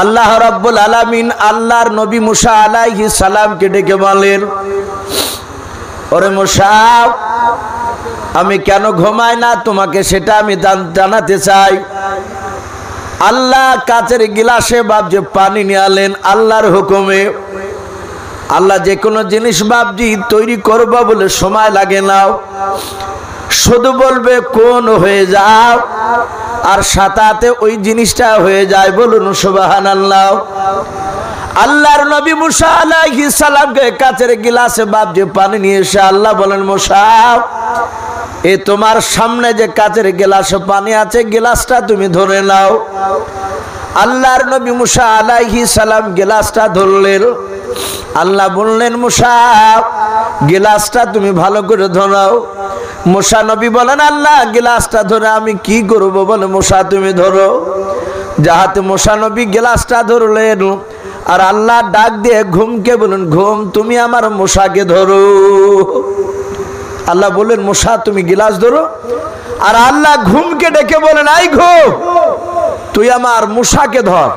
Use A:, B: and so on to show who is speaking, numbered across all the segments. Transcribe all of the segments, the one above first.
A: আল্লাহ রাব্বুল আলামিন আল্লাহর নবী মুসা আলাইহিস সালামকে ডেকে বলেন, ওরে মুসা, আমি কেন ঘুমাই না তোমাকে সেটা আমি জানাতে চাই। আল্লাহ কাচের গিলাসে বাপজি পানি নিয়ে আলেন আল্লাহর হুকুমে। আল্লাহ যে কোনো জিনিস বাপজি তৈরি করবা বলে সময় লাগে না, শুধু বলবে কোন হয়ে যাও, আর সাথে ওই জিনিসটা হয়ে যায়। বলুন সুবহানাল্লাহ। আল্লাহর নবী মুসা আলাইহিস সালামকে কাচের গিলাসে বাপজি পানি নিয়ে এসে আল্লাহ বলেন, মুসা, এ তোমার সামনে যে কাচের গিলাসে পানি আছে, গিলাসটা তুমি ধরে নাও। আল্লাহর নবী মুসা আলাইহিস সালাম গিলাসটা ধরলেন। আল্লাহ বললেন, মুসা, গিলাসটা তুমি ভালো করে ধরাও। মুসা নবী বলেন, আল্লাহ গিলাসটা ধরে আমি কি করব? বলে, মুসা তুমি ধরো। যাহাতে মুসা নবী গিলাসটা ধরলেন, আর আল্লাহ ডাক দিয়ে ঘুমকে বলেন, ঘুম তুমি আমার মুসাকে ধরো। আল্লাহ বলেন, মুসা তুমি গিলাস ধরো, আর আল্লাহ ঘুমকে ডেকে বলেন, আই ঘুম তুই আমার মুসাকে ধর।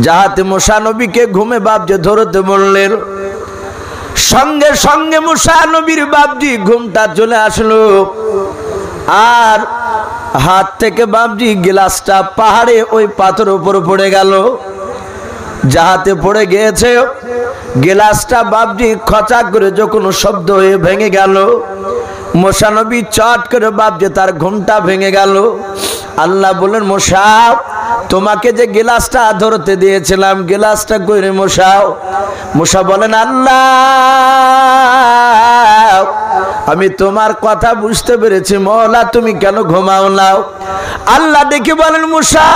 A: যাহাতে মুসা নবীকে ঘুমে বাপজি ধরতে বললেন। সঙ্গে সঙ্গে মুসা নবীর বাপজি ঘুমটা চলে আসলো, আর হাত থেকে বাপজি গিলাসটা পাহাড়ে ওই পাথর উপর পড়ে গেল। যাহাতে পড়ে গিয়েছে, গিলাসটা বাপজি খচাক করে যখন শব্দ হয়ে ভেঙে গেল, মুসা নবী চট করে বাপজি তার ঘুমটা ভেঙে গেল। আল্লাহ বলেন, মুসা, তোমাকে যে গিলাসটা ধরতে দিয়েছিলাম, গিলাসটা কইরে মুসা। মুসা বলেন, আল্লাহ আমি তোমার কথা বুঝতে পেরেছি, মওলা তুমি কেন ঘুমাও না? আল্লাহ ডেকে বলেন, মুসা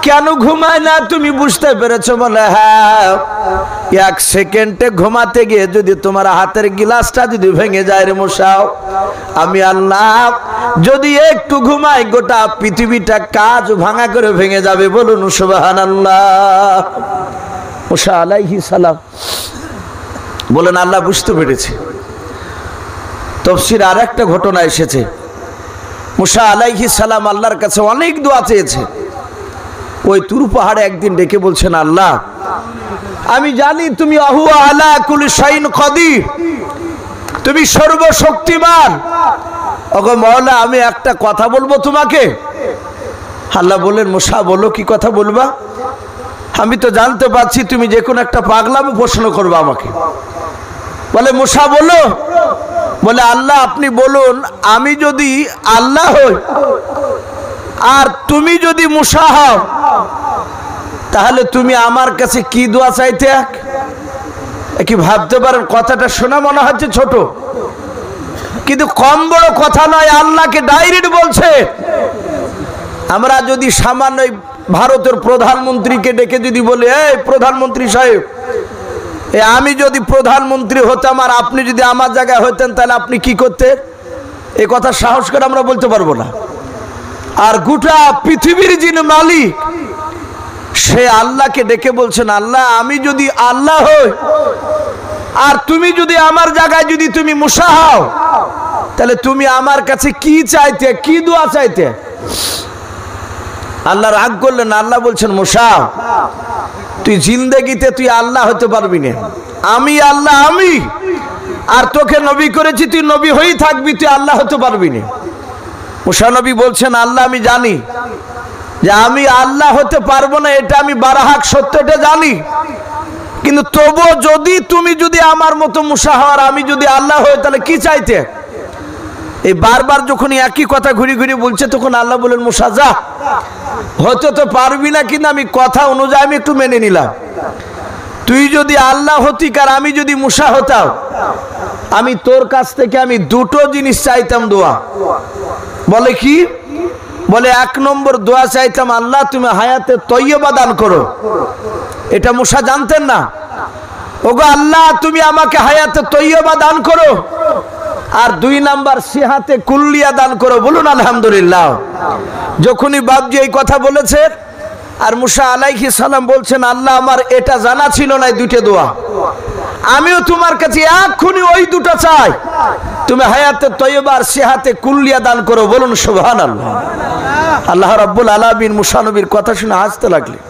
A: কেন ঘুমায় না তুমি বুঝতে পেরেছো? বলে, হ্যাঁ, এক সেকেন্ডে ঘুমাতে গিয়ে যদি তোমার হাতের গিলাসটা যদি ভেঙে যায় রে মুসা, আমি আল্লাহ যদি একটু ঘুমাই গোটা পৃথিবীটা কাজ ভাঙা করে ভেঙে যাবে। বলুন সুবহানাল্লাহ। মুসা আলাইহিস সালাম বলেন, আল্লাহ বুঝতে পেরেছি। তাফসীরে আরেকটা ঘটনা এসেছে, মুসা আলাইহিস সালাম আল্লাহর কাছে অনেক দোয়া চেয়েছে। ওই তুর পাহাড়ে একদিন ডেকে বলছেন, আল্লাহ আমি জানি তুমি আহুয়া আলা কুল্লি শাইইন কাদির, তুমি সর্বশক্তিমান। ওগো মওলা, আমি একটা কথা বলবো তোমাকে। আল্লাহ বললেন, মুসা বলো, কি কথা বলবা? আমি তো জানতে পারছি তুমি যে কোনো একটা পাগলামো প্রশ্ন করবা আমাকে। বলে, মুসা বলো। বলে, আল্লাহ আপনি বলুন, আমি যদি আল্লাহ হই আর তুমি যদি মুসা হও, তাহলে তুমি আমার কাছে কি দোয়া চাইতে? কি ভাবতে পারেন? কথাটা শোনা মনে হচ্ছে ছোট, কিন্তু কম বড় কথা নয়। আল্লাহকে ডাইরেক্ট বলছে। আমরা যদি সামান্য ভারতের প্রধানমন্ত্রীকে ডেকে যদি বলি, এই প্রধানমন্ত্রী সাহেব, আমি যদি প্রধানমন্ত্রী হতাম আর আপনি যদি আমার জায়গায় হতেন, তাহলে আপনি কি করতেন? এই কথা সাহস করে আমরা বলতে পারবো না। আর গোটা পৃথিবীর যিনি মালিক, সে আল্লাহকে ডেকে বলছেন, আল্লাহ আমি যদি আল্লাহ হই আর তুমি যদি আমার জায়গায় যদি তুমি মুসা হও, তাহলে তুমি আমার কাছে কি চাইতে, কি দোয়া চাইতে? আল্লাহ রাগ করলেন। আল্লাহ বলছেন, মুসা তুই জিন্দেগিতে তুই আল্লাহ হতে পারবি না। আমি আল্লাহ, আমি আর তোকে নবী করেছি, তুই নবী হয়েই থাকবি, তুই আল্লাহ হতে পারবি না। মুসা নবী বলছেন, আল্লাহ আমি জানি যে আমি আল্লাহ হতে পারবো না, এটা আমি বারাহাক সত্যটা জানি, কিন্তু তবুও যদি তুমি যদি আমার মতো মুসা হওয়ার আমি যদি আল্লাহ হই, তাহলে কি চাইতে? এই বারবার যখন একই কথা ঘুরি ঘুরি বলছে, তখন আল্লাহ বলেন, মুসা যা, হতে তো পারবি না, কিন্তু আমি কথা অনুযায়ী আমি একটু মেনে নিলাম। তুই যদি আল্লাহ হতিক আর আমি যদি মুসা হতাম, আমি তোর কাছ থেকে আমি দুটো জিনিস চাইতাম দোয়া। বলে কি? বলে, এক নম্বর দোয়া চাইতাম, আল্লাহ তুমি হায়াতে তৈয়বা দান করো। এটা মুসা জানতেন না। ওগো আল্লাহ তুমি আমাকে হায়াতে তৈয়বা দান করো। আর দুই নাম্বার সিহাতে কুল্লিয়া দান করো। বলুন আলহামদুলিল্লাহ। যখনই বাপজি এই কথা বলেছে, আর মুসা আলাইহিস সালাম বলছেন, আল্লাহ আমার এটা জানা ছিল না, দুটো দোয়া আমিও তোমার কাছে এক্ষুনি ওই দুটো চাই, তুমি হায়াতে তৈয়বা আর সিহাতে কুল্লিয়া দান করো। বলুন সুবহানাল্লাহ। আল্লাহ রাব্বুল আলামিন মুসা নবীর কথা শুনে হাসতে লাগলেন।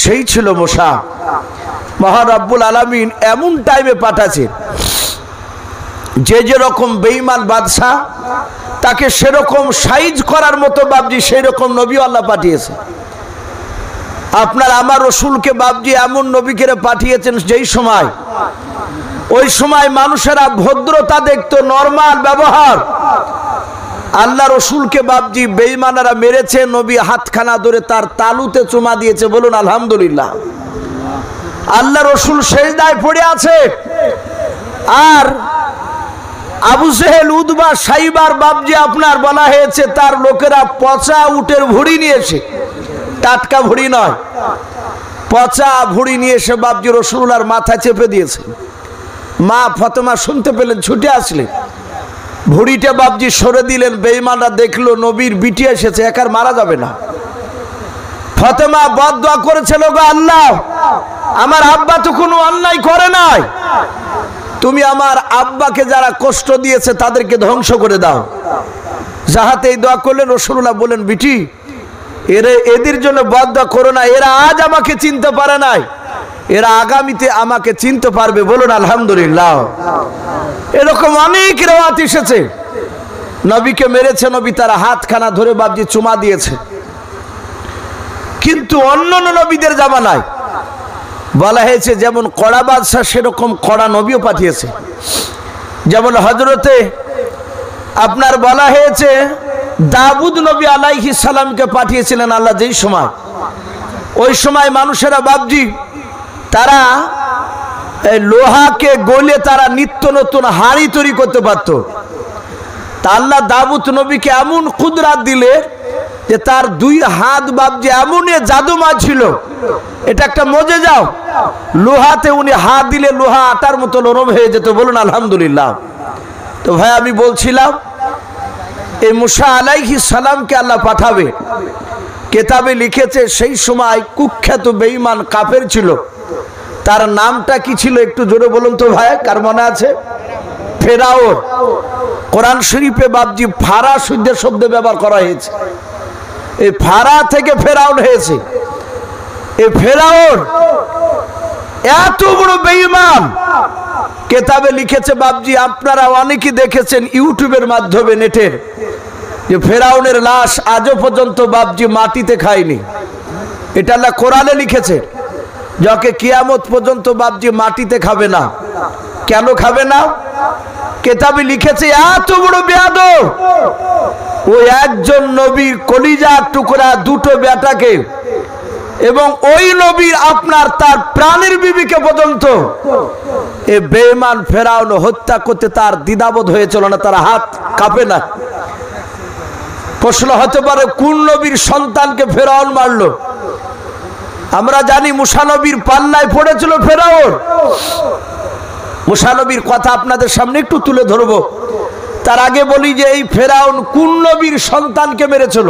A: সেই ছিল মুসা। মহান রাব্বুল আলামিন এমন টাইমে পাঠাচ্ছেন, যে যেরকম বেঈমান বাদশা তাকে সেরকম সাইজ করার মতো বাবজি সেই রকম নবী আল্লাহ পাঠিয়েছে। আপনার আমার রসুলকে বাবজি এমন নবীকে পাঠিয়েছেন যেই সময়, ওই সময় মানুষেরা ভদ্রতা দেখতো, নরমাল ব্যবহার। আল্লাহ রসুলকে বাবজি বেঈমানেরা মেরেছে, নবী হাতখানা ধরে তার তালুতে চুমা দিয়েছে। বলুন আলহামদুলিল্লাহ। আল্লাহ রসুল সেজদায় পড়ে আছে, আর আবু জেহেল, উতবা, সাইবার বাবজি আপনার বলা হয়েছে তার লোকেরা পচা উটের ভুঁড়ি নিয়েছে, টাটকা ভুঁড়ি নয়, পচা ভুঁড়ি নিয়ে এসে বাবজি রসুলুল্লাহর মাথায় চেপে দিয়েছে। মা ফাতেমা শুনতে পেলেন, ছুটে আসলেন, ভুঁড়িটা বাবজি সরে দিলেন। বেঈমানরা দেখলো নবীর বিটি এসেছে, একার মারা যাবে না। ফাতেমা বদদোয়া করেছিল, গো আল্লাহ, আমার আব্বা তো কোনো অন্যায় করে নাই, তুমি আমার আব্বাকে যারা কষ্ট দিয়েছে তাদেরকে ধ্বংস করে দাও। যাহাতে এই দোয়া করলেন, রাসূলুল্লাহ বলেন, বিটি এদের জন্য বদদোয়া করো না, এরা আজ আমাকে চিনতে পারে নাই, এরা আগামীতে আমাকে চিনতে পারবে। বলুন আলহামদুলিল্লাহ। এরকম অনেক রেওয়াত এসেছে, নবীকে মেরেছে, নবী তার হাতখানা ধরে বাবজি চুমা দিয়েছে। কিন্তু অন্য নবীদের জামানায় বলা হয়েছে যেমন কড়া বাদশা সেরকম কড়া নবীও পাঠিয়েছে। যেমন হযরতে আপনার বলা হয়েছে দাউদ নবী আলাইহিস সালামকে পাঠিয়েছিলেন আল্লাহ যেই সময়, ওই সময় মানুষেরা বাবজি তারা এই লোহাকে গলে তারা নিত্য নতুন হাড়ি তৈরি করতে পারত। তা আল্লাহ দাউদ নবীকে এমন কুদরত দিলে যে তার দুই হাত বাবজি এমন জাদুমা ছিল, এটা একটা মজেজা। লোহাতে উনি হাত দিলে লোহা আটার মতো নরম হয়ে যেত। বলুন আলহামদুলিল্লাহ। তো ভাই আমি বলছিলাম, এই মুসা আলাইহিস সালামকে আল্লাহ পাঠাবে, কেতাবে লিখেছে সেই সময় কুখ্যাত বেঈমান কাফের ছিল, তার নামটা কি ছিল একটু জোরে বলুন তো ভাই, কার মনে আছে? ফেরাউন। কোরআন শরীফে বাবজি ফারা শব্দ ব্যবহার করা হয়েছে, এই ফারা থেকে ফেরাউন হয়েছে। এই ফেরাউন এত বড় বেঈমান, কেতাবে লিখেছে বাবজি, আপনারা অনেকেই দেখেছেন ইউটিউবের মাধ্যমে, নেটের, যে ফেরাউনের লাশ আজও পর্যন্ত বাবজি মাটিতে খায়নি। এটা আল্লাহ কোরআনে লিখেছে, যাকে কিয়ামত পর্যন্ত বাবজি মাটিতে খাবে না। কেন খাবে না? কেতাবে লিখেছে এত বড় বেয়াদব, ওই একজন নবীর কলিজার টুকরা দুটো বেটাকে, এবং ওই নবীর আপনার তার প্রাণের বিবিকে পর্যন্ত এই বেঈমান ফেরাউন হত্যা করতে তার দ্বিধাবোধ হয়েছিল না, তার হাত কাঁপে না। প্রশ্ন হতে পারে, কোন নবীর সন্তানকে ফেরাউন মারলো? আমরা জানি মুসা নবীর পাল্লায় পড়েছিল ফেরাউন। মুসা নবীর কথা আপনাদের সামনে একটু তুলে ধরবো, তার আগে বলি যে এই ফেরাউন কোন নবীর সন্তানকে মেরেছিল।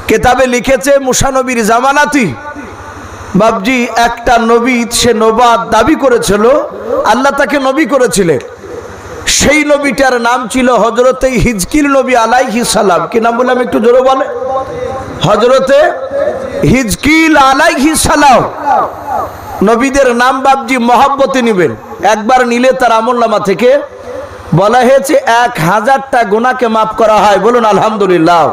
A: কেতাবে লিখেছে মুসা নবীর জামানাতি বাবজি একটা নবী, সে নবাদ দাবি করেছিল, আল্লাহ তাকে নবী করেছিলেন। সেই নবীটার নাম ছিল হযরতে হিজকিল নবী আলাইহিস সালাম। কি নাম বললাম একটু জোরে বলে? হযরতে হিজকিল আলাইহিস সালাম। নবীদের নাম বাবজি মহব্বতে নিবেন, একবার নিলে তার আমলনামা থেকে বলা হয়েছে 1000টা গুনাহকে মাফ করা হয়। বলুন আলহামদুলিল্লাহ।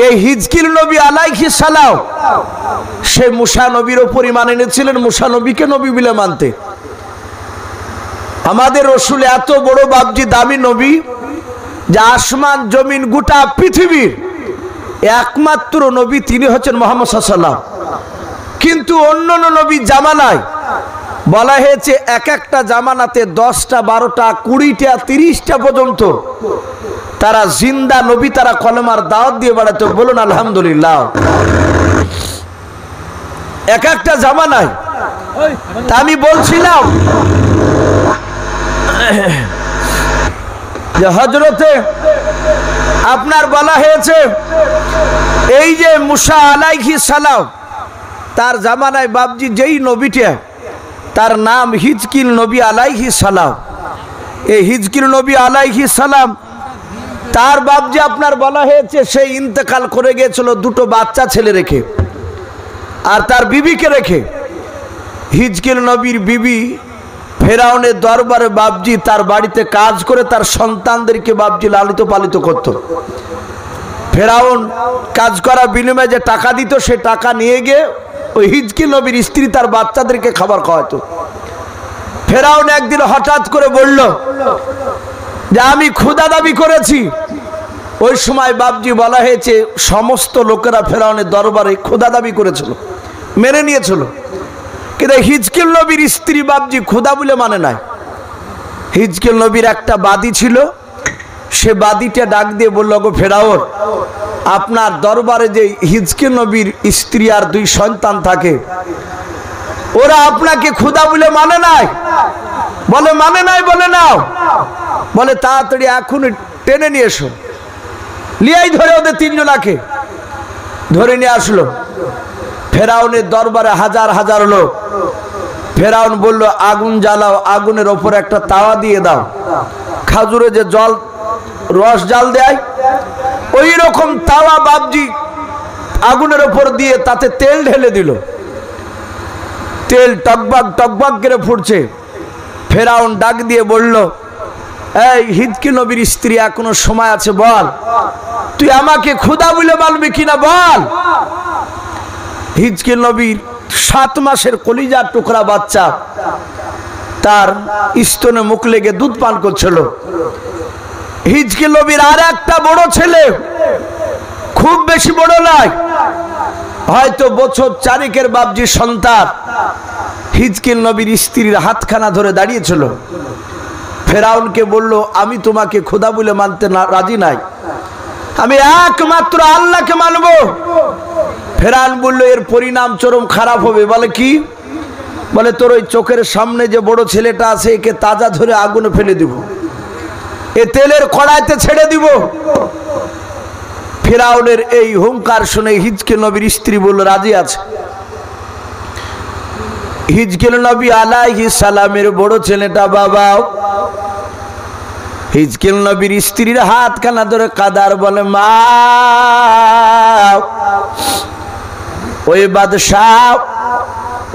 A: এই হিজকিল নবী আলাইহিস সালাম সে মুসা নবীর উপর ঈমান এনেছিলেন, মুসা নবীকে নবী বলে মানতে। আমাদের রাসূল এত বড় বাবজি দামি নবী, যে আসমান জমিন গোটা পৃথিবীর একমাত্র নবী তিনি হচ্ছেন মুহাম্মদ সাল্লাল্লাহু আলাইহি ওয়াসাল্লাম। কিন্তু অন্যান্য নবী জামানায় বলা হয়েছে এক একটা জামানাতে 10টা 12টা 20টা 30টা পর্যন্ত তারা জিন্দা নবী, তারা কলেমার দাওয়াত দিয়ে বেড়াতো। বলুন আলহামদুলিল্লাহ। এক একটা জামানায়। তা আমি বলছিলাম যে হযরতে আপনার বলা হয়েছে এই যে মুসা আলাইহিস সালাম, তার জামানায় বাবজি যেই নবীটা, তার নাম হিজকিল নবী আলাইহিস সালাম। এই হিজকিল নবী আলাইহিস সালাম তার বাপজি আপনার বলা হয়েছে সে ইন্তেকাল করে গিয়েছিল দুটো বাচ্চা ছেলে রেখে আর তার বিবিকে রেখে। হিজকিল নবীর বিবি ফেরাউনের দরবারে বাপজি তার বাড়িতে কাজ করে তার সন্তানদেরকে বাপজি লালিত পালিত করত। ফেরাউন কাজ করা বিনিময়ে যে টাকা দিত সে টাকা নিয়ে গিয়ে ওই হিজকিল নবীর স্ত্রী তার বাচ্চাদেরকে খাবার খাওয়াতো। ফেরাউন একদিন হঠাৎ করে বলল যে আমি ক্ষুধা দাবি করেছি। ওই সময় বাপজি বলা হয়েছে সমস্ত লোকেরা ফেরাউনের দরবারে ক্ষুধা দাবি করেছিল, মেনে নিয়েছিল, কিন্তু হিজকিল নবীর স্ত্রী বাপজি ক্ষুধা বলে মানে নাই। হিজকিল নবীর একটা বাদী ছিল, সে বাদীটা ডাক দিয়ে বলল, গো ফেরাউন, আপনার দরবারে যে হিজকিল নবীর স্ত্রী আর দুই সন্তান থাকে ওরা আপনাকে ক্ষুধা বলে মানে নাই। বলে মানে নাই, বলে নাও, বলে তাড়াতাড়ি এখন টেনে নিয়ে এসো। লিয়াই ধরে ওদের তিনজনাকে ধরে নিয়ে আসলো। ফেরাউনের দরবারে হাজার হাজার লোক। ফেরাউন বলল আগুন জ্বালাও, আগুনের ওপর একটা তাওয়া দিয়ে দাও, খাজুরে যে জল রস জাল দেয় ওই রকম তাওয়া বাপজি আগুনের ওপর দিয়ে তাতে তেল ঢেলে দিল। তেল টকবাক টকবাক করে ফুটছে। ফেরাউন ডাক দিয়ে বলল, এই হিজকিল নবীর স্ত্রী এখনো সময় আছে, বল তুই আমাকে ক্ষুধা বলে মানবি কিনা বল। হিজকিল নবীর 7 মাসের কলিজার টুকরা বাচ্চা তার স্তনে মুখ লেগে দুধ পান করছিল। হিজকিল নবীর আর একটা বড় ছেলে, খুব বেশি বড় নয়, হয়তো বছর 4 বাপজি সন্তান, হিজকিল নবীর স্ত্রীর হাতখানা ধরে দাঁড়িয়েছিল। ফেরাউনকে বলল আমি তোমাকে খোদা বলে মানতে রাজি নাই, আমি একমাত্র আল্লাহকে মানব। ফেরাউন বলল এর পরিণাম চরম খারাপ হবে। বলে কি? বলে তোর ওই চোখের সামনে যে বড় ছেলেটা আছে একে তাজা ধরে আগুনে ফেলে দিব, এ তেলের কড়াইতে ছেড়ে দিব। ফেরাউনের এই হুঙ্কার শুনে হিজকিল নবীর স্ত্রী বলল রাজি আছে। হিজকিল নবী আলাইহিস সালামের বড় ছেলেটা বাবা হিজকিল নবীর স্ত্রীর হাতখানা ধরে কাদার বলে মা, ওই বাদশাহ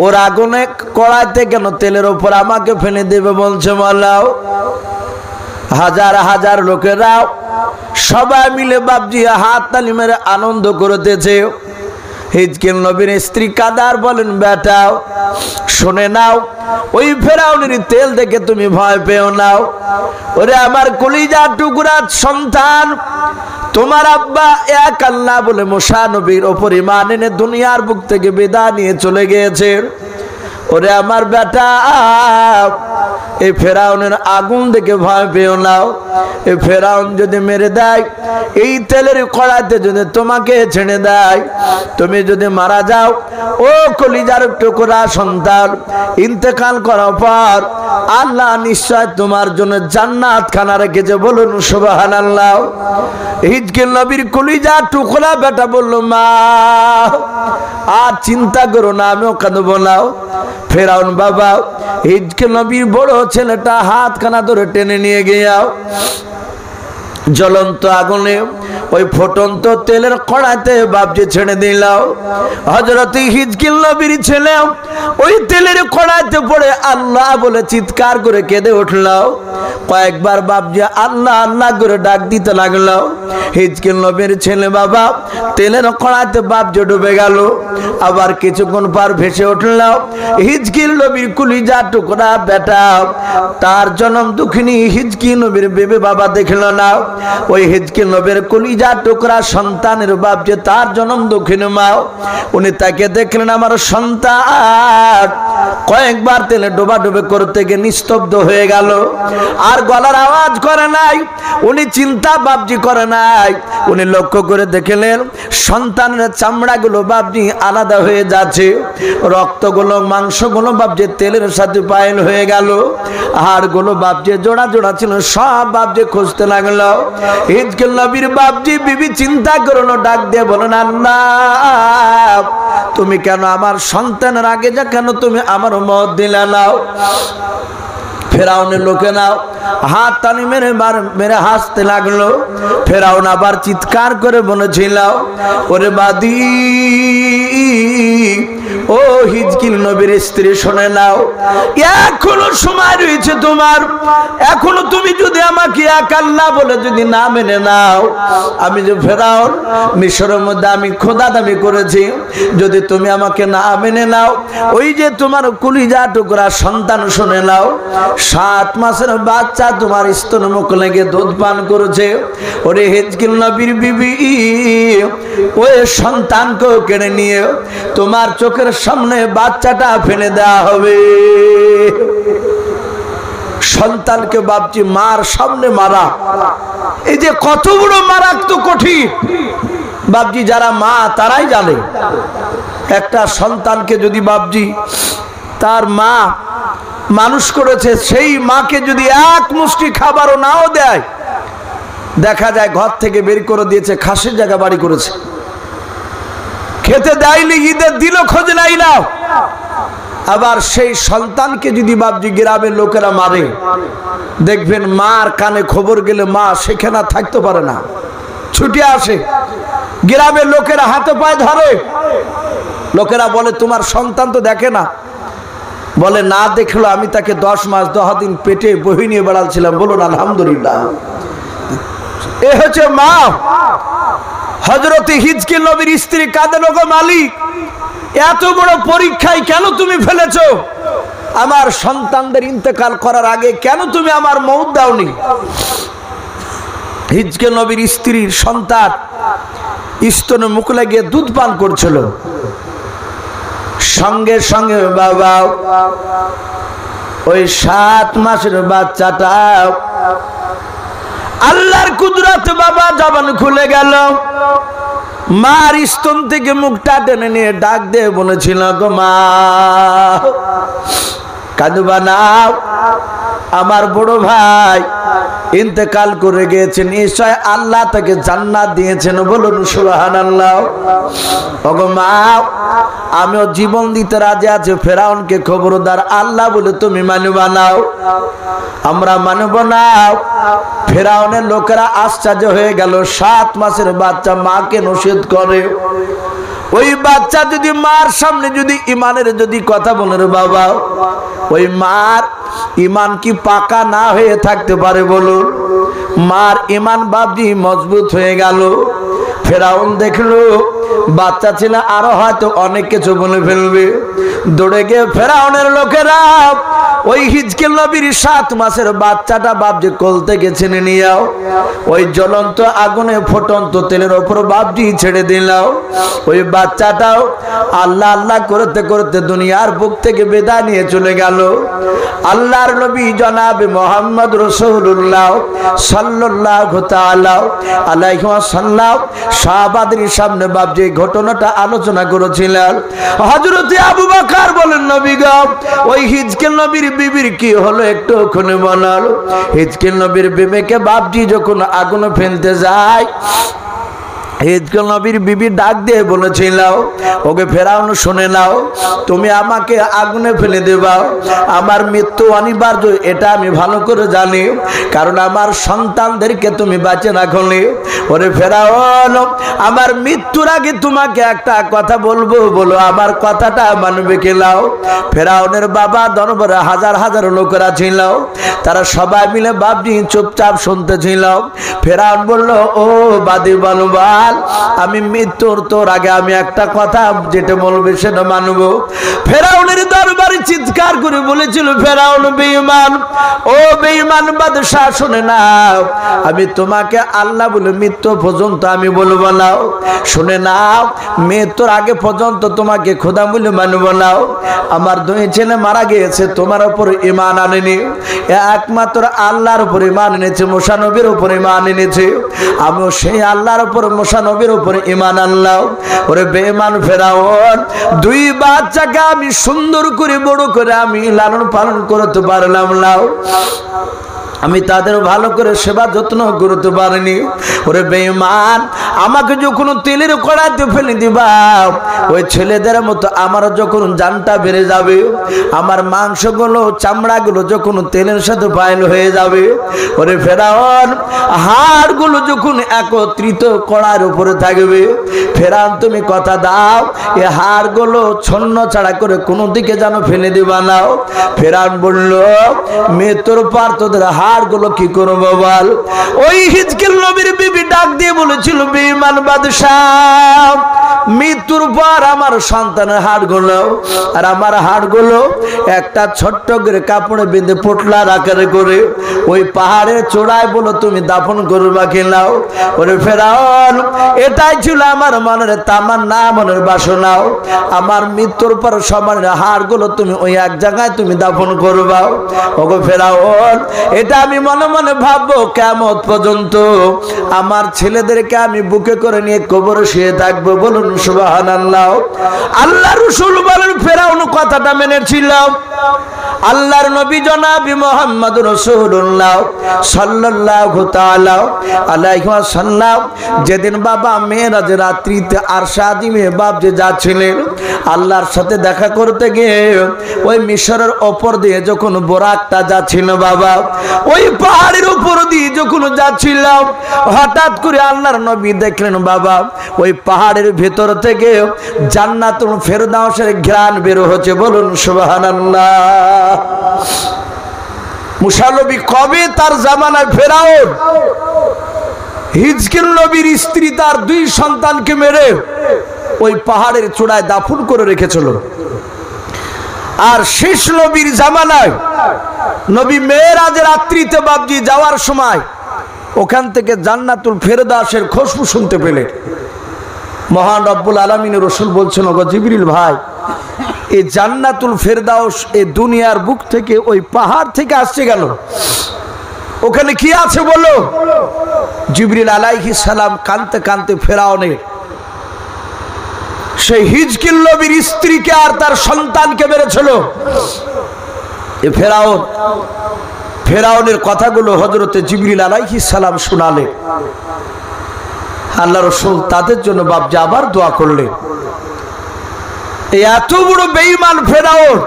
A: ওর আগুনে কড়াইতে কেন তেলের ওপর আমাকে ফেলে দেবে বলছে মালাও। হাজার হাজার লোকেরাও সবাই মিলে বাপজি হাত তালি মেরে আনন্দ করতেছে। হিজকিল নবীর স্ত্রী কাদার বলেন বেটাও শুনে নাও, ওই ফেরাউনের তেল দেখে তুমি ভয় পেও নাও। ওরে আমার কলিজা টুকরা সন্তান, তোমার আব্বা এক আল্লাহ বলে মুসা নবীর ওপর ঈমান এনে দুনিয়ার বুক থেকে বিদায় নিয়ে চলে গিয়েছে। ওরে আমার বেটা, এই ফেরাউনের আগুন দেখে ভয় পেও নাও। এই ফেরাউন যদি মেরে দেয়, এই তেলের কড়াইতে যদি তোমাকে ছেড়ে দেয়, তুমি যদি মারা যাও, ও কলিজার টুকরা সন্তান, ইন্তেকাল করার পর আল্লাহ নিশ্চয় তোমার জন্য জান্নাত খানা রেখেছে। বলুন সুবহানাল্লাহ। হিজকিল নবীর কলিজার টুকরা বেটা বলল মা আর চিন্তা করো না, আমিও কাঁদবো না। ফেরাউন বাবা হিজকিল নবীর বড় ছেলেটা হাতখানা ধরে টেনে নিয়ে গিয়াও জ্বলন্ত আগুনে ওই ফুটন্ত তেলের কড়াইতে বাপজি ছেড়ে দিলাও। হযরত হিজকিল নবীর ছেলে ওই তেলের কড়াইতে পড়ে আল্লাহ বলে চিৎকার করে কেঁদে উঠলাও। কয়েকবার বাপজি আল্লাহ আল্লাহ করে ডাক দিতে লাগলো। হিজকিল নবীর ছেলে বাবা তেলের কড়াইতে বাপজি ডুবে গেল। আবার কিছুক্ষণ পর ভেসে উঠলো হিজকিল নবীর কলিজা টুকরা বেটা, তার জনম দুঃখিনী হিজকিল নবীর বেবে বাবা দেখলো না। ওই হিজকিল নবীর কলিজা টুকরা সন্তানের বাপ যে তার জনম দক্ষিণ মা, উনি তাকে দেখলেন আমার সন্তান কয়েকবার তেলে ডোবা ডুবে করতে গিয়ে নিস্তব্ধ হয়ে গেল। আর গলার আওয়াজ করে নাই, উনি চিন্তা বাপজি করে নাই। উনি লক্ষ্য করে দেখলেন সন্তানের চামড়াগুলো বাপজি আলাদা হয়ে যাচ্ছে, রক্তগুলো মাংসগুলো বাপজি তেলের সাথে পায়েল হয়ে গেল, হাড়গুলো বাপজি জোড়া জোড়া ছিল সব বাপজি খুঁজতে লাগলো। হিজকিল নবীর বাপজি বিবি চিন্তা করলো, ডাক দিয়ে বলেন আল্লাহ তুমি কেন আমার সন্তানের আগে যা কেন তুমি আমার মত দিলে নাও। ফেরাউনের লোকেরা হাত টানি মেরে মেরে হাসতে লাগলো। ফেরাউন আবার চিৎকার করে বলেছিল, ওরে বাদি, ও হিজকিল নবীর স্ত্রী, শুনে নাও, এখনো সময় রয়েছে তোমার। এখনো তুমি যদি আমাকে এক আল্লাহ বলে যদি না মেনে নাও, আমি যে ফেরাউন মিশরের মধ্যে আমি খোদা দাবি করেছি, যদি তুমি আমাকে না মেনে নাও, ওই যে তোমার কলিজা টুকরা সন্তান, শুনে নাও, 7 মাসের বাচ্চা তোমার স্তন মুখ লেগে দুধ পান করেছে। ওরে হিজকিল নবীর বিবি, ওই সন্তানকে কেড়ে নিয়ে তোমার চোখের সামনে বাচ্চাটা ফেলে দেওয়া হবে। সন্তানকে বাপজি মার সামনে মারা, এই যে কত বড় মারাত্মক কঠিন বাপজি, যারা মা তারাই জানে। একটা সন্তানকে যদি বাপজি তার মা মানুষ করেছে, সেই মাকে যদি এক মুষ্টি খাবারও নাও দেয়, দেখা যায় ঘর থেকে বের করে দিয়েছে, খাসির জায়গা বাড়ি করেছে, খেতে দেয়নি, ঈদের দিনও খোঁজ নাই না। আবার সেই সন্তানকে যদি বাপজি গ্রামের লোকেরা মারে, দেখবেন মার কানে খবর গেলে মা সেখানে থাকতে পারে না, ছুটে আসে, গ্রামের লোকেরা হাতে পায়ে ধরে। লোকেরা বলে তোমার সন্তান তো দেখে না, বলে না দেখলো, আমি তাকে 10 মাস 10 দিন পেটে বহি নিয়ে বেড়াচ্ছিলাম। বলুন আলহামদুলিল্লাহ। এ হচ্ছে মা। হযরত হিজকিল নবীর স্ত্রী কাঁদেন, গো মালিক, এত বড় পরীক্ষায় কেন তুমি ফেলেছো? আমার সন্তানদের ইন্তেকাল করার আগে কেন তুমি আমার মউত দাওনি? হিজকিল নবীর স্ত্রীর সন্তান স্তনে মুখ লাগিয়ে দুধ পান করছিল, সঙ্গে সঙ্গে বাবা ওই 7 মাসের বাচ্চাটা আল্লাহর কুদরত বাবা জবান খুলে গেল। মার স্তন থেকে মুখটা টেনে নিয়ে ডাক দিয়ে বলেছিল, গো মা, কাঁদবা না, আমার বড় ভাই ইন্তেকাল করে গিয়েছেন, নিশ্চয় আল্লাহ তাকে জান্নাত দিয়েছেন। বলুন সুবহানাল্লাহ। ওগো মা, আমিও জীবন দিতে রাজি আছি, ফেরাউনকে খবরদার আল্লাহ বলে তুমি মানবা নাও। আমরা মানব না। ফেরাউনের লোকেরা আশ্চর্য হয়ে গেল, 7 মাসের বাচ্চা মাকে নসিহত করে। ওই বাচ্চা যদি মার সামনে যদি ইমানের যদি কথা বলে, রে বাবা, ওই মার ইমান কি পাকা না হয়ে থাকতে পারে? বলুন। মার ইমান বাবজি মজবুত হয়ে গেল। ফেরাউন দেখলো বাচ্চা ছিল, আরো হয়তো অনেক কিছু বলে ফেলবে। দৌড়ে গিয়ে ফেরাউনের লোকেরা ওই হিজকিল নবীর 7 মাসের বাচ্চাটা বাবজি কোল থেকে ছিনে নিয়ে ওই জ্বলন্ত আগুনে ফুটন্ত তেলের ওপর বাবজি ছেড়ে দিলাও। ওই বাচ্চাটাও আল্লাহ আল্লাহ করতে করতে দুনিয়ার বুক থেকে বিদায় নিয়ে চলে গেল। আল্লাহর নবী জনাবে মুহাম্মদ রাসূলুল্লাহ সাল্লাল্লাহু তাআলা আলাইহি ওয়াসাল্লাম সাহাবাদের সামনে বাবজি ঘটনাটা আলোচনা করেছিলেন। হযরত আবু বকর বলেন, নবী গো, ওই হিজকিল নবীর বিবির কি হলো একটু ওখানে বলালো। হিজকিল নবীর বিবিকে বাবজি যখন আগুনে ফেলতে যায়, হিজকিল নবীর বিবি ডাক দিয়ে বলেছিল, ওকে ফেরাউন, শুনে নাও, তুমি আমাকে আগুনে ফেলে দেবা, আমার মৃত্যু অনিবার্য, এটা আমি ভালো করে জানি, কারণ আমার সন্তানদেরকে তুমি বাঁচে রাখলে। ওরে ফেরাউন, আমার মৃত্যুর আগে তোমাকে একটা কথা বলবো, বলো আমার কথাটা মানবে কি? লাও। ফেরাউনের বাবা দরবারে হাজার হাজার লোকেরা ছিল, তারা সবাই মিলে বাবজি চুপচাপ শুনতেছিল। ফেরাউন বলল, ও বাদী বলবাল, আমি মৃত্যুর তোর আগে আমি একটা কথা যেটা বলবে সেটা মানবো। ফেরাউনের দরবারে চিৎকার করে বলেছিল, ফেরাউন বেঈমান, ও বেঈমান বাদশা, শুনে নাও, আমি তোমাকে আল্লাহ বলে মৃত্যু পর্যন্ত আমি বলবো না। শুনে নাও, মৃত্যুর আগে পর্যন্ত তোমাকে খোদা বলে মানবো না। আমার 2 ছেলে মারা গিয়েছে, তোমার উপর ঈমান আনেনি, একমাত্র আল্লাহর উপর ঈমান এনেছে, মুসা নবীর উপর ঈমান এনেছে, আমিও সেই আল্লাহর উপর মুসা নবীর উপর ঈমান আনলাম। ওরে বেঈমান ফেরাউন, 2 বাচ্চাকে আমি সুন্দর করে বড় করে আমি লালন পালন করতে পারলাম না। আমি তাদের ভালো করে সেবা যত্ন করতে পারিনি। ওরে বেঈমান, আমাকে যখন তেলের কড়াইতে ফেলে দিবা, ওই ছেলেদের মতো আমার যখন জানটা বেড়ে যাবে, আমার মাংসগুলো চামড়াগুলো যখন তেলের সাথে ফাইল হয়ে যাবে, ওরে ফেরাউন হাড়গুলো যখন একত্রিত কড়ার উপরে থাকবে, ফেরাউন তুমি কথা দাও এ হাড়গুলো ছন্ন ছাড়া করে কোনো দিকে যেন ফেলে দিবা না। ফেরাউন বলল, মৃত্যুর পর তোদের হাড়গুলো কি করবো বল? ওই হিজকিল নবীর বিবি ডাক দিয়ে বলেছিল, বেঈমান বাদশাহ, মৃত্যুর পর আমার সন্তানের হাড়গুলো আর আমার হাড়গুলো একটা ছোট্ট করে কাপড়ে বেঁধে পোটলার আকারে করে ওই পাহাড়ের চূড়ায় বলো তুমি দাফন করবা কিনাও। ওরে ফেরাউন, এটাই ছিল আমার মনের তামান্না, মনের বাসনাও। আমার মৃত্যুর পর সবার হাড়গুলো তুমি ওই এক জায়গায় তুমি দাফন করবা। ওগো ফেরাউন, এটা আমি মনে মনে ভাববো কিয়ামত পর্যন্ত আমার ছেলেদেরকে আমি বুকে করে নিয়ে কবরে শুয়ে থাকবো। বলুন সুবহানাল্লাহ। আল্লাহ রাসূল বলেন, ফেরাউন কথাটা মেনেছিল। আল্লাহর নবী জনাব মুহাম্মদ রাসূলুল্লাহ সাল্লাল্লাহু তাআলা আলাইহি ওয়াসাল্লাম যেদিন বাবা মেরাজের রাত্রিতে আরশে আজিমে বাপ যে যাচ্ছিলেন আল্লাহর সাথে দেখা করতে গিয়ে, ওই মিশরের ওপর দিয়ে যখন বোরাকটা যাচ্ছিল বাবা, ওই পাহাড়ের উপর দিয়ে যখন যাচ্ছিল, হঠাৎ করে আল্লাহর নবী দেখলেন বাবা ওই পাহাড়ের ভেতর থেকে জান্নাতুল ফেরদাউসের ঘ্রাণ বের হচ্ছে। বলুন সুবহানাল্লাহ। মুসা নবী কবে তার জামানায় ফেরাউন হিজকিল নবীর স্ত্রী তার 2 সন্তানকে মেরে ওই পাহাড়ের চূড়ায় দাফন করে রেখেছিল। আর শেষ নবীর জামানায় নবী মেরাজের রাত্রিতে বাবজি যাওয়ার সময় ওখান থেকে জান্নাতুল ফেরদাউসের খুশবু শুনতে পেলে মহান রব্বুল আলামিনের রাসূল বলছেন, ওগো জিবরিল ভাই, এই জান্নাতুল ফেরদাউস এই দুনিয়ার বুক থেকে ওই পাহাড় থেকে আসছে গেল, ওখানে কি আছে বলো? জিবরিল আলাইহিস সালাম কাঁদতে কাঁদতে ফেরাউনের সেই হিজকিল নবীর স্ত্রীকে আর তার সন্তানকে মেরেছিল। এই ফেরাউনের কথাগুলো হযরতে জিবরিল আলাইহিস সালাম শোনালেন। আল্লাহ রাসূল তাদের জন্য বাপজি আবার দোয়া করলেন। এই এত বড় বেঈমান ফেরাউন,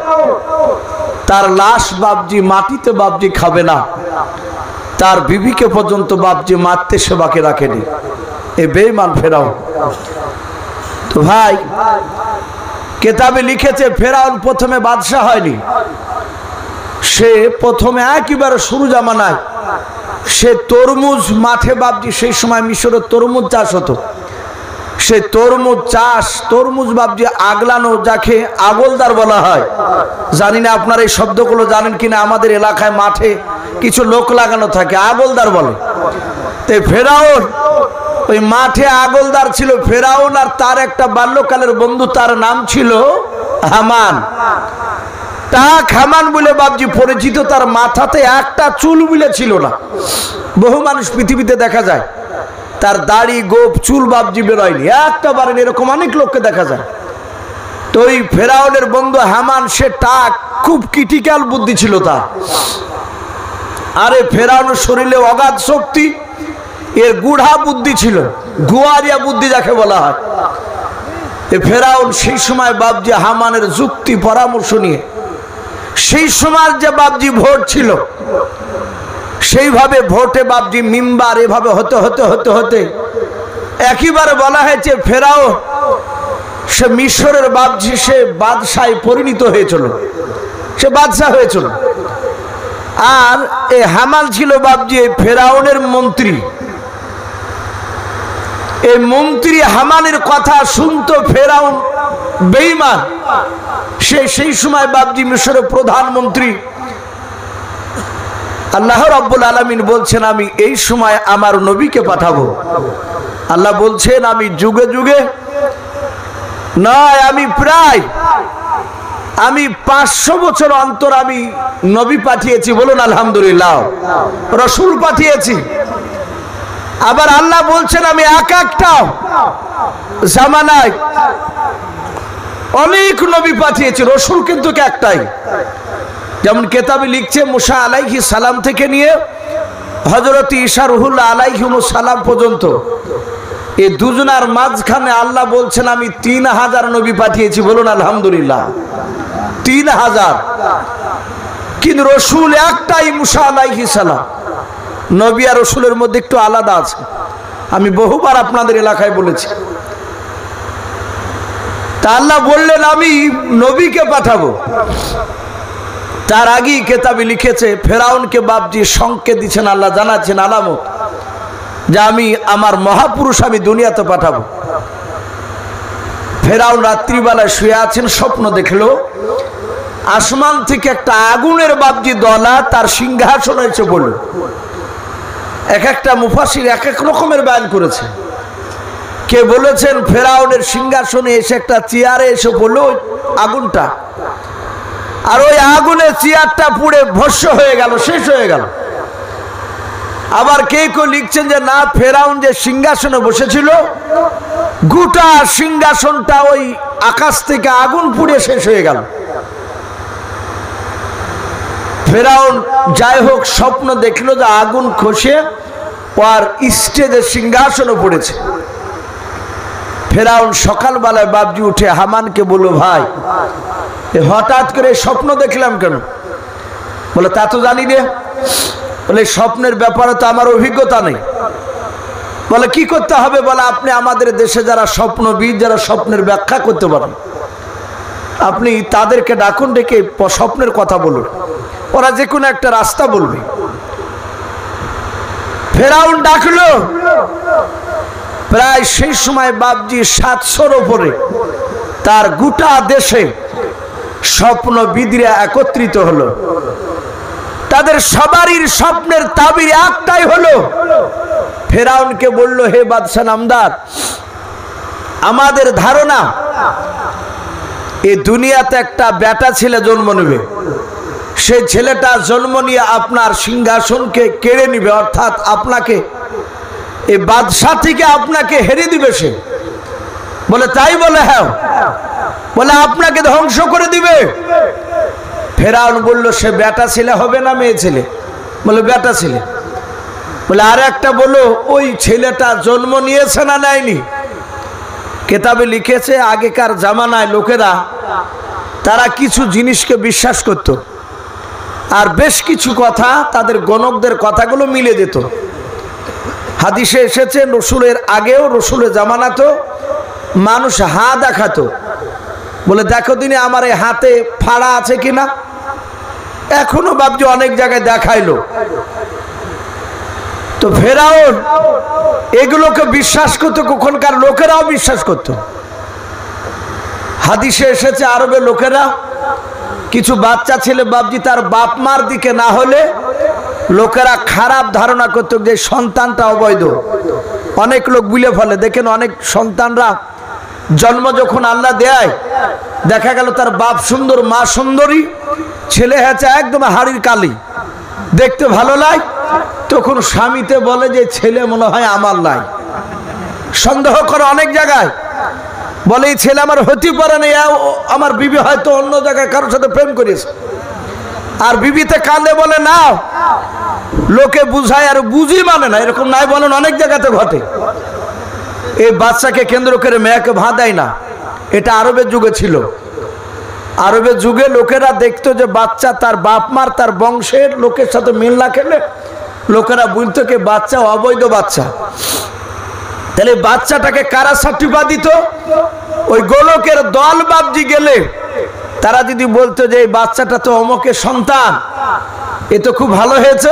A: তার লাশ বাপজি মাটিতে বাপজি খাবে না, তার বিবিকে পর্যন্ত বাপজি মারতে সে বাকি রাখেনি। এই বেঈমান ফেরাউন। তো ভাই, কিতাবে লিখেছে ফেরাউন প্রথমে বাদশা হয়নি, সে প্রথমে একেবারে শুরু জামানায় সে তরমুজ মাঠে বাপজি, সেই সময় মিশরের তরমুজ চাষ হতো, সে তরমুজ চাষ, তরমুজ বাপজি আগলানো, যাকে আগলদার বলা হয়, জানি না আপনারা এই শব্দগুলো জানেন কিনা। আমাদের এলাকায় মাঠে কিছু লোক লাগানো থাকে, আগলদার বলে। তো ফেরাউন ওই মাঠে আগলদার ছিল। ফেরাউন আর তার একটা বাল্যকালের বন্ধু, তার নাম ছিল হামান। হামান বলে বাপজি পরিচিত। তার মাথাতে একটা চুল বলে ছিল না। বহু মানুষ পৃথিবীতে দেখা যায় তার দাড়ি গোপ চুল বাপজি বেরোয়নি, একটা বারেন, এরকম অনেক লোককে দেখা যায়। তো ওই ফেরাউনের বন্ধু হামান, সে টাক, খুব ক্রিটিক্যাল বুদ্ধি ছিল তার। আরে ফেরাউনের শরীরে অগাধ শক্তি, এর গুড়া বুদ্ধি ছিল, গুয়ারিয়া বুদ্ধি যাকে বলা হয়। এই ফেরাউন সেই সময় বাপজি হামানের যুক্তি পরামর্শ নিয়ে, সেই সময় যে বাপজি ভোট ছিল, সেইভাবে ভোটে বাপজি মিম্বার এভাবে হতে হতে হতে হতে একইবারে বলা হয়েছে ফেরাউন সে মিশরের বাপজি, সে বাদশায় পরিণত হয়েছিল, সে বাদশাহ হয়েছিল। আর এই হামান ছিল বাপজি ফেরাউনের মন্ত্রী। এই মন্ত্রী হামানের কথা শুনতো ফেরাউন বেঈমান, সেই সময় বাপজি মিশরের প্রধানমন্ত্রী। আল্লাহ রাব্বুল আলামিন বলছেন, আমি এই সময় আমার নবীকে পাঠাবো। আল্লাহ বলছেন, আমি যুগে যুগে নয়, আমি প্রায় 500 বছর অন্তর আমি নবী পাঠিয়েছি। বলুন আলহামদুলিল্লাহ। রাসূল পাঠিয়েছি। আবার আল্লাহ বলছেন, আমি একটা জামানায় অনেক নবী পাঠিয়েছি, রাসূল কিন্তু একটাই। যেমন কিতাবে লিখছে মুসা আলাইহিস সালাম থেকে নিয়ে হযরত ঈসা রুহুল্লাহ আলাইহিমুস সালাম পর্যন্ত এই দুজনার মাঝখানে আল্লাহ বলছেন আমি 3000 নবী পাঠিয়েছি। বলুন আলহামদুলিল্লাহ। 3000। কিন্তু রসুল একটাই, মুসা আলাইহিস সালাম। নবী আর রসুলের মধ্যে একটু আলাদা আছে, আমি বহুবার আপনাদের এলাকায় বলেছি। তা আল্লাহ বললেন আমি নবীকে পাঠাবো। তার আগেই কেতাবে লিখেছে ফেরাউনকে বাপজি সংকেত দিচ্ছেন, আল্লাহ জানাচ্ছেন আলামত, যে আমি আমার মহাপুরুষ আমি দুনিয়াতে পাঠাবো। ফেরাউন রাত্রিবেলায় শুয়ে আছেন, স্বপ্ন দেখলো আসমান থেকে একটা আগুনের বাপজি দলা তার সিংহাসনে এসে পড়ল। এক একটা মুফাসির এক এক রকমের বয়ান করেছে। কে বলেছেন ফেরাউনের সিংহাসনে এসে একটা চেয়ারে এসে পড়লো আগুনটা, আর ওই আগুনে চেয়ারটা পুড়ে ভস্ম হয়ে গেল, শেষ হয়ে গেল। আবার কে কেউ লিখছেন যে না, ফেরাউন যে সিংহাসনে বসেছিল গোটা সিংহাসনটা ওই আকাশ থেকে আগুন পুড়ে শেষ হয়ে গেল। ফেরাউন যাই হোক স্বপ্ন দেখলো যে আগুন খসে আর স্টেজের সিংহাসনে পড়েছে। ফেরাউন সকালবেলায় বাপজি উঠে হামানকে বলল, ভাই হঠাৎ করে স্বপ্ন দেখলাম কেন? বলে তা তো জানি রে। বলে স্বপ্নের ব্যাপারে তো আমার অভিজ্ঞতা নেই। বলে কি করতে হবে? বলে আপনি আমাদের দেশে যারা স্বপ্নবিদ, যারা স্বপ্নের ব্যাখ্যা করতে পারেন, আপনি তাদেরকে ডাকুন, ডেকে স্বপ্নের কথা বলুন, ওরা যে কোনো একটা রাস্তা বলবে। ফেরাউন ডাকলো। প্রায় সেই সময় বাপজি 700-র উপরে তার গোটা দেশে স্বপ্নবিদরা একত্রিত হলো। তাদের সবারই স্বপ্নের তাবির একটাই হলো, ফেরাউনকে বলল হে বাদশা নামদার, আমাদের ধারণা এই দুনিয়াতে একটা বেটা ছেলে জন্ম নেবে, সেই ছেলেটা জন্ম নিয়ে আপনার সিংহাসনকে কেড়ে নিবে, অর্থাৎ আপনাকে এই বাদশা থেকে আপনাকে হেরে দিবে সে। বলে তাই? বলে হ্যাঁ। বলে আপনাকে ধ্বংস করে দিবে। ফেরাউন বলল সে বেটা ছেলে হবে না মেয়ে ছেলে? বলে বেটা ছেলে। বলে আর একটা বলো, ওই ছেলেটা জন্ম নিয়েছে না নেয়নি? কেতাবে লিখেছে আগেকার জামানায় লোকেরা তারা কিছু জিনিসকে বিশ্বাস করত, আর বেশ কিছু কথা তাদের গণকদের কথাগুলো মিলে যেত। হাদিসে এসেছে রসুলের আগেও, রসুলের জামানাতেও মানুষ হাত দেখাতো, বলে দেখো দিনে আমার এই হাতে ফাড়া আছে কিনা। এখনো বাপজি অনেক জায়গায় দেখাইলো। তো ফেরাউন এগুলোকে বিশ্বাস করতো, কখনকার লোকেরাও বিশ্বাস করত। হাদিসে এসেছে আরবের লোকেরা কিছু বাচ্চা ছেলে বাপজি তার বাপ মার দিকে না হলে লোকেরা খারাপ ধারণা করত যে সন্তানটা অবৈধ। অনেক লোক বুলে ফেলে, দেখেন অনেক সন্তানরা জন্ম যখন আল্লাহ দেয়, দেখা গেল তার বাপ সুন্দর, মা সুন্দরী, ছেলে হয়েছে একদম হাড়ির কালি, দেখতে ভালো লাগে, তখন স্বামীতে বলে যে ছেলে মনে হয় আমার নাই। সন্দেহ করে অনেক জায়গায়, বলে এই ছেলে আমার হতে পারে না, আমার বিবি হয়তো অন্য জায়গায় কারোর সাথে প্রেম করেছে। আর বিবিতে কাঁদে বলে না, লোকে বুঝায় আর বুঝি মানে না, এরকম নাই বলেন অনেক জায়গাতে ঘটে। এই বাচ্চাকে কেন্দ্র করে মেয়েকে ভাঁ দেয় না। এটা আরবের যুগে ছিল। আরবের যুগে লোকেরা দেখতো যে বাচ্চা তার বাপ মার, তার বংশের লোকের সাথে মিল না খেলে লোকেরা বলতো যে বাচ্চা অবৈধ বাচ্চা। তাহলে বাচ্চাটাকে কারা সার্টিফিকেট দিত? ওই গোলকের দল বাপজি গেলে তারা যদি বলতো যে এই বাচ্চাটা তো অমকের সন্তান, এ তো খুব ভালো হয়েছে,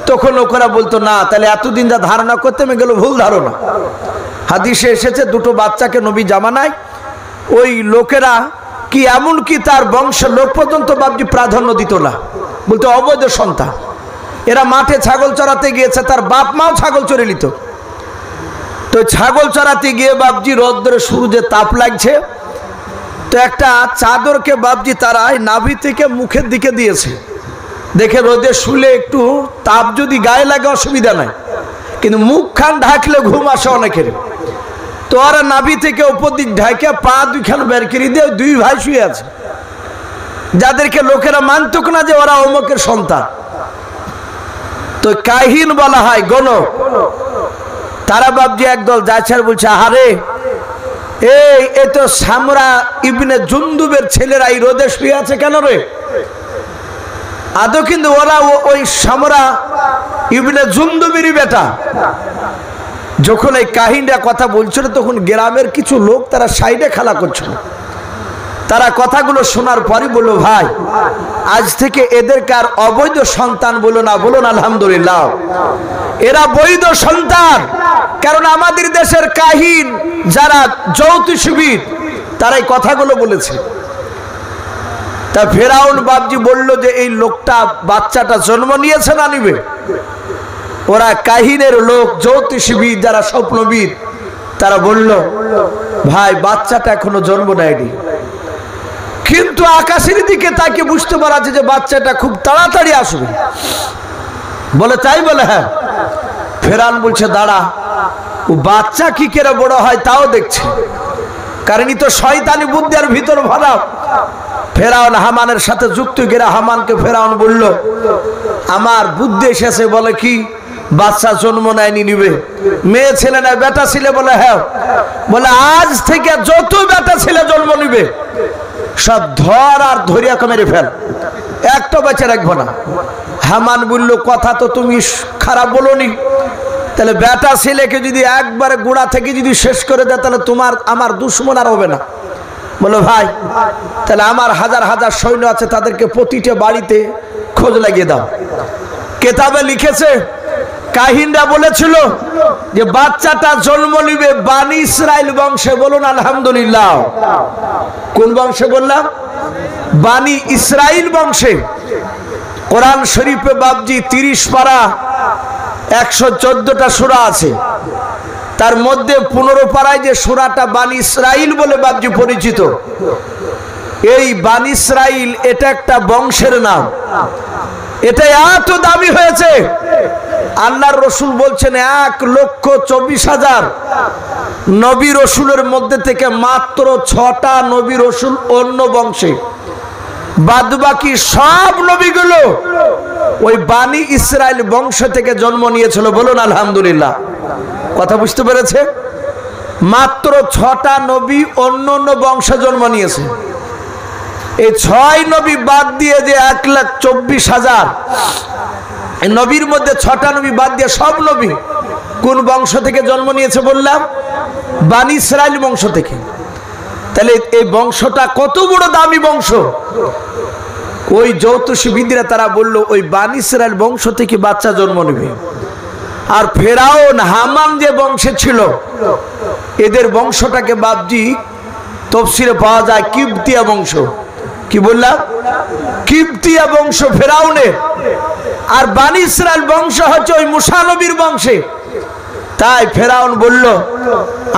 A: তখন লোকেরা বলতো না, তাহলে এতদিন যা ধারণা করতে গেল ভুল ধারণা। হাদিসে এসেছে দুটো বাচ্চাকে নবী জামানায় ওই লোকেরা কি এমন কি তার বংশের লোক পর্যন্ত বাপজি প্রাধান্য দিত না, বলতো অবৈধ সন্তান। এরা মাঠে ছাগল চড়াতে গিয়েছে, তার বাপ মাও ছাগল চড়ে নিত। তো ছাগল চড়াতে গিয়ে বাপজি রোদ্রে সূর্যে তাপ লাগছে, তো একটা চাদরকে বাপজি তারা নাভি থেকে মুখের দিকে দিয়েছে, দেখে রোদে শুলে একটু তাপ যদি গায়ে লাগে অসুবিধা নাই, কিন্তু মুখখান ঢাকলে ঘুম আসে অনেকের। তো ওরা নাভি থেকে উপর দিক ঢাকে পা দুইখান বের করে দিয়ে দুই ভাই শুয়ে আছে, যাদেরকে লোকেরা মানতুক না যে ওরা অমুকের সন্তান। তো কাহিন বলা হয় গণক। তারা বাবজি একদল যাচ্ছে আর বলছে, আরে এই তো সামরা ইবনে জুনদুবের ছেলেরা এই রোদে শুয়ে আছে কেন রে? আদৌ কিন্তু ওরা ওই সামরা ইবনে জুনদুবেরই বেটা। যখন এই কাহিনটা কথা বলছিল তখন গ্রামের কিছু লোক তারা সাইডে খেলা করছিল। তারা কথাগুলো শোনার পরই বলল, ভাই আজ থেকে এদেরকে আর অবৈধ সন্তান বলো না, বলুন আলহামদুলিল্লাহ। এরা বৈধ সন্তান, কারণ আমাদের দেশের কাহিন যারা জ্যোতিষবিদ তারা এই কথাগুলো বলেছে। তা ফেরাউন বাপজি বলল যে এই লোকটা বাচ্চাটা জন্ম নিয়েছে না নিবে? ওরা কাহিনের লোক, জ্যোতিষবিদ যারা স্বপ্নবিদ, তারা বলল, ভাই বাচ্চাটা এখনো জন্ম নেয়নি, কিন্তু আকাশের দিকে তাকে বুঝতে পারা যাচ্ছে যে বাচ্চাটা খুব তাড়াতাড়ি আসবে। বলে তাই? বলে হ্যাঁ। ফেরাউন বলছে, দাঁড়া, ও বাচ্চা কি করে বড় হয় তাও দেখছে, কারণ ই তো শয়তানি বুদ্ধির ভিতর ভরা। ফেরাউন হামানের সাথে যুক্ত করে হামানকে ফেরাউন বলল, আমার বুদ্ধি এসেছে। বলে কি? বাচ্চা জন্ম নেয়নি, নিবে। মেয়ে ছেলে না বেটা ছেলে? বলে হ্যাঁ। বলে আজ থেকে যত বেটা ছেলে জন্ম নিবে সব ধর আর ধরিয়া মেরে ফেল, একটা বাচ্চা রাখবো না। হামান বলল, কথা তো তুমি খারাপ বলোনি, তাহলে বেটা ছেলেকে যদি একবারে গোড়া থেকে যদি শেষ করে দেয় তাহলে তোমার আমার দুশ্মন আর হবে না। বলো ভাই তাহলে আমার হাজার হাজার সৈন্য আছে, তাদেরকে প্রতিটা বাড়িতে খোঁজ লাগিয়ে দাও। কেতাবে লিখেছে, কাহিনরা বলেছিল যে বাচ্চাটা জন্ম নিবে বানি ইসরাইল বংশে। বলুন আলহামদুলিল্লাহ। কোন বংশে বললাম? বানি ইসরাইল বংশে। কোরআন শরীফে বাবজি 30 পারা 114টা সূরা আছে, তার মধ্যে 15 পারায় যে সূরাটা বানি ইসরাইল বলে বাবজি পরিচিত। এই বানি ইসরাইল এটা একটা বংশের নাম। এটা এত দামি হয়েছে, আল্লাহর রসুল বলছেন 1,24,000 নবী রসুলের মধ্যে থেকে মাত্র 6টা নবী রসুল অন্য বংশে, বাদ বাকি সব নবীগুলো ওই বানি ইসরাইল বংশ থেকে জন্ম নিয়েছিল। বলুন আলহামদুলিল্লাহ। কথা বুঝতে পেরেছে? মাত্র 6টা নবী অন্য অন্য বংশে জন্ম নিয়েছে। এই 6 নবী বাদ দিয়ে যে 1,24,000 নবীর মধ্যে 6টা নবী বাদ দিয়ে সব নবী কোন বংশ থেকে জন্ম নিয়েছে বললাম? বানি ইসরাইল বংশ থেকে। তাহলে এই বংশটা কত বড় দামি বংশ। ওই জ্যোতিষবিদরা তারা বলল ওই বানি ইসরাইল বংশ থেকে বাচ্চা জন্ম নেবে। আর ফেরাউন হামান যে বংশে ছিল, এদের বংশটাকে বাবজি তফসিরে পাওয়া যায় কিবতিয়া বংশ। কি বললাম? কিবতিয়া বংশ ফেরাউনের। আর বানি ইসরাইল বংশ হচ্ছে ওই মুসা নবীর বংশে। তাই ফেরাউন বলল,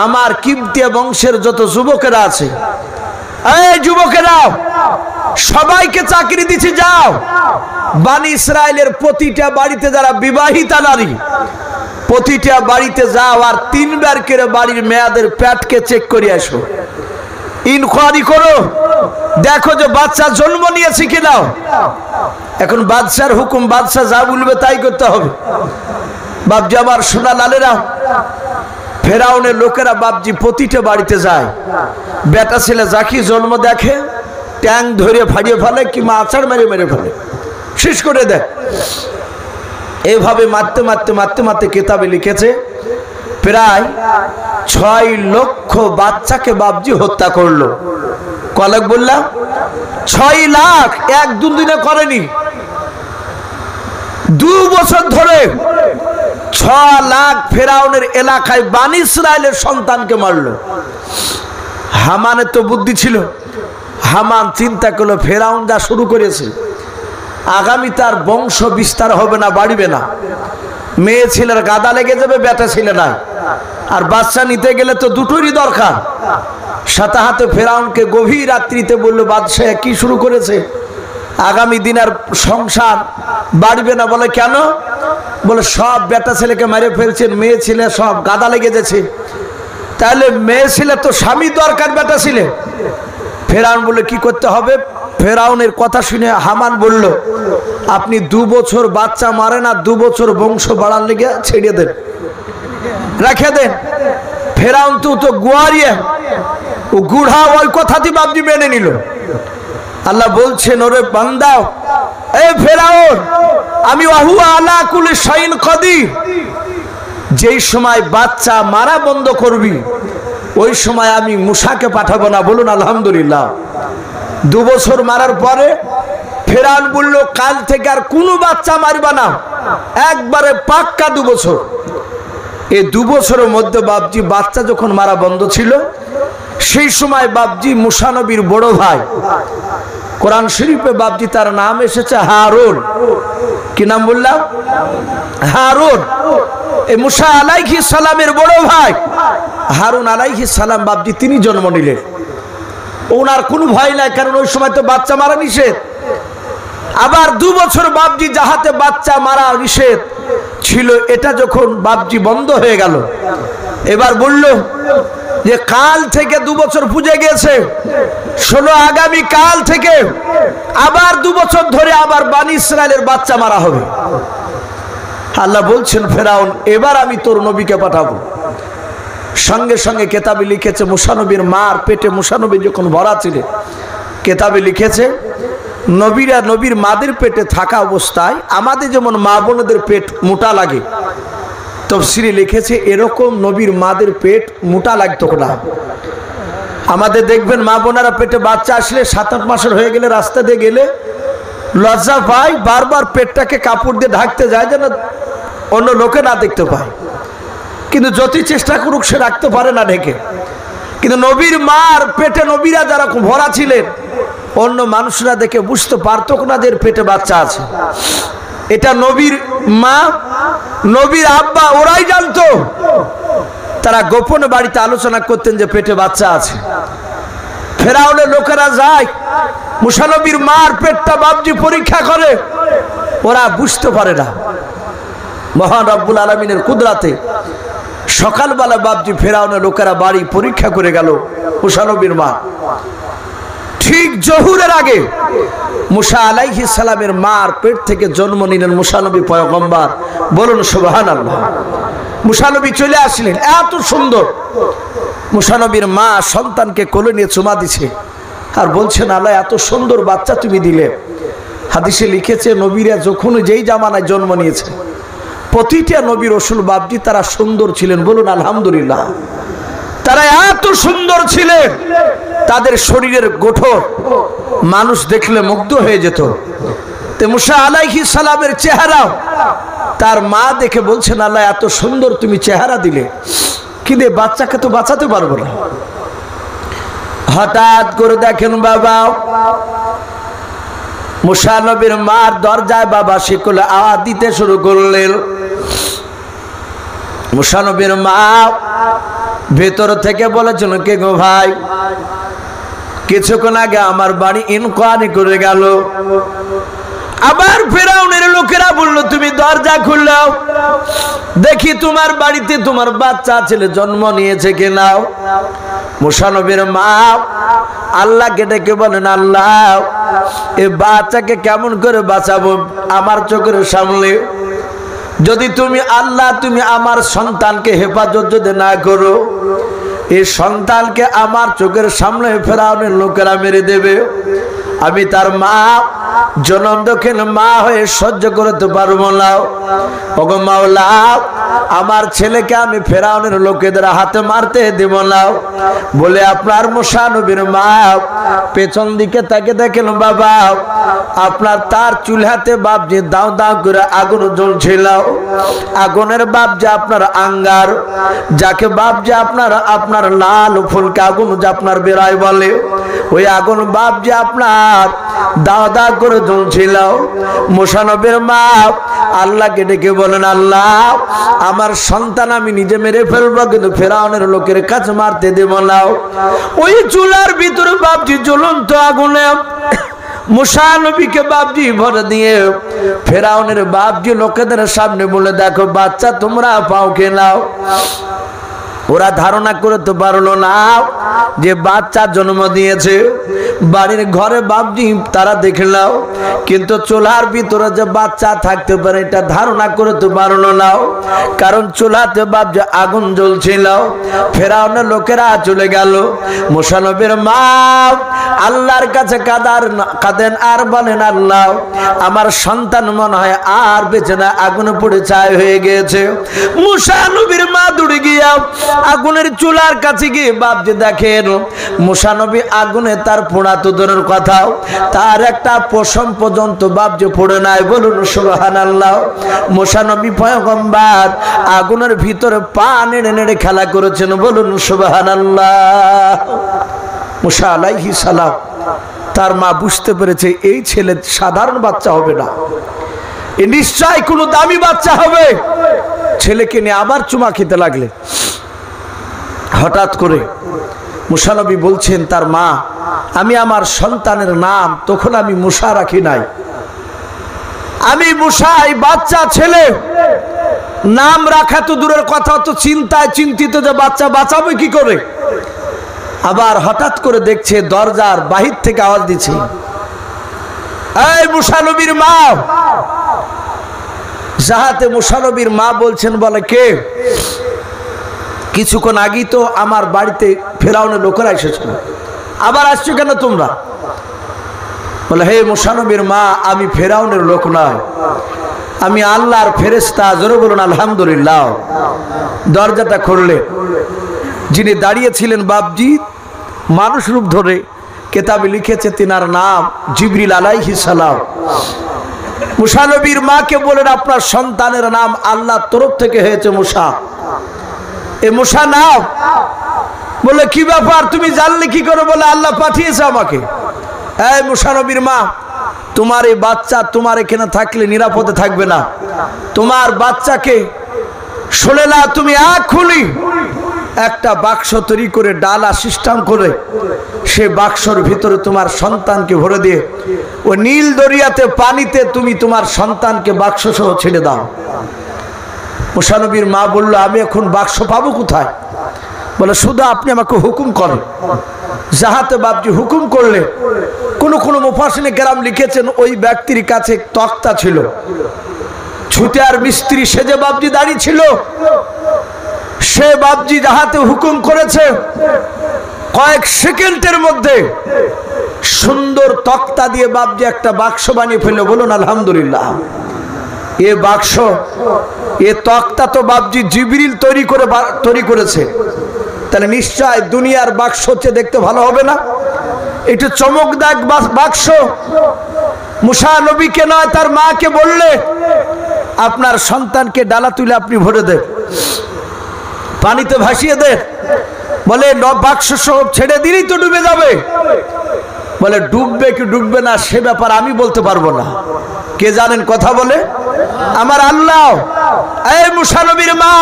A: আমার কিবতিয়া বংশের যত যুবকেরা আছে, এই যুবকেরা সবাইকে চাকরি দিচ্ছি, যাও বানি ইসরাইলের প্রতিটা বাড়িতে যারা বিবাহিতা নারী, প্রতিটা বাড়িতে যাও আর 3 বার করে বাড়ির মেয়েদের পেটকে চেক করে আসো, ইনকোয়ারি করো, দেখো যে বাচ্চা জন্ম নিয়েছে কিনা। এখন বাদশার হুকুম, বাদশা যা বলবে তাই করতে হবে। বাপজি আমার সোনা লালেরা, ফেরাউনের লোকেরা বাপজি প্রতিটা বাড়িতে যায়, বেটা ছেলে যাকে জন্ম দেখে ট্যাং ধরে ফাড়িয়ে ফেলে, কি আছাড় মেরে মেরে ফেলে, শেষ করে দেয়। এইভাবে মারতে মারতে মারতে মারতে কেতাবে লিখেছে প্রায় 6 লক্ষ বাচ্চাকে বাপজি হত্যা করলো। কলক বললাম 6 লাখ, 1-2 দিনে করেনি, 2 বছর ধরে 6 লাখ ফেরাউনের এলাকায় বানি ইসরাইলের সন্তানকে মারলো। হামানের তো বুদ্ধি ছিল, হামান চিন্তা করলো ফেরাউন যা শুরু করেছে আগামী তার বংশ বিস্তার হবে না, বাড়বে না, মেয়ে ছেলের গাদা লেগে যাবে, বেটা ছেলে নাই, আর বাচ্চা নিতে গেলে তো দুটোরই দরকার। সাথে হাতে ফেরাউনকে গভীর রাত্রিতে বললো, বাদশাহ কি শুরু করেছে, আগামী দিন আর সংসার বাড়বে না। বলে কেন? বলে সব বেটা ছেলেকে মেরে ফেলছেন, মেয়ে ছেলে সব গাদা লেগে যাচ্ছে, তাহলে মেয়ে ছেলে তো স্বামী দরকার, বেটা ছেলে। ফেরাউন বলে কি করতে হবে? ফেরাউনের কথা শুনে হামান বলল, আপনি 2 বছর বাচ্চা মারেন আর 2 বছর বংশ বাড়ার লেগে ছেড়ে দেন, রেখে দেন। ফেরাউন তো গুয়ারিয়া, ও গুড়া, ওই কথাটি বাপজি মেনে নিল। আল্লাহ বলছেন, ওরে বান্দা, এই ফেরাউন, আমি ওয়াহুয়া আলা কুল্লি শাইইন কাদির, যেই সময় বাচ্চা মারা বন্ধ করবি ওই সময় আমি মূসাকে পাঠাবো না। বলুন আলহামদুলিল্লাহ। 2 বছর মারার পরে ফেরাউন বলল, কাল থেকে আর কোনো বাচ্চা মারবা না, একবারে পাক্কা 2 বছর। এই 2 বছরের মধ্যে বাপজি বাচ্চা যখন মারা বন্ধ ছিল, সেই সময় বাপজি মুসা নবীর বড় ভাই, কোরআন শরীফে বাপজি তার নাম এসেছে হারুন। কি নাম বললাম? হারুন। এই মুসা আলাইহিস সালামের বড় ভাই হারুন আলাইহিস সালাম বাপজি তিনি জন্ম নিলেন। ওনার কোনো ভয় নাই, কারণ ওই সময় তো বাচ্চা মারা নিষেধ। আবার 2 বছর বাপজি যাহাতে বাচ্চা মারা নিষেধ ছিল, এটা যখন বাপজি বন্ধ হয়ে গেল, এবার বলল যে কাল থেকে 2 বছর পুজে গেছে, শোনো আগামী কাল থেকে আবার 2 বছর ধরে আবার বানি ইসরায়েলের বাচ্চা মারা হবে। আল্লাহ বলছেন, ফেরাউন, এবার আমি তোর নবীকে পাঠাবো। সঙ্গে সঙ্গে কেতাবে লিখেছে, মুসা নবীর মার পেটে মুসা নবী যখন ভরা ছিলেন, কেতাবে লিখেছে নবীরা নবীর মাদের পেটে থাকা অবস্থায় আমাদের যেমন মা বোনদের পেট মোটা লাগে, তাফসীরে লিখেছে এরকম নবীর মাদের পেট মোটা লাগতো না। আমাদের দেখবেন মা বোনেরা পেটে বাচ্চা আসলে 7-8 মাসের হয়ে গেলে রাস্তা দিয়ে গেলে লজ্জা পায়, বারবার পেটটাকে কাপড় দিয়ে ঢাকতে যায় যেন অন্য লোকে না দেখতে পায়, কিন্তু যতই চেষ্টা করুক সে রাখতে পারে না ঢেকে। কিন্তু নবীর মার পেটে নবীরা যারা ভরা ছিলেন, অন্য মানুষরা দেখে বুঝতে পারতো না যে পেটে বাচ্চা আছে। এটা নবীর মা, নবীর আব্বা ওরাই জানতো। তারা গোপনে বাড়িতে আলোচনা করতেন যে পেটে বাচ্চা আছে। ফেরাউনের লোকেরা যায়, মুসা নবীর মার পেটটা বাপজি পরীক্ষা করে, ওরা বুঝতে পারে না। মহান রব্বুল আলামিনের কুদরাতে সকালবেলা বাপজি ফেরাউনের লোকেরা বাড়ি পরীক্ষা করে গেল। মুসা নবীর মা ঠিক জহুরের আগে মুসা আলাইহিস সালামের মার পেট থেকে জন্ম নিলেন মুসা নবী পয়গম্বর। বলুন সুবহানাল্লাহ। মুসা নবী চলে আসলেন, এত সুন্দর। মুসা নবীর মা সন্তানকে কোলে নিয়ে চুমা দিছে আর বলছেন, আল্লাহ এত সুন্দর বাচ্চা তুমি দিলে। হাদিসে লিখেছে নবীরা যখন যেই জামানায় জন্ম নিয়েছে, প্রতিটা নবী রাসূল বাপজি তারা সুন্দর ছিলেন। বলুন আলহামদুলিল্লাহ। তারা এত সুন্দর ছিলেন, তাদের শরীরের গঠন মানুষ দেখলে মুগ্ধ হয়ে যেত। তে মুসা আলাইহিস সালামের চেহারা তার মা দেখে বলছেন, আল্লাহ এত সুন্দর তুমি চেহারা দিলে, কিন্তু বাচ্চাকে তো বাঁচাতে পারবো না। হঠাৎ করে দেখেন বাবা মুসা নবীর মার দরজায় বাবা শিকলে আওয়াজ দিতে শুরু করলেন। মুসা নবীর মা ভেতর থেকে বলেছিল, কে গো ভাই, কিছুক্ষণ আগে আমার বাড়ি ইনকোয়ারি করে গেল। আবার ফেরাউনের লোকেরা বলল, তুমি দরজা খুললাও, দেখি তোমার বাড়িতে তোমার বাচ্চা ছেলে জন্ম নিয়েছে কিনা। মুসা নবীর মা আল্লাহকে ডেকে বলেন, আল্লাহ এই বাচ্চাকে কেমন করে বাঁচাবো আমার চোখের সামনে? যদি তুমি আল্লাহ তুমি আমার সন্তানকে হেফাজত যদি না করো, এই সন্তানকে আমার চোখের সামনে ফেরাউনের লোকেরা মেরে দেবে। আমি তার মা, জনম দক্ষিণ মা হয়ে সহ্য করতে পারবো না। ওগো মাওলা, আমার ছেলেকে আমি ফেরাউনের লোকেদের হাতে মারতে দেব না। বলে আপনার মুসা নবীর মা পেছন দিকে তাকে দেখেন বাবা, আপনার তার চুলহাতে বাপ যে দাও দাও করে আগুন জ্বলছিল। আগুনের বাপ যে আপনার আঙ্গার, যাকে বাপ যে আপনার লাল ফুলকে আগুন যে আপনার বেড়ায় বলে, ওই আগুন বাপ যে আপনার দাও দাও করে জ্বলছিল। মুসা নবীর মা আল্লাহকে ডেকে বলেন, আল্লাহ আমার সন্তান আমি নিজে মেরে ফেলবো, কিন্তু ফেরাউনের লোকের কাছে মারতে দেব না। ওই চুলার ভিতরে বাপজি জ্বলন্ত আগুনে মুসা নবীকে বাপজি ভরে দিয়ে ফেরাউনের বাপজি লোকেদের সামনে বলে, দেখো বাচ্চা তোমরা পাও কে নাও। ওরা ধারণা করতে পারলো না যে বাচ্চা জন্ম দিয়েছে। বাড়ির ঘরে বাপজি তারা দেখলাম, কিন্তু চুলার ভিতরে যে বাচ্চা থাকতে পারে এটা ধারণা করতে পারলো না, কারণ চুলাতে বাপজি আগুন জ্বলছিল। ফেরাউনের লোকেরা চলে গেল। মুসা নবীর মা আল্লাহর কাছে কাঁদেন আর বলেন, আল্লাহ আমার সন্তান মনে হয় আর বেঁচে না, আগুনে পড়ে ছাই হয়ে গিয়েছে। মুসা নবীর মা দৌড়ে গিয়া আগুনের চুলার কাছে গিয়ে বাপজি দেখেন মুসা নবী আগুনে তার পোড়া তো দূরের কথাও তার একটা পশম পর্যন্ত বাপজি পড়ে নাই। বলুন সুবহানাল্লাহ। মুসা নবী পয়গম্বর আগুনের ভিতরে পা নেড়ে নেড়ে খেলা করেছেন। বলুন সুবহানাল্লাহ। মুসা আলাইহিস সালাম তার মা বুঝতে পেরেছে এই ছেলে সাধারণ বাচ্চা হবে না, এ নিশ্চয় কোনো দামি বাচ্চা হবে। ছেলেকে নিয়ে আবার চুমা খেতে লাগলে। হঠাৎ করে মুসা নবী বলছেন তার মা, আমি আমার সন্তানের নাম তখন আমি মুসা রাখি নাই, আমি মুসা এই বাচ্চা ছেলে নাম রাখা তো দূরের কথা, তো চিন্তায় চিন্তিত যে বাচ্চা বাঁচাবে কি করে। আবার হঠাৎ করে দেখছে দরজার বাহির থেকে আওয়াজ দিচ্ছে, এই মুসা নবীর মা। যাহাতে মুসা নবীর মা বলছেন, বলে কে? কিছুক্ষণ আগেই তো আমার বাড়িতে ফেরাউনের লোকেরা এসেছিল, আবার আসছো কেন তোমরা? বলে, হে মুসা নবীর মা, আমি ফেরাউনের লোক নয়, আমি আল্লাহর ফেরেশতা। জোরে বলুন আলহামদুলিল্লাহ। দরজাটা খুললে যিনি দাঁড়িয়েছিলেন বাপজি মানুষ রূপ ধরে, কেতাবে লিখেছে তিনার নাম জিবরিল আলাইহিস সালাম। মুসা নবীর মাকে বলেন, আপনার সন্তানের নাম আল্লাহর তরফ থেকে হয়েছে মুসা। এ মুসা নাম। বলে, কি ব্যাপার, তুমি জানলে কি করে? বলে, আল্লাহ পাঠিয়েছে আমাকে। এই মুসা নবীর মা, তোমার এই বাচ্চা তোমার এখানে থাকলে নিরাপদে থাকবে না। তোমার বাচ্চাকে শুনে না, তুমি এখনই একটা বাক্স তৈরি করে ডালা সিস্টেম করে সে বাক্সর ভিতরে তোমার সন্তানকে ভরে দিয়ে ও নীল দরিয়াতে পানিতে তুমি তোমার সন্তানকে বাক্স সহ ছেড়ে দাও। মুসা নবীর মা বলল, আমি এখন বাক্স পাবো কোথায়? বলে, শুধু আপনি আমাকে হুকুম করেন। যাহাতে বাপজি হুকুম করলে কোন মুফাসসিরে কেরাম লিখেছেন ওই ব্যক্তির কাছে তক্তা ছিল, ছুতিয়ার মিস্ত্রি সেজে বাপজি দাঁড়িয়ে ছিল। সে বাপজি যাহাতে হুকুম করেছে কয়েক সেকেন্ডের মধ্যে সুন্দর তক্তা দিয়ে বাপজি একটা বাক্স বানিয়ে ফেললো। বলুন আলহামদুলিল্লাহ। এ বাক্স, এ তক্তা তো বাপজি জিবরিল তৈরি করেছে, তাহলে নিশ্চয় দুনিয়ার বাক্স হচ্ছে দেখতে ভালো হবে না? একটু চমকদার বাক্স। মুসা নবীকে নয় তার মাকে বললে, আপনার সন্তানকে ডালা তুলে আপনি ভরে দেন, পানিতে ভাসিয়ে দেন। বলে, বাক্স সব ছেড়ে দিলেই তো ডুবে যাবে। বলে, ডুববে কি ডুববে না সে ব্যাপার আমি বলতে পারবো না। কে জানেন কথা বলে? আমার আল্লাহ। এই মুসা নবীর মা,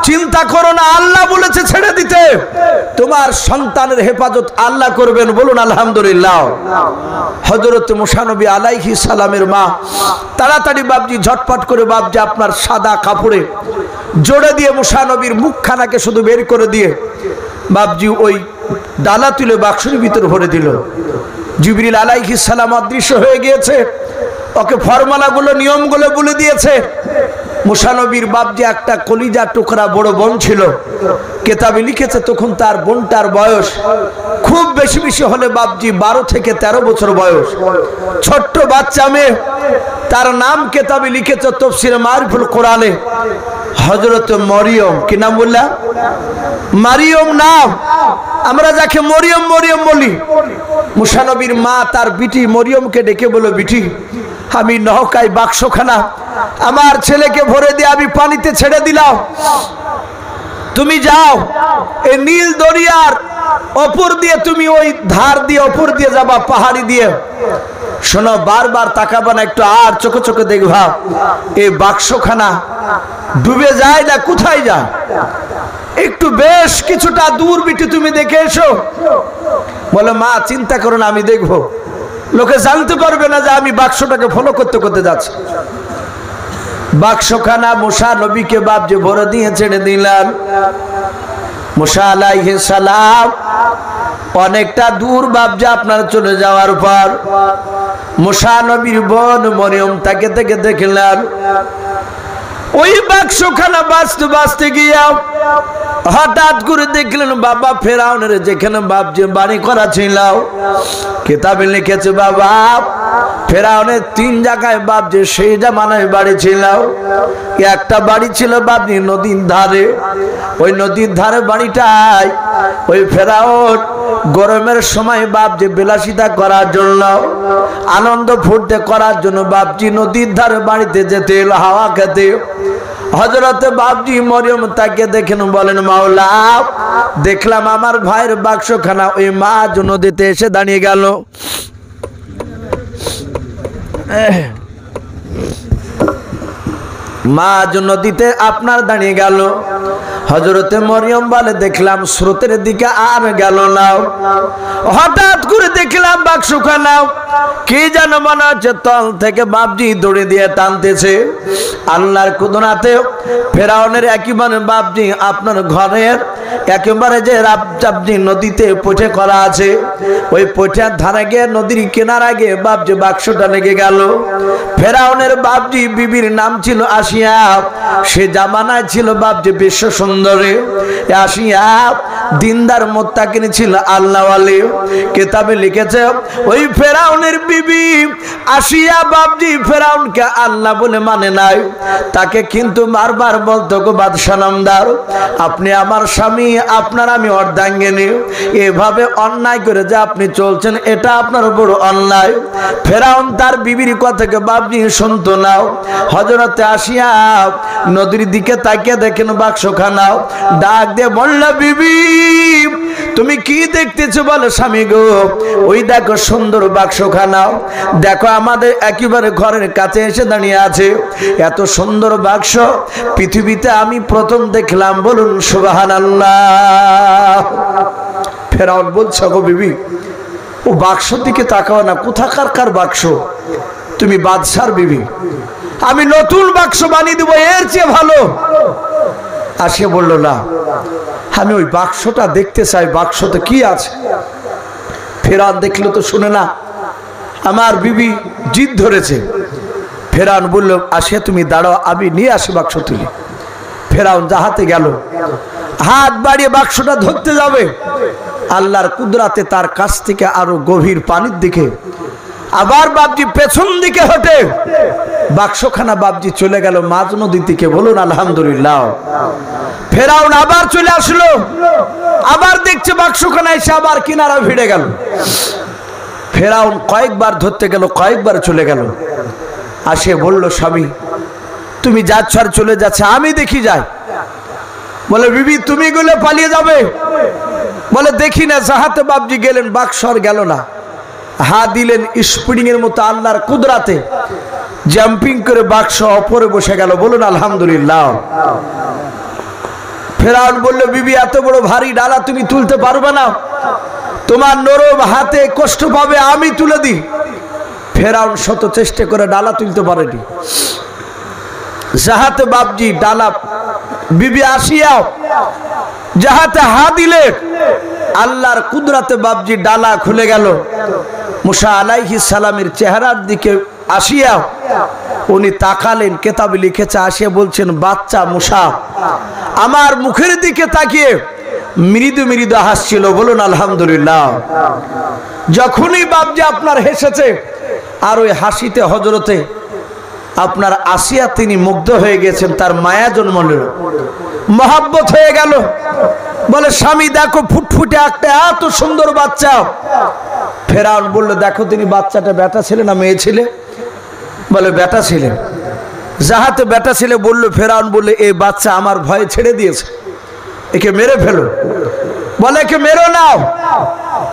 A: চিন্তা করো না, আল্লাহ বলেছে ছেড়ে দিতে, তোমার সন্তানের হেফাজত আল্লাহ করবেন। বলুন আলহামদুলিল্লাহ। হযরত মুসা নবী আলাইহিস সালামের মা তাড়াতাড়ি বাপজি ঝটপট করে বাপজি আপনার সাদা কাপড়ে জোড়ে দিয়ে মুসা নবীর মুখখানাকে শুধু বের করে দিয়ে বাপজি ওই ডালা তুলে বাক্সের ভিতরে ভরে দিল। জিবরিল আলাইহিস সালাম অদৃশ্য হয়ে গিয়েছে, ওকে ফর্মুলাগুলো নিয়মগুলো বলে দিয়েছে। মুসা নবীর বাপজি একটা কলিজা টুকরা বড় বোন ছিল, কেতাবে লিখেছে তখন তার বোনটার বয়স খুব বেশি হলে বাপজি 12 থেকে 13 বছর বয়স, ছোট্ট বাচ্চা মেয়ে। তার নাম কেতাবে লিখেছে তাফসীরে মারিফুল কোরআনে হযরত মরিয়ম। কি নাম বললাম? মারিয়ম নাম। আমরা যাকে মরিয়ম মরিয়ম বলি। মুসা নবীর মা তার বিটি মরিয়মকে ডেকে বলল, বিটি, আমি নৌকায় বাক্সখানা আমার ছেলেকে ভরে দিয়ে আমি পানিতে ছেড়ে দিলাম, তুমি যাও এই নীল দরিয়ার অপর দিয়ে, তুমি ওই ধার দিয়ে অপর দিয়ে যাবা, পাহাড়ি দিয়ে। শোনো, বারবার তাকাবা না, একটু আর চোখে চোখে দেখবা এই বাক্সখানা ডুবে যায় না কোথায় যায়। একটু বেশ কিছুটা দূর বিটি তুমি দেখে এসো। বলে, মা চিন্তা করো না, আমি দেখবো, লোকে জানতে পারবে না যে আমি বাক্সটাকে ফলো করতে করতে যাচ্ছি। বাক্সখানা মুসা নবীকে বাপ যে ভরে দিয়ে ছেড়ে দিলাম। মুসা আলাইহিস সালাম অনেকটা দূর বাপজি আপনার চলে যাওয়ার পর মুসা নবীর বোন মরিয়ম তাকে থেকে দেখলেন ওই বাক্সখানা বাঁচতে বাঁচতে গিয়া হঠাৎ করে দেখলেন বাবা ফেরাউনের যেখানে বাপ যে বাড়ি করা ছিল কিতাবে লিখেছে বাবা ফেরাউনের 3 জায়গায় বাপ যে সেই জামানায় বাড়ি ছিল। একটা বাড়ি ছিল বাপনি নদীর ধারে, ওই নদীর ধারে বাড়িটাই ওই ফেরাউন গরমের সময় বাপ যে বিলাসিতা করার জন্য আনন্দ ফুর্তি করার জন্য বাপজি নদীর ধারে বাড়িতে যেতে হাওয়া খেতে। হযরতে বাপজি মরিয়ম তাকে দেখেন বলেন মাওলা দেখলাম আমার ভাইয়ের বাক্সখানা ওই মাঝ নদীতে এসে দাঁড়িয়ে গেল। মাঝ নদীতে আপনার দাঁড়িয়ে গেল। হযরতে মরিয়ম বলে দেখলাম স্রোতের দিকে আর গেল না। হঠাৎ করে দেখলাম বাক্সখানা কি যেন মনে হচ্ছে তল থেকে বাপজি দড়ি দিয়ে টানতেছে। আল্লাহর কুদরতে ফেরাউনের একেবারে বাপজি আপনার ঘরের একেবারে যে রাবজি নদীতে পোঁছে করা আছে ওই পোঁছার ধারে গিয়ে নদীর কিনারা গিয়ে বাপজি বাক্সটা লেগে গেল। ফেরাউনের বাপজি বিবির নাম ছিল আসিয়া, সে জামানায় ছিল বাপজি বিশ্ব সুন্দরী। আসিয়া দিনদার মুত্তাকিন ছিল আল্লাহওয়ালি। কিতাবে লিখেছে ওই ফেরাউনের বিবি আসিয়া বাপজি ফেরাউনকে আল্লাহ বলে মানে নাই, তাকে কিন্তু বারবার বলতো গো বাদশা নামদার আপনি আমার স্বামী, আপনার আমি অর্ধাঙ্গিনী, এভাবে অন্যায় করে যে আপনি চলছেন এটা আপনার বড় অন্যায়। ফেরাউন তার বিবির কথাকে বাপজি শুনতো না। হযরতে আসিয়া নদীর দিকে তাকিয়ে দেখেন বাক্সখানা, ডাক দিয়ে বলল বিবি তুমি কি দেখতেছো? বলে স্বামী গো ওই দেখো সুন্দর বাক্সখানা, দেখো আমাদের একেবারে ঘরের কাছে এসে দাঁড়িয়ে আছে। এত সুন্দর বাক্স পৃথিবীতে আমি প্রথম দেখলাম, বলুন সুবহানাল্লাহ। ফেরাউন বলছে গো বিবি ও বাক্সর দিকে তাকাও না, কোথাকার কার বাক্স? তুমি বাদশার বিবি, আমি নতুন বাক্স বানিয়ে দেবো এর চেয়ে ভালো। আসিয়া বলল না আমি ওই বাক্সটা দেখতে চাই, বাক্সতে কি আছে? ফেরাউন দেখলো তো শুনে না, আমার বিবি জিদ ধরেছে। ফেরাউন বলল আসিয়া তুমি দাঁড়াও আমি নিয়ে আসি বাক্স তুলি। ফেরাউন জাহাতে গেল, হাত বাড়িয়ে বাক্সটা ধরতে যাবে, আল্লাহর কুদরাতে তার কাছ থেকে আরো গভীর পানির দিকে আবার বাপজি পেছন দিকে হটে বাক্সখানা বাপজি চলে গেল মাঝ নদীর দিকে। বলুন আলহামদুলিল্লাহ। ফেরাউন আবার চলে আসলো, আবার দেখছে বাক্সখানা এসে আবার কিনারা ভিড়ে গেল। ফেরাউন কয়েকবার ধরতে গেল, কয়েকবার চলে গেল। আসে বলল স্বামী তুমি যাচ্ছ আর চলে যাচ্ছে, আমি দেখি যাই। বলে বিবি তুমি গেলে পালিয়ে যাবে? বলে দেখি না। জাহাতে বাপজি গেলেন, বাক্স আর গেল না। হা দিলেন স্প্রিং এর মতো আল্লাহর কুদরাতে জাম্পিং করে বাক্স অপরে বসে গেল। বলুন আলহামদুলিল্লাহ। ফেরাউন বলল বিবি এত বড় ভারী ডালা তুমি তুলতে পারবে না, তোমার নরম হাতে কষ্ট পাবে, আমি তুলে দিই। ফেরাউন শত চেষ্টা করে ডালা তুলতে পারেনি। জাহাতে বাপজি ডালা বিবি আসিয়া জাহাতে হা দিলে আল্লাহর কুদরতে বাপজি ডালা খুলে গেল। মুসা আলাইহিস সালামের চেহারার দিকে আসিয়া উনি তাকালেন। কিতাবে লিখেছে আসিয়া বলছেন বাচ্চা মুসা আমার মুখের দিকে তাকিয়ে মৃদু মৃদু হাসছিল। বলুন আলহামদুলিল্লাহ। যখনই বাপজি আপনার হেসেছে আর ওই হাসিতে হযরতে আপনার আসিয়া তিনি মুগ্ধ হয়ে গেছেন, তার মায়া জন্ম নিল, মহব্বত হয়ে গেল। বলে স্বামী দেখো ফুটফুটে একটা এত সুন্দর বাচ্চা। ফেরাউন বলল দেখো তিনি বাচ্চাটা বেটা ছেলে না মেয়ে ছেলে? বলে বেটা ছেলে। যাহাতে বেটা ছেলে বলল। ফেরাউন বললে এই বাচ্চা আমার ভয়ে ছেড়ে দিয়েছে, একে মেরে ফেলো। বলে একে মেরো নাও,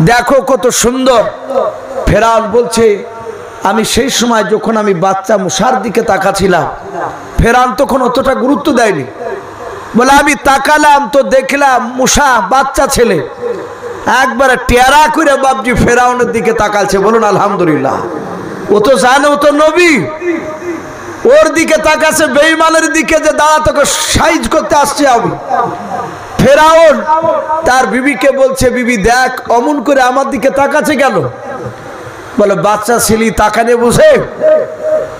A: দেখো কত সুন্দর। ফেরাউন বলছে আমি সেই সময় যখন আমি বাচ্চা মুসার দিকে তাকাছিলাম ফেরাউন তখন অতটা গুরুত্ব দেয়নি। বলে আমি তাকালাম তো দেখলাম মুসা বাচ্চা ছেলে একবারে টেরা করে বাপজি ফেরাউনের দিকে তাকাচ্ছে। বলুন আলহামদুলিল্লাহ। ও তো জানে ও তো নবী, ওর দিকে তাকাচ্ছে বেঈমানের দিকে যে দাঁড়া তোকে সাইজ করতে আসছে আমি। ফেরাউন তার বিবিকে বলছে, বিবি দেখ অমন করে আমার দিকে তাকাচ্ছে কেন? বলে বাচ্চা ছেলে তাকানে বুঝে,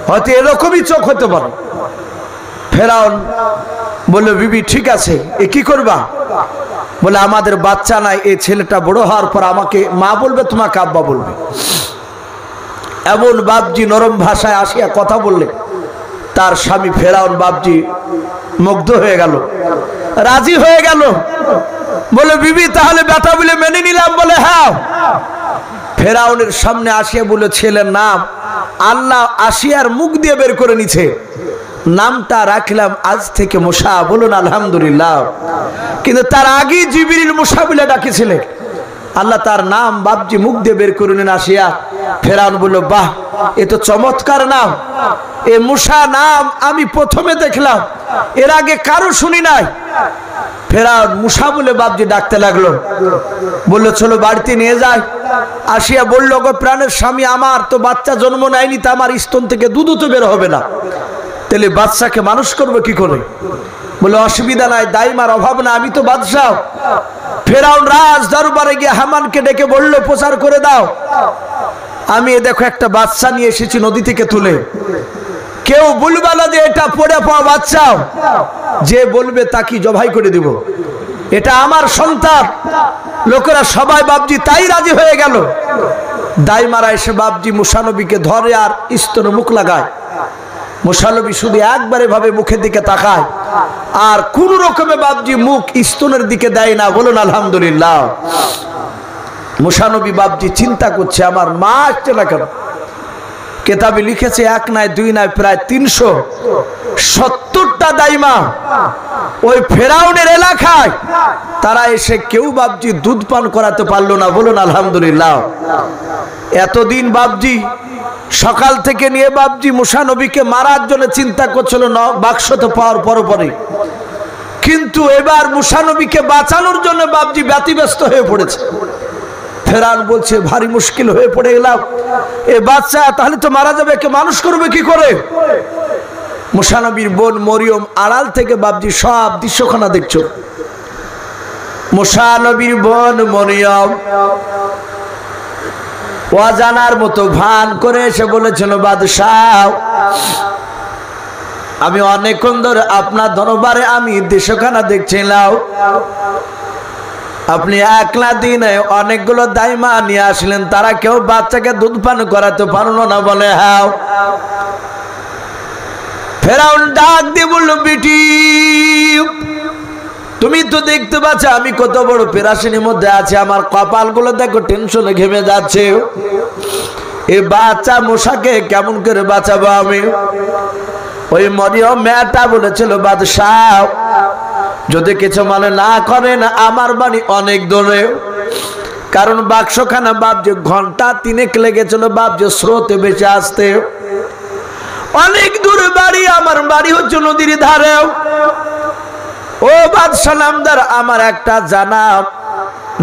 A: হয়তো এরকমই চোখ হতে পারে। ফেরাউন বলল, বিবি ঠিক আছে, এ কি করবা? বলে আমাদের বাচ্চা নাই, এই ছেলেটা বড় হওয়ার পর আমাকে মা বলবে, তোমাকে আব্বা বলবে। এমন বাপজি নরম ভাষায় আসিয়া কথা বললে তার স্বামী ফেরাউন বাপজি মুগ্ধ হয়ে গেল, রাজি হয়ে গেল। বলে বিবি তাহলে বেটা বলে মেনে নিলাম। বলে হ্যাঁ। ফেরাউনের সামনে আসিয়া বলে ছেলের নাম আল্লাহ আসিয়ার মুখ দিয়ে বের করে নিছে, নামটা রাখলাম আজ থেকে মুসা। বলুন আলহামদুলিল্লাহ। কিন্তু তার আগে জিবরিল মুসা বলে ডাকেছিলেন, আল্লাহ তার নাম বাপজি মুখ দিয়ে বের করে নিন আসিয়া। ফেরাউন বলল, বাহ, এ তো চমৎকার নাম, এ মুসা নাম আমি প্রথমে দেখলাম, এর আগে কারো শুনি নাই। ফেরাউন মুসা বলে বাপজি ডাকতে লাগলো। বললো চলো বাড়িতে নিয়ে যায়। আসিয়া বলল, গো প্রাণের স্বামী, আমার তো বাচ্চা জন্ম নেয়নি, তা আমার স্তন থেকে দুধ তো বের হবে না, তাহলে বাচ্চাকে মানুষ করবো কি করে? বলে অসুবিধা নাই, দাইমার অভাব না, আমি তো বাদশাহ। ফেরাউন রাজ দরবারে গিয়ে হামানকে ডেকে বলল, প্রচার করে দাও, আমি দেখো একটা বাচ্চা নিয়ে এসেছি নদী থেকে তুলে, কেউ বলবে না যে এটা পড়ে পাওয়া বাচ্চা, যে বলবে তাকে জবাই করে দিব, এটা আমার সন্তান। লোকেরা সবাই বাপজি তাই রাজি হয়ে গেল। দাইমারা এসে বাপজি মুসা নবীকে ধরে আর স্তনে মুখ লাগায়। মুসা নবী শুধু একবারে ভাবে মুখের দিকে তাকায়, আর কোন রকমে বাপজি মুখ স্তনের দিকে দেয় না। বলুন আলহামদুলিল্লাহ। মুসা নবী বাপজি চিন্তা করছে, আমার মা আসছে না কেন? কেতাবে লিখেছে এক নয় দুই নয় প্রায় 370টা দাইমা ওই ফেরাউনের এলাকায়, তারা এসে কেউ বাপজি দুধ পান করাতে পারলো না। বলুন আলহামদুলিল্লাহ। এতদিন বাপজি সকাল থেকে নিয়ে বাপজি মুসা নবীকে মারার জন্য চিন্তা করছিল বাক্সতে পাওয়ার পরে, কিন্তু এবার মুসা নবীকে বাঁচানোর জন্য বাপজি ব্যতিব্যস্ত হয়ে পড়েছে। ফেরাউন বলছে, ভারী মুশকিল হয়ে পড়ে গেলাম, এ বাচ্চা তাহলে তো মারা যাবে, কে মানুষ করবে কি করে? মুসা নবীর বোন মরিয়ম আড়াল থেকে বাপজি সব দৃশ্যখানা দেখছো। মুসা নবীর বোন মরিয়ম অজানার মতো ভান করে এসে বলেছিল, বাদশাহ আমি অনেকক্ষণ ধরে আপনার দরবারে আমি দৃশ্যখানা দেখছিলাম, আপনি একলা দিনে অনেকগুলো দাইমা নিয়ে আসলেন, তারা কেউ বাচ্চাকে দুধ পান করাতে পারলো না। বলে হ্যাঁ। ফেরাউন ডাক দিয়ে বলল, বেটি তুমি তো দেখতে পাচ্ছ আমি কত বড় পেরেশানির মধ্যে আছি, আমার কপালগুলো দেখো টেনশনে ঘেমে যাচ্ছে, এই বাচ্চা মশাকে কেমন করে বাঁচাবো আমি? ওই মরিয়ম মেয়েটা বলেছিল, বাদশাহ যদি কিছু মনে না করেন আমার বাড়ি অনেক দূরে, কারণ বাক্সখানা বাপজি ঘন্টা 3 লেগেছিল বাপজি স্রোতে বেঁচে আসতে, অনেক দূরে বাড়ি, আমার বাড়ি হচ্ছে নদীর ধারে। ও বাদশাহ নামদার, আমার একটা জানা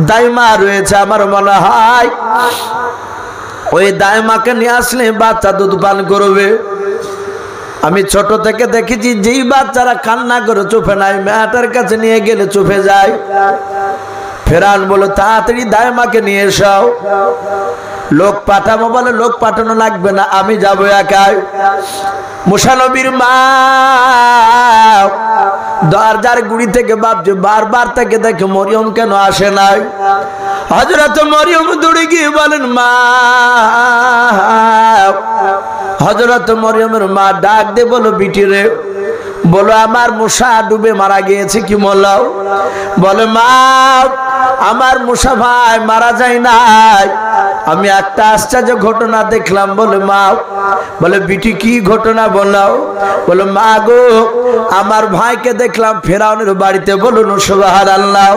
A: দাইমা রয়েছে, আমার মনে হয় ওই দাইমাকে নিয়ে আসলে বাচ্চা দুধ পান করবে। আমি ছোট থেকে দেখেছি যেই বাচ্চারা কান্না করে চুপে নাই, মেয়েটার কাছে নিয়ে গেলে চুপে যায়। ফেরাউন বলো, তাড়াতাড়ি দাইমাকে নিয়ে এসাও। লোক পাঠাবো বলে, লোক পাঠানো লাগবে না, আমি যাবো একাই। মুসা নবীর মা দরজার গুড়ি থেকে বাপজি বারবার থেকে দেখে মরিয়ম কেন আসে নাই। হযরত মরিয়ম দৌড়ে গিয়ে বলেন, মা। হযরত মরিয়মের মা ডাক দে বলো, বিটি রে, বলো আমার মুসা ডুবে মারা গিয়েছে কি মলাও? বলে, মা আমার মুসা ভাই মারা যায় নাই, আমি একটা আশ্চর্য ঘটনা দেখলাম। বলে মা, বলে বিটি কি ঘটনা বলাও? বলে মা গো, আমার ভাইকে দেখলাম ফেরাউনের বাড়িতে। বলুন সুবহানাল্লাহ।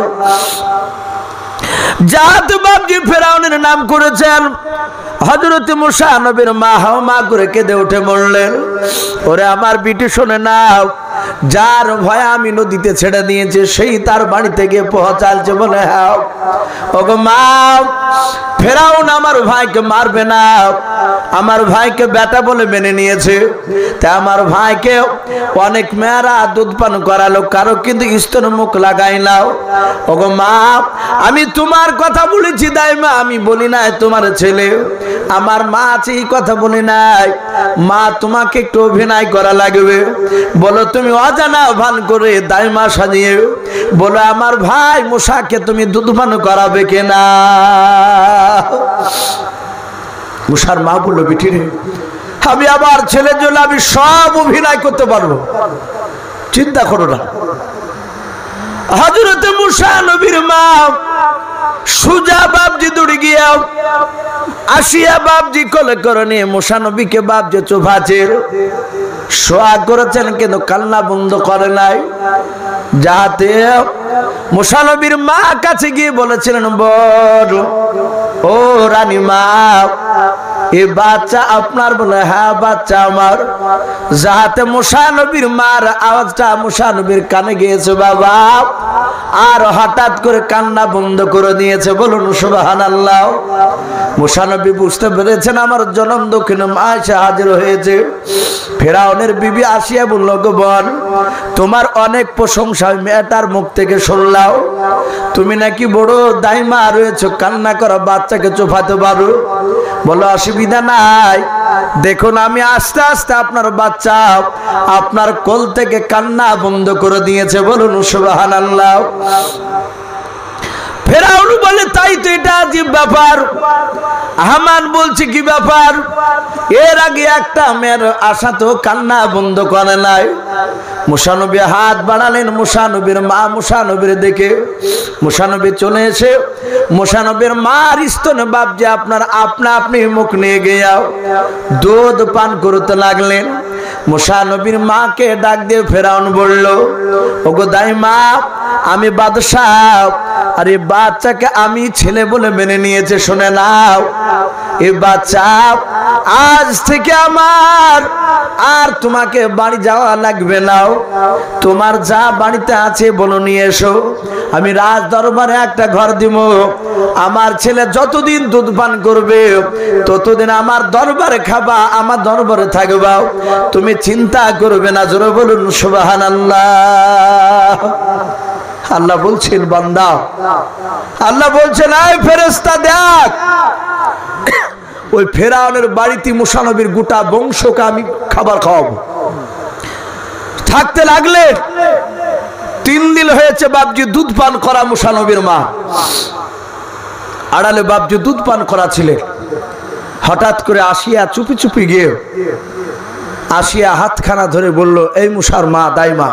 A: জাত বাপজি ফেরাউনের নাম করেছেন। হযরত মুসা নবীর মা হাও মা করে কেঁদে উঠে বললেন, ওরে আমার বিটি শোনে নাও, যার ভয়ে আমি নদীতে ছেড়ে দিয়েছে সেই তার বাড়িতে গিয়ে পৌঁছালছে। বলে হ্যাঁ ওগো মা, ফেরাউন আমার ভাইকে মারবে না, আমার ভাইকে বেটা বলে মেনে নিয়েছে, তাই আমার ভাইকে অনেক মেয়েরা দুধ পান করালো, কারো কিন্তু স্তন মুখ লাগাই নাও। ওগো মা, আমি তোমার কথা বলেছি দাইমা, আমি বলি নাই তোমার ছেলে আমার মা আছে এই কথা বলি নাই। মা তোমাকে একটু অভিনয় করা লাগবে, বলো তুমি অজানা ভান করে দাইমা সাজিয়ে বলো আমার ভাই মুসাকে তুমি দুধ পান করাবে কিনা। মুসার মা বললো বিটি রে, আমি আবার ছেলের জন্য আমি সব অভিনয় করতে পারবো, চিন্তা করো না। হযরত মুসা নবীর মা সুজা বাপজি দৌড়ে গিয়া আসিয়া বাপজি কোলে করে নিয়ে মুসা নবীকে বাপজি চোফাচের সোয়া করেছেন, কিন্তু কান্না বন্ধ করে নাই। যাতে মুসা নবীর মা কাছে গিয়ে বলেছিলেন, বড় ও রানী মা, এ বাচ্চা আপনার? বলে হ্যাঁ বাচ্চা আমার। যাতে মুসা নবীর মার আওয়াজটা মুসা নবীর কানে গিয়েছে বাবা, আর হঠাৎ করে কান্না বন্ধ করে দিয়েছে। বলুন সুবহানাল্লাহ। মুসা নবী বুঝতে পেরেছেন আমার জনম দক্ষিণ মা এসে হাজির হয়েছে। ফেরাউনের বিবি আসিয়া বলল, গো বোন, তোমার অনেক প্রশংসা মেয়েটার মুখ থেকে শুনলাম, তুমি নাকি বড় দাইমা রয়েছে, কান্না করা বাচ্চাকে চোফাতে পারো। বলো অসুবিধা নাই, দেখুন আমি আস্তে আস্তে আপনার বাচ্চা আপনার কোল থেকে কান্না বন্ধ করে দিয়েছে। বলুন সুবহানাল্লাহ। ফেরাউন বলে তাই তো, এটা আজীব ব্যাপার। হামান বলছে কি ব্যাপার? এর আগে একটা মেয়ের আশা তো কান্না বন্ধ করে নাই। মুসা নবী হাত বাড়ালেন মুসা নবীর মা মুসা নবীর দেখে। মুসা নবী চলে এসে মুসা নবীর মার স্তনে বাপ যে আপনার আপনা আপনি মুখ নিয়ে গিয়ে দুধ পান করতে লাগলেন। মুসা নবীর মাকে ডাক দিয়ে ফেরাউন বলল, ওগো দাইমা, আমি বাদশাহ, আর এই বাচ্চাকে আমি ছেলে বলে মেনে নিয়েছে। শুনে নাও, এই বাচ্চা আজ থেকে আমার, আর তোমাকে বাড়ি যাওয়া লাগবে না, তোমার যা বাড়িতে আছে বলো নিয়ে এসো, আমি রাজ দরবারে একটা ঘর দিব। আমার ছেলে যতদিন দুধ পান করবে ততদিন আমার দরবারে খাবা, আমার দরবারে থাকবা, তুমি চিন্তা করবে না। জোরে বলুন সুবহানাল্লাহ। আল্লাহ বলছেন বান্দা, আল্লাহ বলছেন এই ফেরেশতা দেখ, ওই ফেরাউনের বাড়িতে মুসা নবীর গোটা বংশকে আমি খাবার খাওয়াবো। থাকতে লাগলে 3 দিন হয়েছে বাপজি দুধ পান করা মুসা নবীর মা আড়ালে বাপজি দুধ পান করা ছিলেন। হঠাৎ করে আসিয়া চুপি চুপি গিয়ে আসিয়া হাতখানা ধরে বলল, এই মুসার মা দাইমা,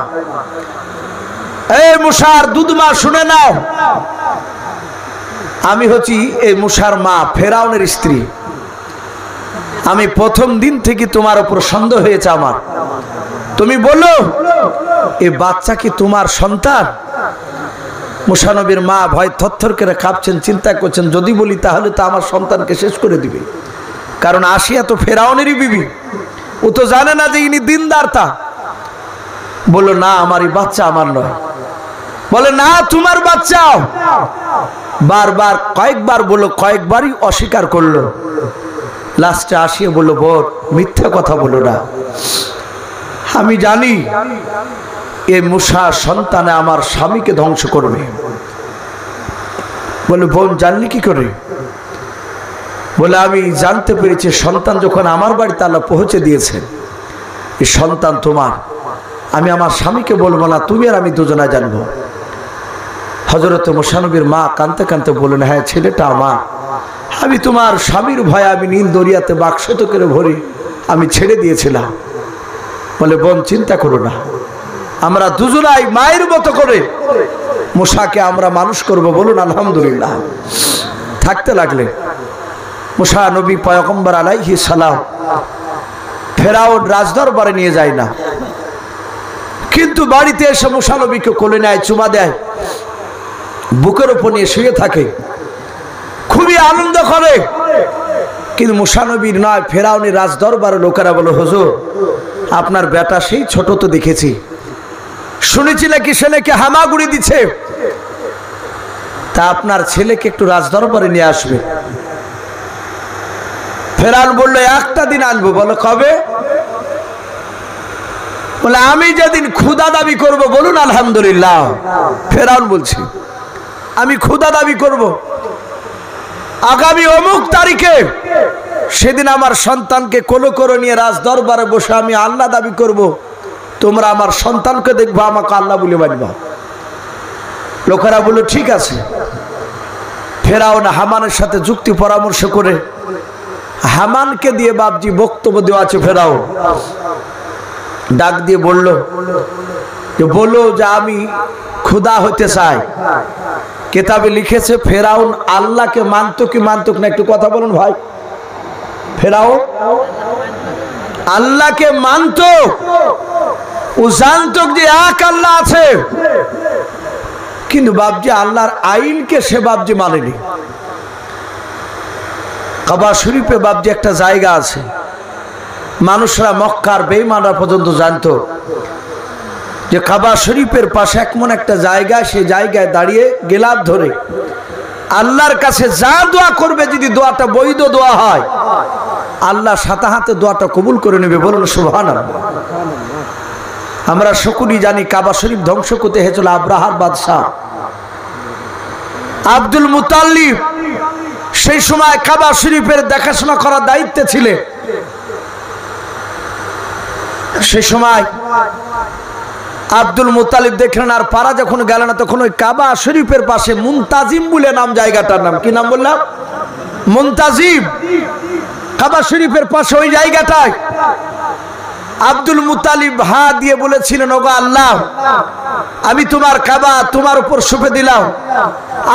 A: এই মুসার দুধ মা, শুনে নাও, আমি হচ্ছি এই মুসার মা, ফেরাউনের স্ত্রী। আমি প্রথম দিন থেকে তোমার উপর সন্দেহ হয়েছে আমার। তুমি বলো এই বাচ্চা কি তোমার সন্তান? মুসা নবীর মা ভয় থরথর করে কাঁপছেন, চিন্তা করছেন, যদি বলি তাহলে তো আমার সন্তানকে শেষ করে দিবে, কারণ আসিয়া তো ফেরাউনেরই বিবি, ও তো জানে না যে ইনি দিনদার। তা বললো না, আমার এই বাচ্চা আমার নয়। বলে না, তোমার বাচ্চা। বারবার কয়েকবার বললো, কয়েকবারই অস্বীকার করলো। লাস্টে আসিয়ে বললো, বোন মিথ্যা কথা বলো না, আমি জানি এই মুসা সন্তানে আমার স্বামীকে ধ্বংস করবে। বলে বোন জানলি কি করে? বলে আমি জানতে পেরেছি সন্তান যখন আমার বাড়িতে আল্লাহ পৌঁছে দিয়েছে, এই সন্তান তোমার, আমি আমার স্বামীকে বলবো না, তুমি আর আমি দুজনা জানবো। হযরত মুসা নবীর মা কাঁদতে কাঁদতে বললেন, হ্যাঁ ছেলেটা আমার, আমি তোমার স্বামীর ভয়ে আমি নীল দরিয়াতে বাক্সত করে ভরে আমি ছেড়ে দিয়েছিলাম। বলে বোন চিন্তা করো না, আমরা দুজনাই মায়ের মতো করে মুসাকে আমরা মানুষ করব। বলুন আলহামদুলিল্লাহ। থাকতে লাগলে মুসা নবী পয়গম্বর আলাইহিস সালাম ফেরাউন রাজদরবারে নিয়ে যায় না, কিন্তু বাড়িতে এসে মুসা নবীকে কোলে নেয়, চুমা দেয়, বুকের উপর নিয়ে শুয়ে থাকে, খুবই আনন্দ করে। কিন্তু মুসা নবীর নয়, ফেরাউনের রাজদরবারে লোকেরা বলে, হুজুর আপনার বেটা সেই ছোট তো দেখেছি, শুনেছি নাকি ছেলেকে হামাগুড়ি দিচ্ছে, তা আপনার ছেলেকে একটু রাজদরবারে নিয়ে আসবে। ফেরাউন বলল একটা দিন আনবো। বলো কবে? বলে আমি যেদিন ক্ষুধা দাবি করব। বলুন আলহামদুলিল্লাহ। ফেরাউন বলছি আমি ক্ষুধা দাবি করব, আগামী অমুক তারিখে, সেদিন আমার সন্তানকে কোলে করে নিয়ে রাজ দরবারে বসে আমি আল্লাহ দাবি করব, তোমরা আমার সন্তানকে দেখবা, আমাকে আল্লাহ বলে বাঁচবা। লোকেরা বলল ঠিক আছে। ফেরাউন হামানের সাথে যুক্তি পরামর্শ করে হামানকে দিয়ে বাপজি বক্তব্য দেওয়া আছে। ফেরাউন ডাক দিয়ে বলল যে বলো যে আমি ক্ষুধা হতে চাই। কিতাবে লিখেছে ফেরাউন আল্লাহকে মানত কি মানতক না, একটু কথা বলুন ভাই। ফেরাউন আল্লাহকে মানত, ও জানত যে এক আল্লাহ আছে, কিন্তু বাপজি আল্লাহর আইনকে সে বাপজি মানেনি। কাবা শরীফে বাপজি একটা জায়গা আছে, মানুষরা মক্কার বেঈমানরা পর্যন্ত জানতো যে কাবা শরীফের পাশে এমন একটা জায়গা, সেই জায়গায় দাঁড়িয়ে গেলাপ ধরে আল্লাহর কাছে যা দোয়া করবে, যদি দোয়াটা বৈধ দোয়া হয়, আল্লাহ সাথে হাতে দোয়াটা কবুল করে নেবে। বলুন সুবহানাল্লাহ। আমরা সকলেই জানি কাবা শরীফ ধ্বংস করতে হয়েছিল আব্রাহার বাদশাহ আব্দুল মুতাল্লিব। সেই সময় কাবা শরীফের দেখাশোনা করার দায়িত্বে ছিলেন। সেই সময় আব্দুল মুতালিব দেখলেন আর পারা যখন গেল না, তখন ওই কাবা শরীফের পাশে মুনতাজিম বলে নাম, জায়গাটার নাম কি নাম বললাম? মুনতাজিম। কাবা শরীফের পাশে ওই জায়গাটায় আব্দুল মুতালিব হা দিয়ে বলেছিলেন, ওগো আল্লাহ, আমি তোমার কাবা তোমার উপর সঁপে দিলাম,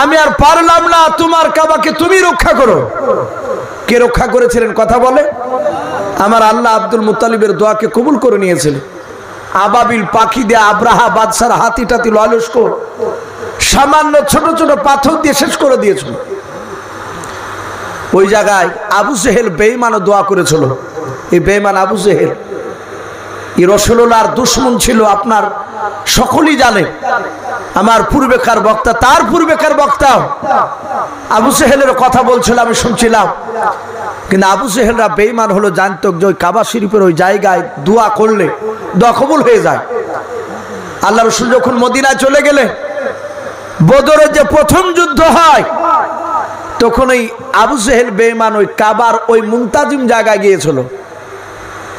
A: আমি আর পারলাম না, তোমার কাবাকে তুমি রক্ষা করো। কে রক্ষা করেছিলেন কথা বলে? আমার আল্লাহ আব্দুল মুতালিবের দোয়াকে কবুল করে নিয়েছিলেন। আবাবিল পাখি দিয়ে আব্রাহা বাদশার হাতি টাতি লস্কর সামান্য ছোট ছোট পাথর দিয়ে শেষ করে দিয়েছিল। ওই জায়গায় আবু জেহেল বেঈমানও দোয়া করেছিল। এই বেঈমান আবু জেহেল এই রাসূলুল্লাহর দুশমন ছিল, আপনার সকলেই জানে। আমার পূর্বেকার বক্তা, তার পূর্বেকার বক্তা আবু জেহেলের কথা বলছিল, আমি শুনছিলাম। কিন্তু আবু জেহেলরা বেঈমান হলো, জানতো যে ওই কাবা শরীফের ওই জায়গায় দোয়া করলে দোয়া কবুল হয়ে যায়। আল্লাহ রাসূল যখন মদিনায় চলে গেলে, বদরের যে প্রথম যুদ্ধ হয়, তখন ওই আবু জেহেল বেঈমান ওই কাবার ওই মুনতাজিম জায়গায় গিয়েছিল,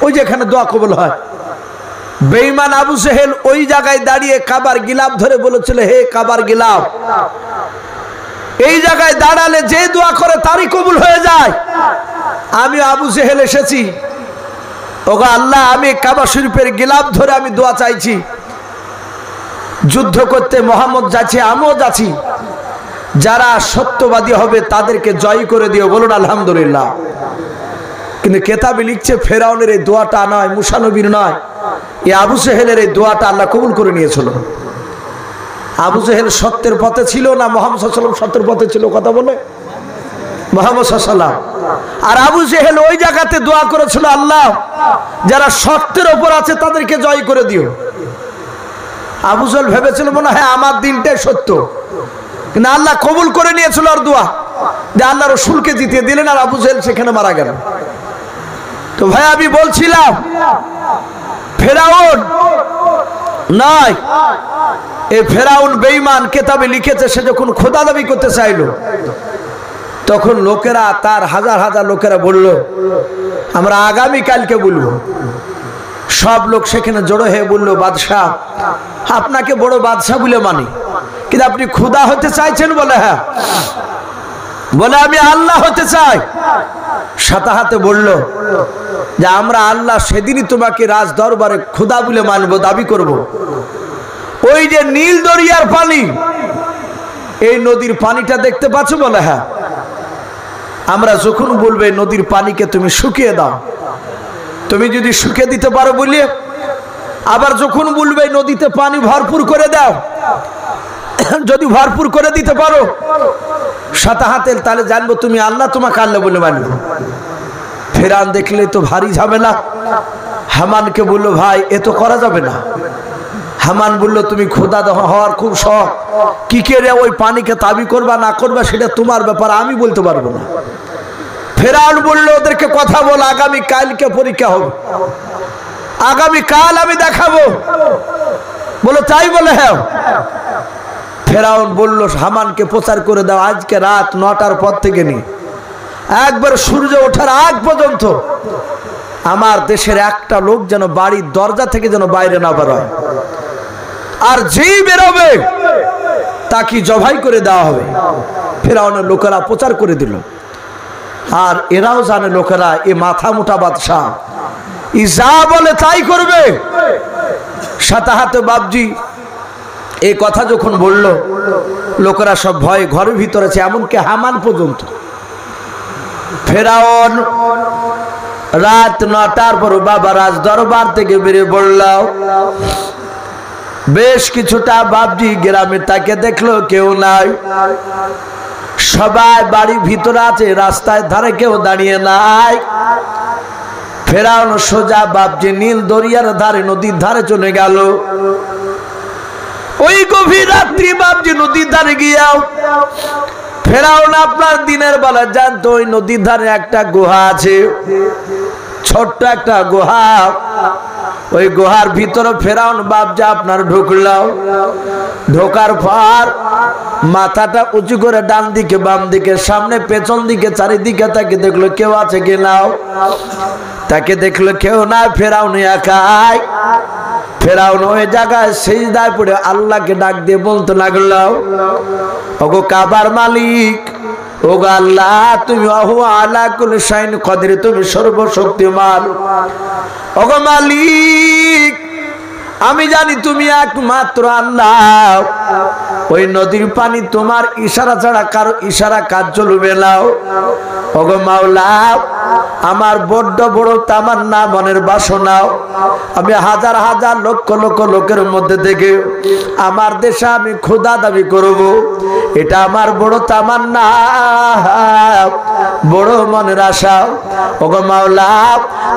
A: ওই যেখানে দোয়া কবুল হয়। বেঈমান আবু জেহেল ওই জায়গায় দাঁড়িয়ে কাবার গিলাফ ধরে বলেছিল, হে কাবার গিলাফ, এই জায়গায় দাঁড়ালে যে দোয়া করে তারই কবুল হয়ে যায়। আমি আবু জেহেল এসেছি, ওগো আল্লাহ, আমি কাবা শরীফের গিলাফ ধরে আমি দোয়া চাইছি, যুদ্ধ করতে মোহাম্মদ যাচ্ছে, আমিও যাচ্ছি, যারা সত্যবাদী হবে তাদেরকে জয় করে দিও। বলুন আলহামদুলিল্লাহ। কিন্তু কেতাবে লিখছে ফেরাউনের এই দোয়াটা নয়, মুসা নবীর নয়, এই আবু জেহেলের এই দোয়াটা আল্লাহ কবুল করে নিয়েছিল। আবু জেহেল সত্যের পথে ছিল না মুহাম্মদ সাল্লাল্লাহু আলাইহি ওয়াসাল্লাম সত্যের পথে ছিল? কথা বলে মুহাম্মদ সাল্লাল্লাহু আলাইহি ওয়াসাল্লাম। আর আবু জেহেল ওই জায়গাতে দোয়া করেছিল, আল্লাহ, যারা সত্যের উপর আছে তাদেরকে জয় করে দিও। আবু জেহেল ভেবেছিল মনে হয় আমার দিনটাই সত্য, কিন্তু আল্লাহ কবুল করে নিয়েছিল আর দোয়া, যে আল্লাহ রাসূলকে জিতিয়ে দিলেন, আর আবু জেহেল সেখানে মারা গেল। তো ভাই আমি বলছিলাম ফেরাউন নয়, এই ফেরাউন বেঈমান। কেতাবে লিখেছে সে যখন খোদা দাবি করতে চাইলো, তখন লোকেরা, তার হাজার হাজার লোকেরা বলল, আমরা আগামী কালকে বলবো। সব লোক সেখানে জড়ো হয়ে বলল, বাদশাহ, আপনাকে বড় বাদশাহ বলে মানি, কিন্তু আপনি খোদা হতে চাইছেন? বলে হ্যাঁ। বলে আমি আল্লাহ হতে চাই। সাথে হাতে বলল যে আমরা আল্লাহ সেদিনই তোমাকে রাজ দরবারে খোদা বলে মানবো, দাবি করব। ওই যে নীল দরিয়ার পানি, এই নদীর পানিটা দেখতে পাচ্ছ? বলে হ্যাঁ। আমরা যখন বলবে নদীর পানিকে তুমি শুকিয়ে দাও, তুমি যদি শুকিয়ে দিতে পারো বলে, আবার যখন বলবে নদীতে পানি ভরপুর করে দাও, যদি ভরপুর করে দিতে পারো সাথে হাতে, তাহলে জানবো তুমি আল্লাহ, তোমাকে আল্লাহ বলে মানবো। ফেরাউন দেখলে তো ভারী ঝামেলা, হামানকে বললো, ভাই এ তো করা যাবে না। হামান বলল, তুমি খোদা হওয়ার খুব শখ, কি করে ওই পানিকে তাবি করবা না করবা সেটা তোমার ব্যাপার, আমি বলতে পারবো না। ফেরাউন বলল, ওদেরকে কথা বল, আগামী কালকে পরীক্ষা হবে, আগামী কাল আমি দেখাবো। বলো তাই? বলে হ্যাঁ। ফেরাউন বলল, হামানকে প্রচার করে দাও, আজকে রাত 9টার পর থেকে নিয়ে একবার সূর্য ওঠার আগ পর্যন্ত আমার দেশের একটা লোক যেন বাড়ির দরজা থেকে যেন বাইরে না বেরোয়, আর যেই বেরোবে তাকে জবাই করে দেওয়া হবে। ফেরাউনের লোকেরা প্রচার করে দিল, আর এরাও জানে লোকেরা এ মাথা মোটা বাদশাহ, ই যা বলে তাই করবে। সাতাহাতে বাবজি এই কথা যখন বলল, লোকেরা সব ভয়ে ঘরের ভিতরে আছে, এমনকি হামান পর্যন্ত। ফেরাউন রাত 9টার পর বাবা রাজ দরবার থেকে বেরিয়ে পড়ল। বেশ কিছুটা বাবজি গ্রামে তাকে দেখলো, কেউ নাই, সবাই বাড়ির ভিতরে আছে, রাস্তায় ধারে কেউ দাঁড়িয়ে নাই। ফেরাউন সোজা বাবজি নীল দরিয়ার ধারে, নদীর ধারে চলে গেল। ওই গভীর রাত্রি বাবজি নদীর ধারে গিয়াও ফেরাউন আপনার দিনের বেলা জানতো ওই নদীর ধারে একটা গুহা আছে, ছোট্ট একটা গুহা। ওই গুহার ভিতরে ফেরাউন বাবজা আপনার ঢুকলো। ঢোকার পর মাথাটা উঁচু করে ডান দিকে বাম দিকে সামনে পেছন দিকে চারিদিকে তাকে দেখলো কেউ আছে কিনা, তাকে দেখলো কেউ না, ফেরাউন একাই। ফেরাউন ওই জায়গায় সিজদায় পড়ে আল্লাহকে ডাক দিয়ে বলতে লাগলো, ওগো কাবার মালিক, ওগো আল্লাহ, তুমি ওয়া আলা কুল্লি শাইইন কাদির, তুমি সর্বশক্তিমান। ওগো মালিক, আমি জানি তুমি একমাত্র আল্লাহ। ওই নদীর পানি তোমার ইশারা ছাড়া কারো ইশারা কাজ চলবে না। ওগো মাওলা, আমার বড্ড বড় তামান্না, মনের বাসনা, আমি হাজার হাজার লক্ষ লক্ষ লোকের মধ্যে থেকে আমার দেশে আমি খোদা দাবি করব, এটা আমার বড় তামান্না, বড় মনের আশা। ওগো মাওলা,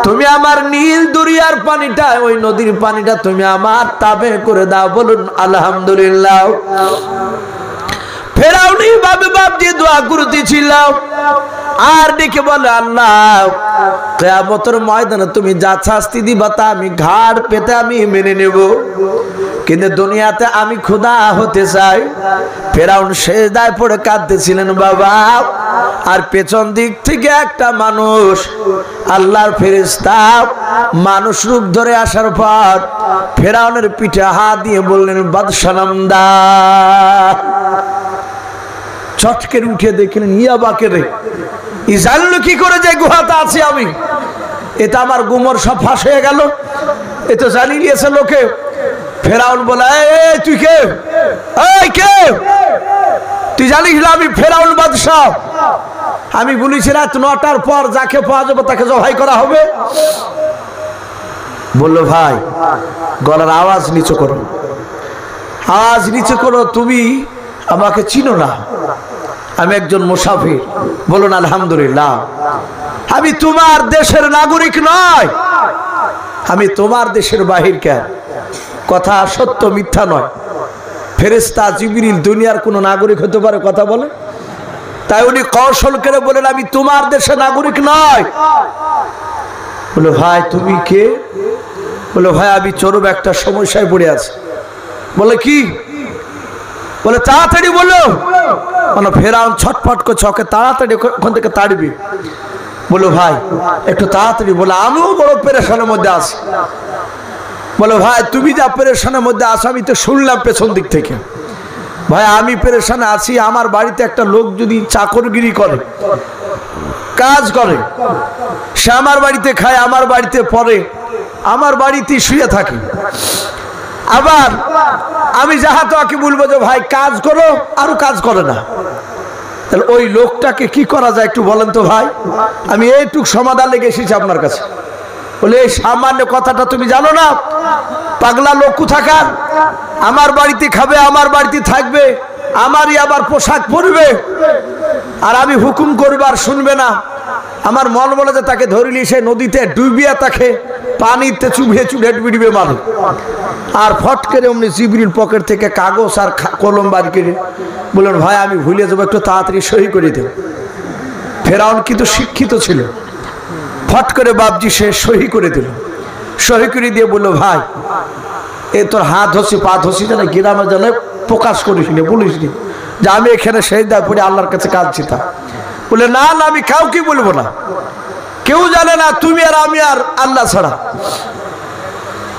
A: তুমি আমার নীল দরিয়ার পানিটা, ওই নদীর পানিটা তুমি আমার তাবে করে দাও। বলুন আলহামদুলিল্লাহ। ফেরাউন এইভাবে বাবজি দোয়া করতেছিল, আর ডেকে বলে, আল্লাহ, কিয়ামতের ময়দানে তুমি যা শাস্তি দিবা তা আমি ঘাড় পেতে আমি মেনে নেব, কিন্তু দুনিয়াতে আমি খোদা হতে চাই। ফেরাউন সিজদায় পড়ে কাঁদতেছিলেন বাবা, আর পেছন দিক থেকে একটা মানুষ, আল্লাহর ফেরেশতা, মানুষ রূপ ধরে আসার পর ফেরাউনের পিঠে হাত দিয়ে বললেন, বাদশা নামদা। চটকে উঠে দেখলেন, ইয়া বাকে রে, ই জানলো কি করে যে গুহাতে আছি আমি? এটা আমার গুমর সব ফাঁস হয়ে গেল, এ তো জানিয়ে দিয়েছে লোকে। ফেরাউন বলে, এই তুই কে? এই কে? তুই জানিস না আমি ফেরাউন বাদশাহ? আমি বলেছি রাত 9টার পর যাকে পাওয়া যাবে তাকে জবাই করা হবে। বললো, ভাই গলার আওয়াজ নিচু করো, আওয়াজ নিচু করো, তুমি আমাকে চিনো না, আমি একজন মুসাফির। বলুন আলহামদুলিল্লাহ। আমি তোমার দেশের নাগরিক নয়, আমি তোমার দেশের বাহিরকার। কথা সত্য মিথ্যা নয়। ফেরেশতা জিবরিল দুনিয়ার কোন নাগরিক হতে পারে কথা বলে? তাই উনি কৌশল করে বলেন, আমি তোমার দেশের নাগরিক নয়। বলে, ভাই তুমি কে? বলে, ভাই আমি চরম একটা সমস্যায় পড়ে আছি। বলে, কি? বলে, তাড়াতাড়ি বলো। মানে ফেরাউন ছটফট করে চকে, তাড়াতাড়ি ওখান থেকে তাড়বি। বলো, ভাই একটু তাড়াতাড়ি। বলে, আমিও বড় পেরেশানের মধ্যে আছি। বলো, ভাই তুমি যা পেরেশানের মধ্যে আছো আমি তো শুনলাম পেছন দিক থেকে। ভাই আমি পেরেশানে আছি, আমার বাড়িতে একটা লোক যদি চাকরগিরি করে, কাজ করে, সে আমার বাড়িতে খায়, আমার বাড়িতে পড়ে, আমার বাড়িতে শুয়ে থাকে। আবার আমি যাহা তোকে বলবো যে ভাই কাজ করো, আরো কাজ করে না। তাহলে ওই লোকটাকে কি করা যায় একটু বলেন তো ভাই? আমি এইটুক সমাধান লেগে এসেছি আপনার কাছে। বলে, এই সামান্য কথাটা তুমি জানো না? পাগলা লোক কোথাকার, আমার বাড়িতে খাবে, আমার বাড়িতে থাকবে, আমারই আবার পোশাক পরবে, আর আমি হুকুম করবে আর শুনবে না। আমার মন বলে যে তাকে ধরিলি সে নদীতে ডুবিয়া তাকে পানিতে চুবিয়ে চুবিয়ে বিড়িবে মারে। আর ফট করে অমনি জিবরিল পকেট থেকে কাগজ আর কলম বার করে বললেন, ভাই আমি ভুলে যাবো, একটু তাড়াতাড়ি সহি করে দেব। ফেরাউন কিন্তু শিক্ষিত ছিল, ফট করে বাপজি সে সহি করে দিল। সহি করে দিয়ে বললো, ভাই এ তোর হাত ধসি পা ধসি জানে গ্রামে জানে প্রকাশ করিস নি, বলিস নি যে আমি এখানে সেজদায় পড়ে আল্লাহর কাছে কাঁদছি। তা বলে, না না আমি কাউকে বলবো না, কেউ জানে না, তুমি আর আমি আর আল্লাহ ছাড়া।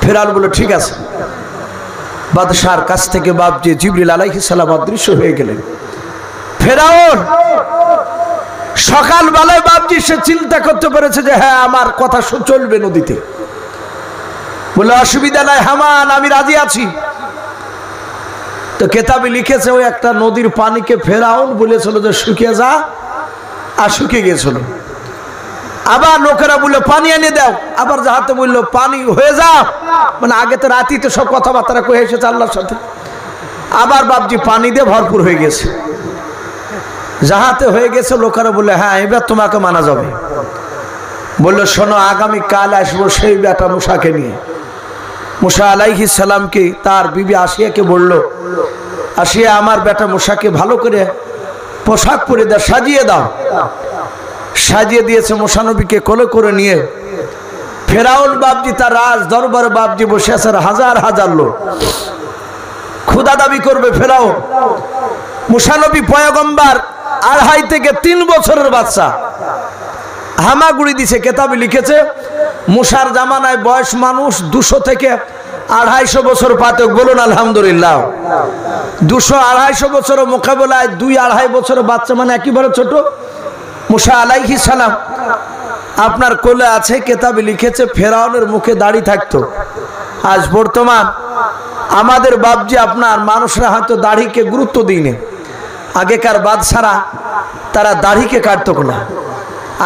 A: ফেরাউন বলল, ঠিক আছে। বাদশার কাছ থেকে বাপজি জিবরিল আলাইহিস সালাম অদৃশ্য হয়ে গেলেন। ফেরাউন সকালবেলায় বাপজি সে চিন্তা করতে পেরেছে যে হ্যাঁ আমার কথা চলবে নদীতে। বলে, অসুবিধা নাই হামান, আমি রাজি আছি। তো কেতাবে লিখেছে ওই একটা নদীর পানিকে ফেরাউন বলেছিল যে শুকিয়ে যা, আর শুকিয়ে গিয়েছিল। আবার লোকেরা বললো পানি এনে দাও, আবার যাহাতে বললো পানি হয়ে যা, মানে আগে তো রাতিতে সব কথাবার্তা কয়ে এসেছে আল্লাহর সাথে। আবার বাপজি পানি দিয়ে ভরপুর হয়ে গেছে, যাহাতে হয়ে গেছে। লোকেরা বললে, হ্যাঁ এবার তোমাকে মানা যাবে। বললো, শোনো আগামী কাল আসবো সেই বেটা মুসাকে নিয়ে। মুসা আলাইহিস সালামকে তার বিবি আসিয়াকে বলল, আসিয়া আমার বেটা মুসাকে ভালো করে পোশাক পরে দাও, সাজিয়ে দাও। সাজিয়ে দিয়েছে। মুসা নবীকে কোলে করে নিয়ে ফেরাউন বাপজি তার রাজ দরবারে বাপজি বসে আছে, হাজার হাজার লোক ক্ষুধা দাবি করবে। ফেরাউন মুসা নবী পয়গম্বর 2.5 থেকে 3 বছরের বাচ্চা, হামাগুড়ি দিছে। কেতাবে লিখেছে মুসার জামানায় বয়স মানুষ 200 থেকে 250 বছর পাতক। বলুন আলহামদুলিল্লাহ। 200-250 বছরের মোকাবেলায় 2-2.5 বছরের বাচ্চা, মানে একেবারে ছোট। মুসা আলাইহিস সালাম আপনার কোলে আছে। কেতাবে লিখেছে ফেরাউনের মুখে দাড়ি থাকতো। আজ বর্তমান আমাদের বাপজি আপনার মানুষরা হয়তো দাড়িকে গুরুত্ব দিইনি। আগেকার বাদশারা তারা দাড়িকে কাটতো না।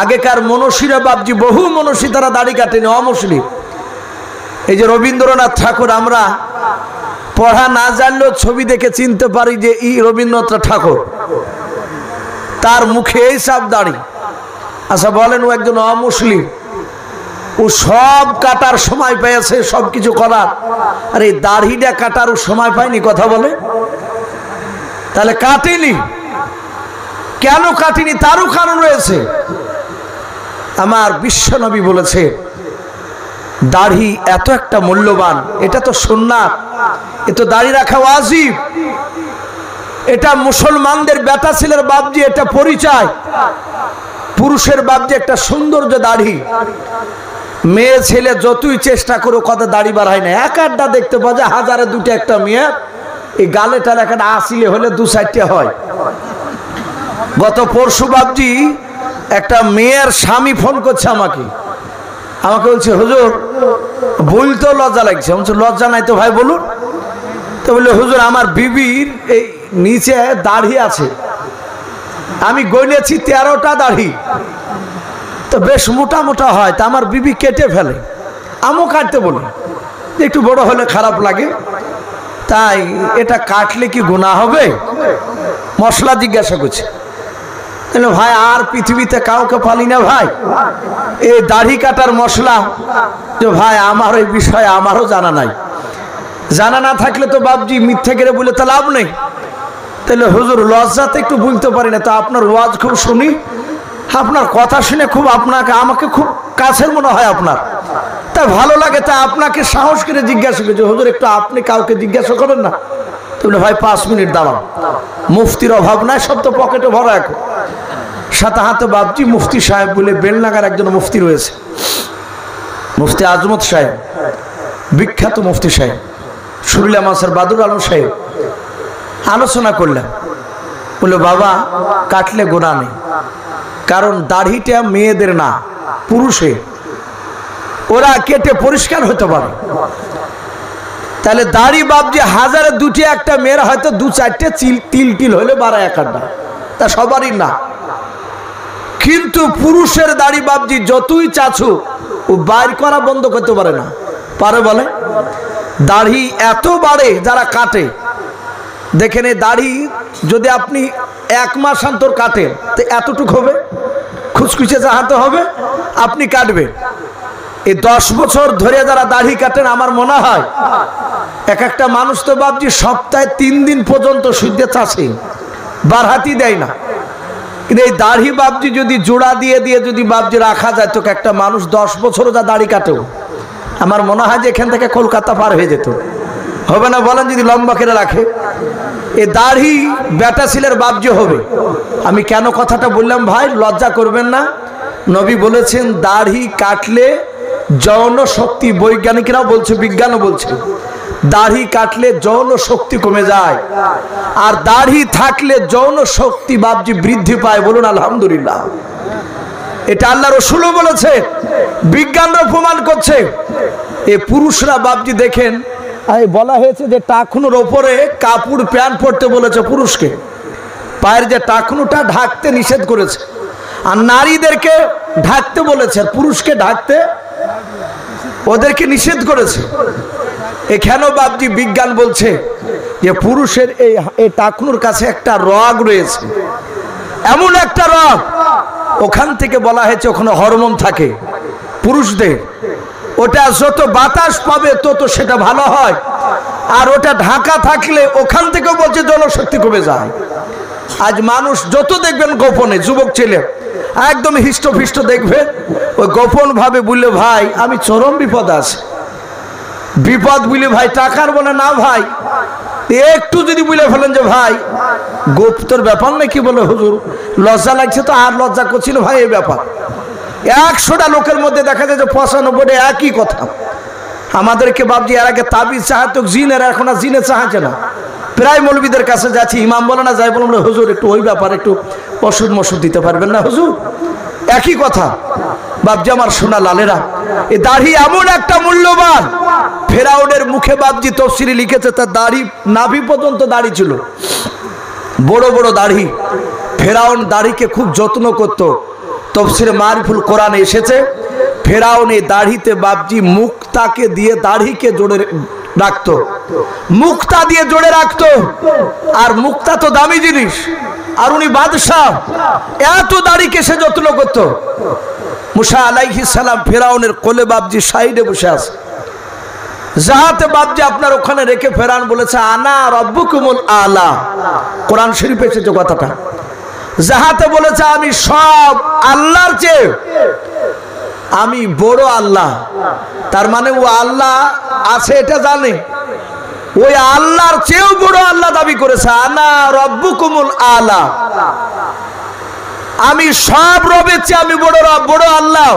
A: আগেকার মনীষীরা বাপজি বহু মনীষী তারা দাড়ি কাটেনি, অমুসলিম। এই যে রবীন্দ্রনাথ ঠাকুর, আমরা পড়া না জানলেও ছবি দেখে চিনতে পারি যে ই রবীন্দ্রনাথ ঠাকুর, তার মুখে এই সব দাড়ি। আচ্ছা বলেন, ও একজন অমুসলিম, ও সব কাটার সময় পেয়েছে, সব কিছু করার, আর এই দাড়িটা কাটার ও সময় পায়নি? কথা বলে, তাহলে কাটেনি কেন? কাটেনি তারও কারণ রয়েছে। আমার বিশ্বনবী বলেছে দাড়ি এত একটা মূল্যবান, এটা তো সুন্নাত, এ তো দাড়ি রাখা ওয়াজিব। এটা মুসলমানদের বেটা ছেলের বাপজি এটা পরিচয়। পুরুষের বাপজি একটা সৌন্দর্য দাড়ি। মেয়ে ছেলে যতই চেষ্টা করো কত দাড়ি বাড়ায় না। এক আড্ডা দেখতে পাওয়া যায় 1000-2 একটা মেয়ে এই গালে টালে একটা আসিলে হলে 2-4টা হয়। গত পরশু বাপজি একটা মেয়ের স্বামী ফোন করছে আমাকে বলছে, হুজুর বলতেও লজ্জা লাগছে। বলছে, লজ্জা নাই তো ভাই বলুন। তো বললো, হুজুর আমার বিবির এই নিচে দাড়ি আছে, আমি গনেছি 13টা দাড়ি, তো বেশ মোটা মোটা হয়, তা আমার বিবি কেটে ফেলে। আমিও কাটতে বলি, একটু বড় হলে খারাপ লাগে, তাই এটা কাটলে কি গুনাহ হবে? মশলা জিজ্ঞাসা করছে। ভাই আর পৃথিবীতে কাউকে পালি না ভাই, এই দাড়ি কাটার মশলা। যে ভাই আমার এই বিষয়ে আমারও জানা নাই। জানা না থাকলে তো বাপজি মিথ্যে করে বলে তো লাভ নেই। তাহলে হুজুর লজ্জাতে একটু বলতে পারি না, তা আপনার ওয়াজ খুব শুনি, আপনার কথা শুনে খুব আমাকে খুব কাছের মনে হয় আপনার, তা ভালো লাগে, তা আপনাকে সাহস করে জিজ্ঞাসা করছি, হুজুর একটু আপনি কাউকে জিজ্ঞাসা করেন না? তাহলে ভাই 5 মিনিট দাঁড়ান, মুফতির অভাব নাই, সব তো পকেটে ভরা। এখন সাথে হাতে বাপজি মুফতি সাহেব বলে বেলনাগার একজন মুফতি রয়েছে, মুফতি আজমত সাহেব, বিখ্যাত মুফতি সাহেব, সুরিলা মাসার বাদুর আলম সাহেব। আলোচনা করলাম, বললো বাবা কাটলে গোনা নেই, কারণ দাড়িটা মেয়েদের না পুরুষের, ওরা কেটে পরিষ্কার হতে পারে। তাহলে দাড়ি বাপজি 1000-2টি একটা মেয়ের হয়তো 2-4টে তিল হলে 12-1 আড্ডা, তা সবারই না। কিন্তু পুরুষের দাড়ি বাপজি যতই চাছু ও বাইর করা বন্ধ করতে পারে না। পারে বলে? দাড়ি এত বাড়ে যারা কাটে, দেখেন এই দাড়ি যদি আপনি 1 মাস অন্তর কাটেন তো এতটুকু হবে, খুচখুচে যাহাতে হবে, আপনি কাটবেন। এই 10 বছর ধরে যারা দাড়ি কাটেন, আমার মনে হয় এক একটা মানুষ তো বাপজি সপ্তাহে 3 দিন পর্যন্ত সূর্যে চাষে বারহাতি দেয় না। কিন্তু এই দাড়ি বাপজি যদি জোড়া দিয়ে দিয়ে যদি বাপজি রাখা যায়, তো একটা মানুষ 10 বছরও যা দাড়ি কাটেও আমার মনে হয় যে এখান থেকে কলকাতা পার হয়ে যেত। হবে না বলেন? যদি লম্বা করে রাখে এই দাড়ি বেটা ছেলের বাপজি হবে। আমি কেন কথাটা বললাম ভাই, লজ্জা করবেন না। নবী বলেছেন দাড়ি কাটলে যৌন শক্তি, বৈজ্ঞানিকরাও বলছে, বিজ্ঞানও বলছে, দাড়ি কাটলে যৌন শক্তি কমে যায়, আর দাড়ি থাকলে যৌন শক্তি বাপজি বৃদ্ধি পায়। বলুন আলহামদুলিল্লাহ। এটা আল্লাহ রসুলও বলেছে, বিজ্ঞানরা প্রমাণ করছে। এই পুরুষরা বাপজি দেখেন, বলা হয়েছে যে টাকনুর ওপরে কাপড় প্যান্ট পরতে বলেছে পুরুষকে, পায়ের যে টাকনুটা ঢাকতে নিষেধ করেছে, আর নারীদেরকে ঢাকতে বলেছে, পুরুষকে ঢাকতে ওদেরকে নিষেধ করেছে। এখানেও বাপজি বিজ্ঞান বলছে যে পুরুষের এই টাকনুর কাছে একটা রগ রয়েছে, এমন একটা রগ, ওখান থেকে বলা হয়েছে ওখানে হরমোন থাকে পুরুষদের, ওটা যত বাতাস পাবে তত সেটা ভালো হয়, আর ওটা ঢাকা থাকলে ওখান থেকে বলছে জনশক্তি কমে যায়। আজ মানুষ যত দেখবেন গোপনে, যুবক ছেলে একদম হিষ্টফিষ্ট দেখবে, ওই গোপন ভাবে বললে ভাই আমি চরম বিপদ আছে, বিপদ বুঝলে ভাই টাকার বলে না ভাই, একটু যদি বুঝলে ফেলেন যে ভাই গুপ্তর ব্যাপার নাকি, বলে হুজুর লজ্জা লাগছে, তো আর লজ্জা করছিল ভাই এই ব্যাপার। 100টা লোকের মধ্যে দেখা যায় যে 95টা একই কথা। আমাদেরকে বাপজি এর আগে তাবিজ চাহাতো জিনের, এখন আর জিনে চাহাচ্ছে না। প্রায় মৌলবীদের কাছে যাচ্ছি, ইমাম বলে না, যাই বললাম হুজুর একটু ওই ব্যাপার একটু ওষুধ মশুদ দিতে পারবেন না হুজুর, একই কথা। বাপজি আমার সোনা লালেরা, এই দাড়ি এমন একটা মূল্যবান। ফেরাউনের মুখে বাপজি তফসিরে লিখেছে তার দাড়ি নাভি পর্যন্ত দাড়ি ছিল, বড় বড় দাড়ি। ফেরাউন দাড়িকে খুব যত্ন করত। তফসিরে মারিফুল কোরআনে এসেছে ফেরাউন এই দাড়িতে বাপজি মুক্তাকে দিয়ে দাড়িকে জোড়ে রাখতো, মুক্তা দিয়ে জোড়ে রাখতো। আর মুক্তা তো দামি জিনিস, আর উনি বাদশাহ, এত দাড়িকে সে যত্ন করত। মুসা আলাইহিস সালাম ফেরাউনের কোলে বাপজি সাইডে বসে আছে, যাহাতে বাপজি আপনার ওখানে রেখে ফেরাউন বলেছে আনা রব্বুকুমুল আলা, কোরআন শরীফে এসেছে কথাটা, যাহাতে বলেছে আমি সব আল্লাহর চেয়ে আমি বড় আল্লাহ। তার মানে ও আল্লাহ আছে এটা জানে, ওই আল্লাহর চেয়েও বড় আল্লাহ দাবি করেছে, আনা রব্বুকুমুল আলা, আমি সব রবের চেয়ে আমি বড় রব, বড় আল্লাহ।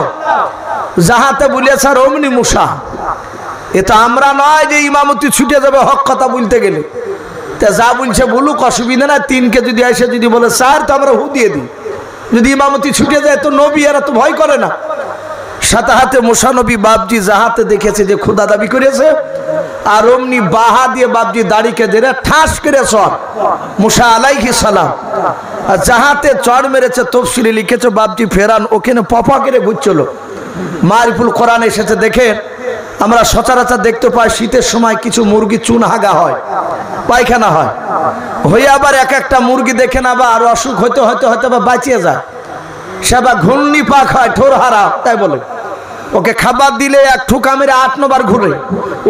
A: যাহাতে বলেছে রমনি মুসা, এটা আমরা নয় যে ইমামতি ছুটে যাবে হক কথা বলতে গেলে, তা যা বলছে বলুক, অসুবিধা না। 3কে যদি এসে যদি বলে স্যার, তো আমরা হু দিয়ে দিই। যদি ইমামতি ছুটে যায় তো নবী এরা তো ভয় করে না। সাথে হাতে মুসা নবী বাপজি যাহাতে দেখেছে যে খোদা দাবি করেছে, আর অমনি বাহা দিয়ে বাপজি দাড়িকে ধরে ঠাস করে চড় মুসা আলাইহিস সালাম, আর যাহাতে চড় মেরেছে তফসিলে লিখেছে বাপজি ফেরান ওখানে পপা করে ঘুরছিল। মারিফুল কোরআন এসেছে দেখেন, আমরা সচরাচর দেখতে পাই শীতের সময় কিছু মুরগি চুন হাগা হয়, পায়খানা হয়, হয়ে আবার এক একটা মুরগি দেখেন আবার অসুখ হইতে হইতে হয়তো বা বাঁচিয়ে যায়, সে আবার ঘূর্ণি পাক হয়, ঠোর হারা, তাই বলে ওকে খাবার দিলে এক ঠুকা মেরে 8-9 বার ঘুরে,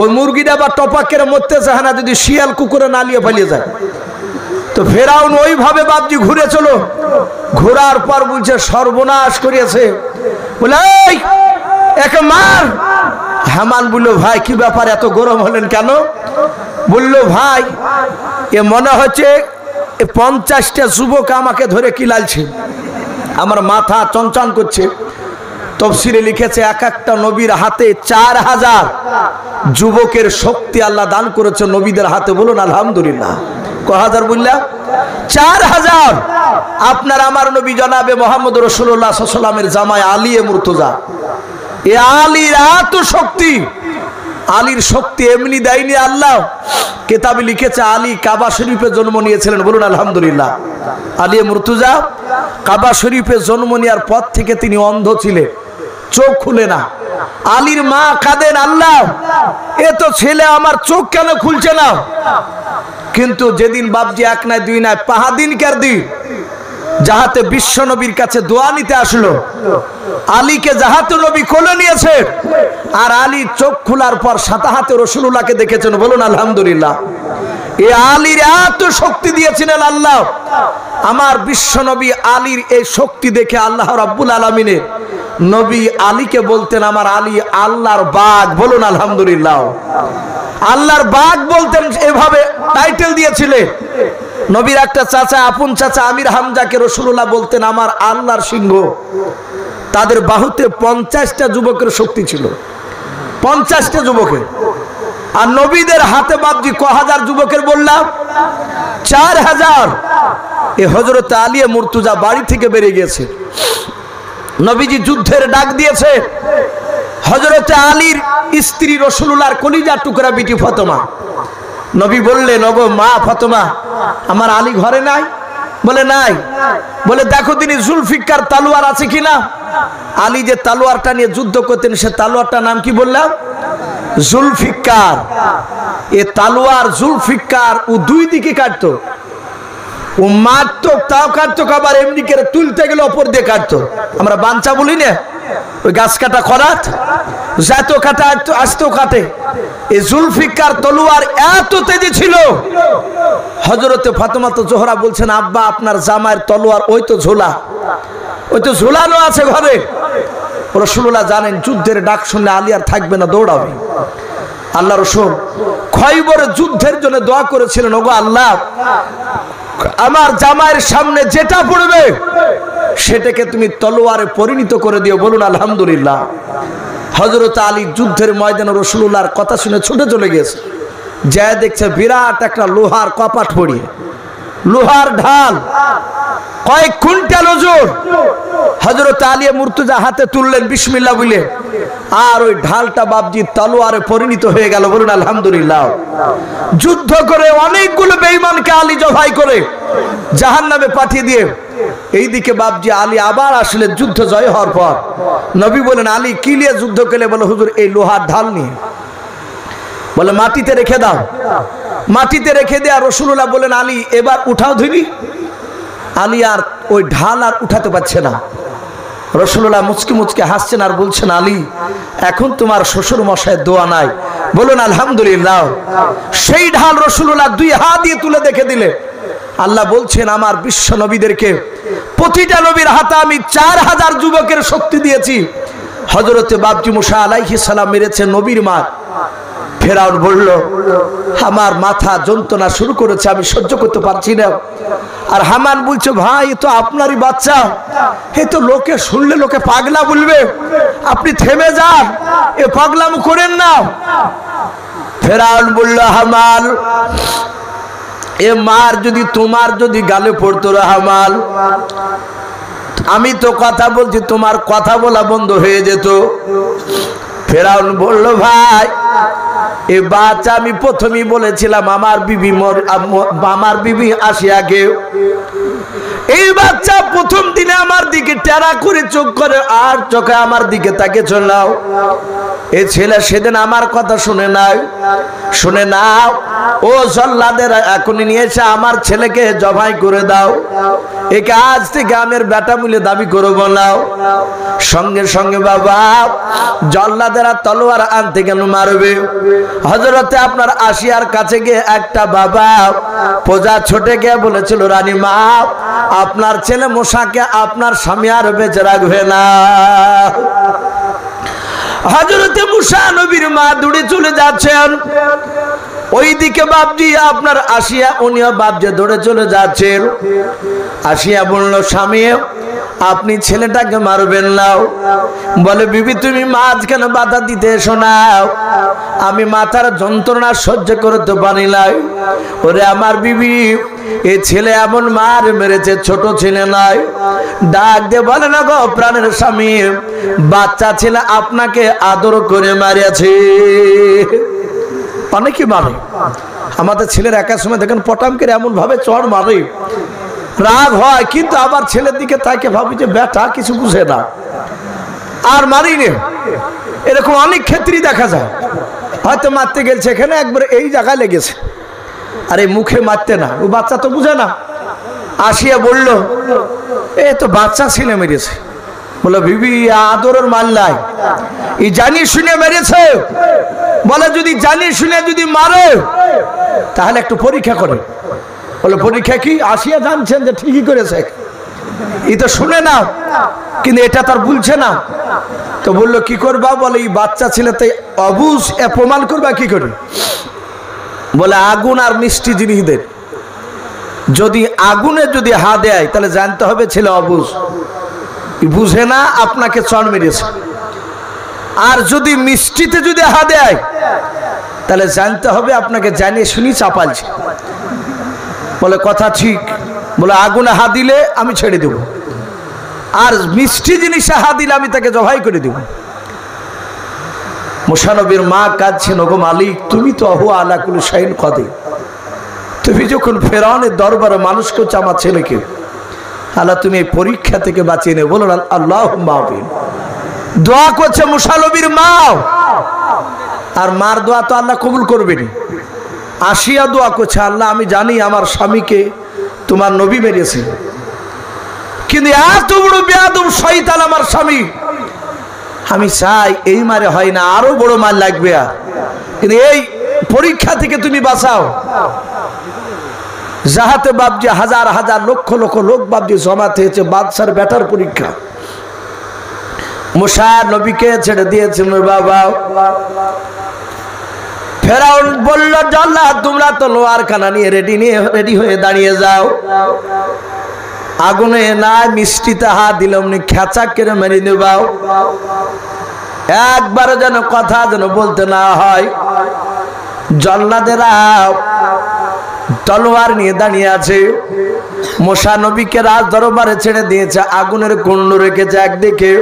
A: ওই মুরগিটা আবার টপাক করে মরতে চায় না, যদি শিয়াল কুকুরে নালিয়ে পালিয়ে যায়। তো ফেরাউন ওইভাবে বাপজি ঘুরে চলো, ঘোরার পর বলছে সর্বনাশ করিয়েছে, বলে এই একে মার। হামান বললো ভাই কি ব্যাপার, এত গরম হলেন কেন? বললো ভাই এ মনে হচ্ছে 50টা যুবক আমাকে ধরে কিলালছে, আমার মাথা চঞ্চন করছে। তফসিরে লিখেছে এক একটা নবীর হাতে 4000 যুবকের শক্তি আল্লাহ দান করেছে নবীদের হাতে। বলুন আলহামদুলিল্লাহ। কয় হাজার বললাম? 4000। আপনার আমার নবী জনাবে মোহাম্মদ রাসূলুল্লাহ সাল্লাল্লাহু আলাইহি ওয়াসাল্লামের জামাই আলী মুর্তজা, এ আলীর এত শক্তি, আলীর শক্তি এমনি দেয়নি আল্লাহ। কিতাবে লিখেছে আলী কাবা শরীফে জন্ম নিয়েছিলেন। বলুন আলহামদুলিল্লাহ। আলী মুর্তজা কাবা শরীফে জন্ম নেওয়ার পর থেকে তিনি অন্ধ ছিলেন, চোখ খুলে না। আলীর মা কাঁদেন, আল্লাহ এ তো ছেলে আমার চোখ কেন খুলছে না? কিন্তু যেদিন বাপজি 1 নয় 2 নয় 5 দিন কার দিন যাহাতে বিশ্ব নবীর কাছে দোয়া নিতে আসলো। আলীকে যাহাতে নবী কোলে নিয়েছে, আর আলী চোখ খোলার পর সাথে হাতে রাসূলুল্লাহকে দেখেছেন। বলুন আলহামদুলিল্লাহ। এই আলীর এত শক্তি দিয়েছিলেন আল্লাহ। আমার বিশ্ব নবী আলীর এই শক্তি দেখে আল্লাহ রাব্বুল আলামিনের নবী আলীকে বলতেন আমার আলী আল্লাহর বাগ। বলুন আলহামদুলিল্লাহ। আল্লাহর বাগ বলতেন, এভাবে টাইটেল দিয়েছিলেন। নবীর একটা চাচা, আপন চাচা আমির হামজাকে রাসূলুল্লাহ বলতেন আমার আল্লাহর সিংহ। তাদের বাহুতে 50টা যুবকের শক্তি ছিল, 50টা যুবকের। আর নবীদের হাতে বাবজি ক হাজার যুবকের বললাম? 4000। এই হযরত আলী মুর্তজা বাড়ি থেকে বেরিয়ে গেছে। নবীজি যুদ্ধের ডাক দিয়েছে। হযরত আলীর স্ত্রী রাসূলুল্লাহর কলিজার টুকরা বিটি ফাতেমা। নবী বললেন, ওগো মা ফাতেমা, আমার আলী ঘরে নাই? বলে নাই। বলে দেখো তিনি জুলফিকার তলোয়ার আছে কিনা। আলী যে তলোয়ারটা নিয়ে যুদ্ধ করতেন সে তলোয়ারটার নাম কি বললাম? জুলফিকার। এ তলোয়ার জুলফিকার ও দুই দিকে কাটতো, ও মারতো তাও কাটতো, আবার এমনি করে তুলতে গেলে অপর দিয়ে কাটতো। আমরা বাঞ্চা বলি না, ওই গাছ কাটা করাত, যাতো কাটা আসতেও কাটে। এই জুলফিকার তলোয়ার এত তেজে ছিল। হযরতে ফাতেমা তো জোহরা বলছেন, আব্বা আপনার জামাইয়ের তলোয়ার ওই তো ঝোলা, ওই তো ঝোলানো আছে ঘরে। রাসূলুল্লাহ জানেন যুদ্ধের ডাক শুনলে আলী আর থাকবে না, দৌড়াবে। আল্লাহ রাসূল খয়বরের যুদ্ধের জন্য দোয়া করেছিলেন, ওগো আল্লাহ আমার জামাইয়ের সামনে যেটা পড়বে সেটাকে তুমি তলোয়ারে পরিণত করে দিও। বলুন আলহামদুলিল্লাহ। হযরত আলী যুদ্ধের ময়দানে রাসূলুল্লাহর কথা শুনে ছুটে চলে গেছে। যা দেখছে বিরাট একটা লোহার কপাট পড়িয়ে, লোহার ঢাল কয়েক কুইন্টাল ওজন। হযরত আলী মুর্তজা হাতে তুললেন বিসমিল্লাহ বলে, আর ওই ঢালটা বাবজি তলোয়ারে পরিণত হয়ে গেল। বলুন আলহামদুলিল্লাহ। যুদ্ধ করে অনেকগুলো বেঈমানকে আলী জবাই করে জাহান্নামে পাঠিয়ে দিয়ে এইদিকে বাবজি আলী আবার আসলেন যুদ্ধ জয় হওয়ার পর। নবী বলেন, আলী কি নিয়ে যুদ্ধ করলে? বলে হুজুর এই লোহার ঢাল নিয়ে। বলে মাটিতে রেখে দাও। মাটিতে রেখে দেয়া। রাসূলুল্লাহ বলেন, আলী এবার উঠাও ধরি। আলী আর ওই ঢাল আর উঠাতে পারছে না। রাসূলুল্লাহ মুচকি মুচকি হাসছেন আর বলছেন, আলী এখন তোমার শ্বশুর মশাইয়ের দোয়া নাই। বলুন আলহামদুলিল্লাহ। সেই ঢাল রাসূলুল্লাহ দুই হাত দিয়ে তুলে দেখে দিলে। আল্লাহ বলছেন আমার বিশ্ব নবীদেরকে প্রতিটা নবীর হাতে আমি 4000 যুবকের শক্তি দিয়েছি। হযরতে বাবজি মুসা আলাইহিস সালাম মেরেছে নবীর মা। ফেরাউন বলল, আমার মাথা যন্ত্রণা শুরু করেছে, আমি সহ্য করতে পারছি না। আর হামান বলছে, ভাই এ তো আপনারই বাচ্চা, এ তো লোকে শুনলে লোকে পাগলা বলবে, আপনি থেমে যান, এ পাগলাম করেন না। ফেরাউন বলল, হামান এ মার যদি তোমার যদি গালে পড়তো হামান, আমি তো কথা বলছি, তোমার কথা বলা বন্ধ হয়ে যেত। ফেরাউন বলল, ভাই এই বাচ্চা আমি প্রথমেই বলেছিলাম আমার বিবি আসিয়াকে। এই বাচ্চা প্রথম দিনে আমার দিকে টেরা করে চোখ করে আর চোখে আমার দিকে তাকে চলাও। এই ছেলে সেদিন আমার কথা শুনে নাই, শুনে নাও। ও জল্লাদের এখনই নিয়ে এসে আমার ছেলেকে জবাই করে দাও। একে আজ থেকে আমের বেটা মিলে দাবি করবো না। সঙ্গে সঙ্গে বাবা জল্লাদেরা তলোয়ার আনতে গেল মারবে। হযরতে আপনার আসিয়ার কাছে গিয়ে একটা বাবা প্রজা ছোটে গিয়ে বলেছিল, রানী মা আপনার ছেলে মুসাকে আপনার স্বামী আর বেঁচে রাখবে না। হযরতে মুসা নবীর মা দৌড়ে চলে যাচ্ছেন। ওইদিকে বাপজি আপনার আসিয়া উনিও বাপজি দৌড়ে চলে যাচ্ছেন। আসিয়া বলল, স্বামী আপনি ছেলেটাকে মারবেন না। বলে, বিবি তুমি মাঝখানে বাধা দিতে এসো না, আমি মাথার যন্ত্রণা সহ্য করতে পারি না। ওরে আমার বিবি, এই ছেলে এমন মার মেরেছে, ছোট ছেলে নাই। ডাক দিয়ে বলে, না গো প্রাণের স্বামী, বাচ্চা ছেলে আপনাকে আদর করে মারিয়াছে। অনেকে মারে, আমাদের ছেলের একার সময় দেখেন পটাম করে এমন ভাবে চড় মারে, রাগ হয়, কিন্তু আবার ছেলের দিকে তাকে ভাবি যে বেটা কিছু বুঝে না, আর মারিনি। এরকম অনেক ক্ষেত্রেই দেখা যায়। হয়তো মারতে গেছে এখানে একবার এই জায়গায় লেগেছে, আর এই মুখে মারতে না, ও বাচ্চা তো বুঝে না। আসিয়া বলল, এই তো বাচ্চা ছেলে মেরেছে। বলে বিবি আদরের মাল্লাই, এই জানিয়ে শুনে মেরেছে। বলে যদি জানিয়ে শুনে যদি মারে তাহলে একটু পরীক্ষা করে। বলে পরীক্ষা কি? আসিয়া জানছেন যে ঠিকই করেছে, এই তো শুনে না, কিন্তু এটা তার বলছে না। তো বললো কি করবা? বলে এই বাচ্চা ছেলে তাই অবুঝ, এ প্রমাণ করবা কি করে? বলে আগুন আর মিষ্টি জিনিসদের, যদি আগুনে যদি হা দেয় তাহলে জানতে হবে ছেলে অবুঝ, বুঝে না, আপনাকে চড় মেরেছে। আর যদি মিষ্টিতে যদি হা দেয় তাহলে জানতে হবে আপনাকে জানিয়ে শুনি চাপালছে। বলে কথা ঠিক। বলে আগুনে হা দিলে আমি ছেড়ে দেব, আর মিষ্টি জিনিসে হা দিলে আমি তাকে জবাই করে দেব। মুসা নবীর মা কাঁদছেন, ওগো মালিক, তুমি তো আহু আলা কুল্লি শাইইন কাদির, তুমি যখন ফেরাউনের দরবারে মানুষ করছো আমার ছেলেকে, আল্লাহ তুমি এই পরীক্ষা থেকে বাঁচিয়ে নেবে। বলুন আল্লাহুম্মা আমিন। দোয়া করছে মুসা নবীর মা, আর মার দোয়া তো আল্লাহ কবুল করবেনি। আসিয়া দোয়া করছে, আল্লাহ আমি জানি আমার স্বামীকে তোমার নবী মেরেছে, কিন্তু এত বড় বেয়াদব শয়তান আমার স্বামী, আমি চাই এই মারে হয় না, আরো বড় মার লাগবে, আর কিন্তু এই পরীক্ষা থেকে তুমি বাঁচাও। যাহাতে বাপজি হাজার হাজার লক্ষ লক্ষ লোক বাপজি জমাতে হয়েছে, বাদশার বেটার পরীক্ষা। মুসা নবীকে ছেড়ে দিয়েছেন বাবা। ফেরাউন বলল, জাল্লাদ তোমরা তো লোহার খানা নিয়ে রেডি হয়ে দাঁড়িয়ে যাও। আগুনে না মিষ্টিতে হাত দিলাম নি, খেচা কেড়ে মেরে নেবাও, একবারে যেন কথা যেন বলতে না হয়। জল্লাদেরা তলোয়ার নিয়ে দাঁড়িয়ে আছে। মুসা নবীকে রাজ দরবারে ছেড়ে দিয়েছে, আগুনের কুণ্ড রেখেছে একদিকে,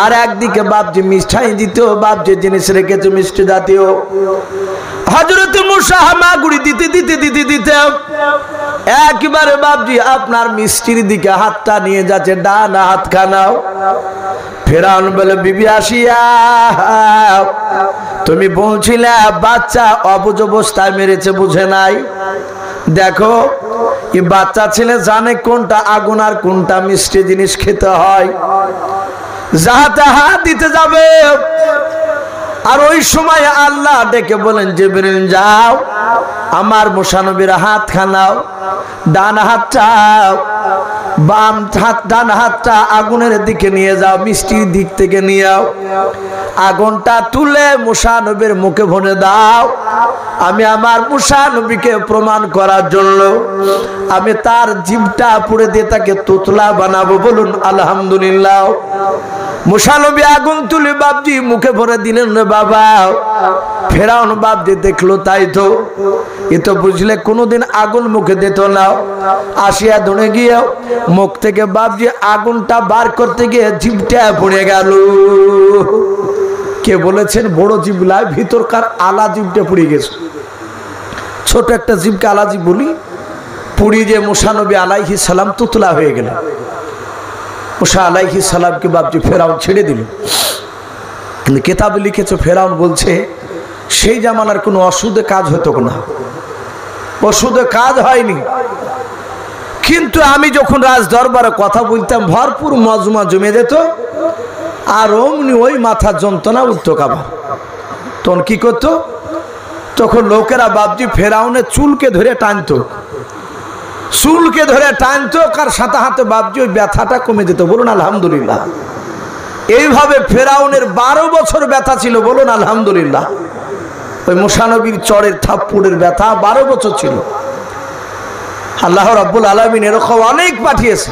A: আর একদিকে বাপজি মিষ্টাই দিতেও বাপজি জিনিস রেখেছে মিষ্টি জাতীয়। হযরত মুসা হামাগুড়ি দিতে দিতে দিতে দিতে একবারে বাপজি আপনার মিষ্টির দিকে হাতটা নিয়ে যাচ্ছে, ডান হাত খানাও। ফেরাউন বলে, বিবি আসিয়া তুমি বলছিলে বাচ্চা অবুঝ অবস্থায় মেরেছে, বুঝে নাই। দেখো এই বাচ্চা ছেলে জানে কোনটা আগুন আর কোনটা মিষ্টি জিনিস খেতে হয়। যাহাতে হাত দিতে যাবে, আর ওই সময় আল্লাহ ডেকে বলেন, জিবরিল যাও আমার মুসা নবীর হাত খানাও, ডান হাতটা বাম হাত, ডান হাতটা আগুনের দিকে নিয়ে যাও, মিষ্টির দিক থেকে নিয়ে যাও। আগুনটা তুলে মুসা নবীর মুখে ভরে দাও। আমি আমার মুসা নবীকে প্রমাণ করার জন্য আমি তার জিভটা পুড়ে দিয়ে তাকে তুতলা বানাবো। বলুন আলহামদুলিল্লাহ। মুসা নবী আগুন তুলে বাপজি মুখে ভরে দিলেন রে বাবা। ফেরাউন বাপজি দেখলো, তাই তো এ তো বুঝলে কোনোদিন আগুন মুখে দিত না। আসিয়া ধরে গিয়ে মুখ থেকে বাপজি আগুনটা বার করতে গিয়ে জিভটা পড়ে গেল। কে বলেছেন বড় জিভলায় ভিতরকার আলা জিভটা পুড়ে গেছে, ছোট একটা জিভকে আলা জিভ বলি, পুড়িয়ে যে মুসা নবী আলাইহিস সালাম তুতলা হয়ে গেল। মুসা আলাইহিস সালামকে বাপজি ফেরাউন ছেড়ে দিল। কিন্তু কিতাবে লিখেছে ফেরাউন বলছে সেই জামানার কোনো ওষুধে কাজ হতো না, ওষুধে কাজ হয়নি। কিন্তু আমি যখন রাজ দরবারে কথা বলতাম ভরপুর মজমা জমে যেত, আর অমনি ওই মাথার যন্ত্রণা উঠতো কাবার। তখন কি করতো? তখন লোকেরা বাপজি ফেরাউনের চুলকে ধরে টানতো, চুলকে ধরে টানতো, কার সাথে হাতে বাপজি ওই ব্যথাটা কমে যেত। বলুন আলহামদুলিল্লাহ। এইভাবে ফেরাউনের 12 বছর ব্যথা ছিল। বলুন আলহামদুলিল্লাহ। ওই মুসা নবীর চড়ের থাপ্পড়ের ব্যথা 12 বছর ছিল। আল্লাহ রাব্বুল আলামিন এরকম অনেক পাঠিয়েছে।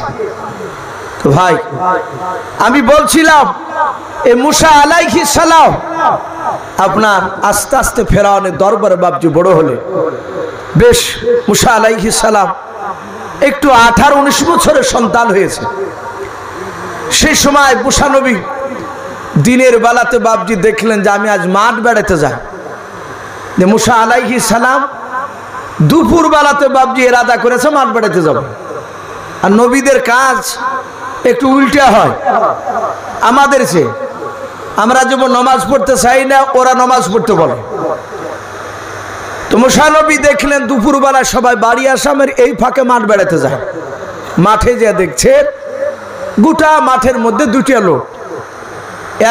A: তো ভাই আমি বলছিলাম এই মুসা আলাইহিস সালাম আপনার আস্তে আস্তে ফেরাউনের দরবারে বাপজি বড় হলে, বেশ মুসা আলাইহিস সালাম একটু 18-19 বছরের সন্তান হয়েছে। সেই সময় মুসা নবী দিনের বেলাতে বাপজি দেখলেন যে আমি আজ মাঠ বেড়াতে যাই। মুসা আলাইহিস সালাম দুপুর বেলাতে বাপজি ইরাদা করেছে মাঠ বেড়াতে যাবে। আর নবীদের কাজ একটু উল্টা হয় আমাদের চেয়ে। আমরা যেমন নামাজ পড়তে চাই না, ওরা নামাজ পড়তে বলে। তো মুসা নবী দেখলেন দুপুরবেলা সবাই বাড়ি আসামের এই ফাঁকে মাঠ বেড়াতে যায়। মাঠে যে দেখছে গোটা মাঠের মধ্যে দুটো লোক,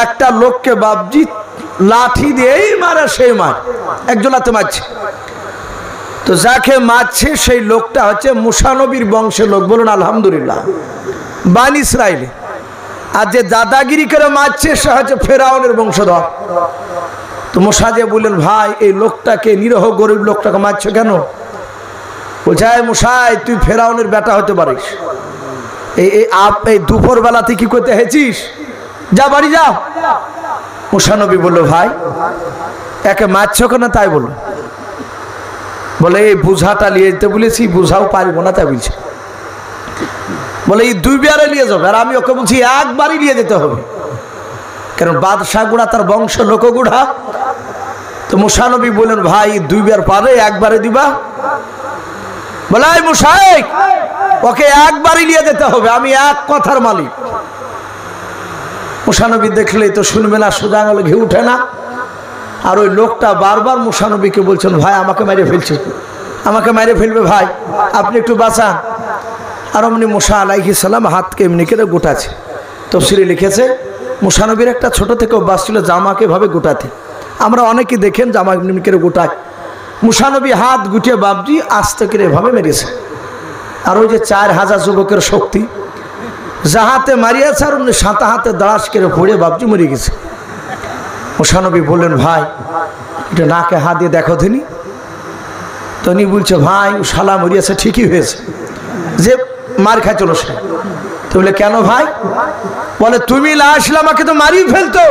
A: একটা লোককে বাপজি লাঠি দিয়েই মারে, সেই মার একজনাতে মারছে। তো যাকে মারছে সেই লোকটা হচ্ছে মুসা নবীর বংশের লোক, বলুন আলহামদুলিল্লাহ, বানি ইসরাইলে। আর যে দাদাগিরি করে মারছে সে হচ্ছে ফেরাউনের বংশধর। তো মুসা যে বললেন, ভাই এই লোকটাকে, নিরহ গরিব লোকটাকে মারছো কেন? বলছে, মুসাই তুই ফেরাউনের বেটা হতে পারিস, এই দুপুর বেলাতে কি করতে হেছিস, যা বাড়ি যা। মুসা নবী বললো, ভাই একে মারছো কেন? তাই বললো, বলে এই বুঝাটা নিয়ে যেতে বলেছি, বুঝাও পারবো না তাই বলছে। বলে এই 2 বারে নিয়ে যাবে, আর আমি ওকে বলছি একবারই নিয়ে যেতে হবে, কারণ বাদশাহ গুড়া তার বংশ লোক গুড়া। তো মুসা নবী বললেন, ভাই 2 বার পারে, একবারে দিবা? বলে মুসাই ওকে একবারই নিয়ে যেতে হবে, আমি এক কথার মালিক। মুসা নবী দেখলেই তো শুনবে না, সোজা আঙুলে ঘি উঠে না। আর ওই লোকটা বারবার মুসা নবীকে বলছেন, ভাই আমাকে মেরে ফেলছে, আমাকে মেরে ফেলবে, ভাই আপনি একটু বাঁচান। আর অমনি মুসা আলাইহিস সালাম হাতকে এমনি করে গোটাছে। তফসিরে লিখেছে, মুসা নবীর একটা ছোট থেকে অভ্যাস ছিল জামাকে ভাবে গোটাতে। আমরা অনেকে দেখেন জামা এমনি করে গোটায়, মুসা নবী হাত গুটিয়ে বাপজি আস্তে করে এভাবে মেরেছে। আর ওই যে 4000 যুবকের শক্তি, যাহাতে মারিয়াছে, আর অমনি 7 হাতে দাঁড়াস করে পড়ে বাপজি মরে গেছে। মুসা নবী বললেন, ভাই এটা নাকে হাত দিয়ে দেখো দিনি। তো উনি বলছে, ভাই ও শালা মরিয়াছে, ঠিকই হয়েছে যে মার খাই চলো সে। তো বলে, কেন ভাই? বলে, তুমি না আসলে আমাকে তো মারিয়ে ফেলতো।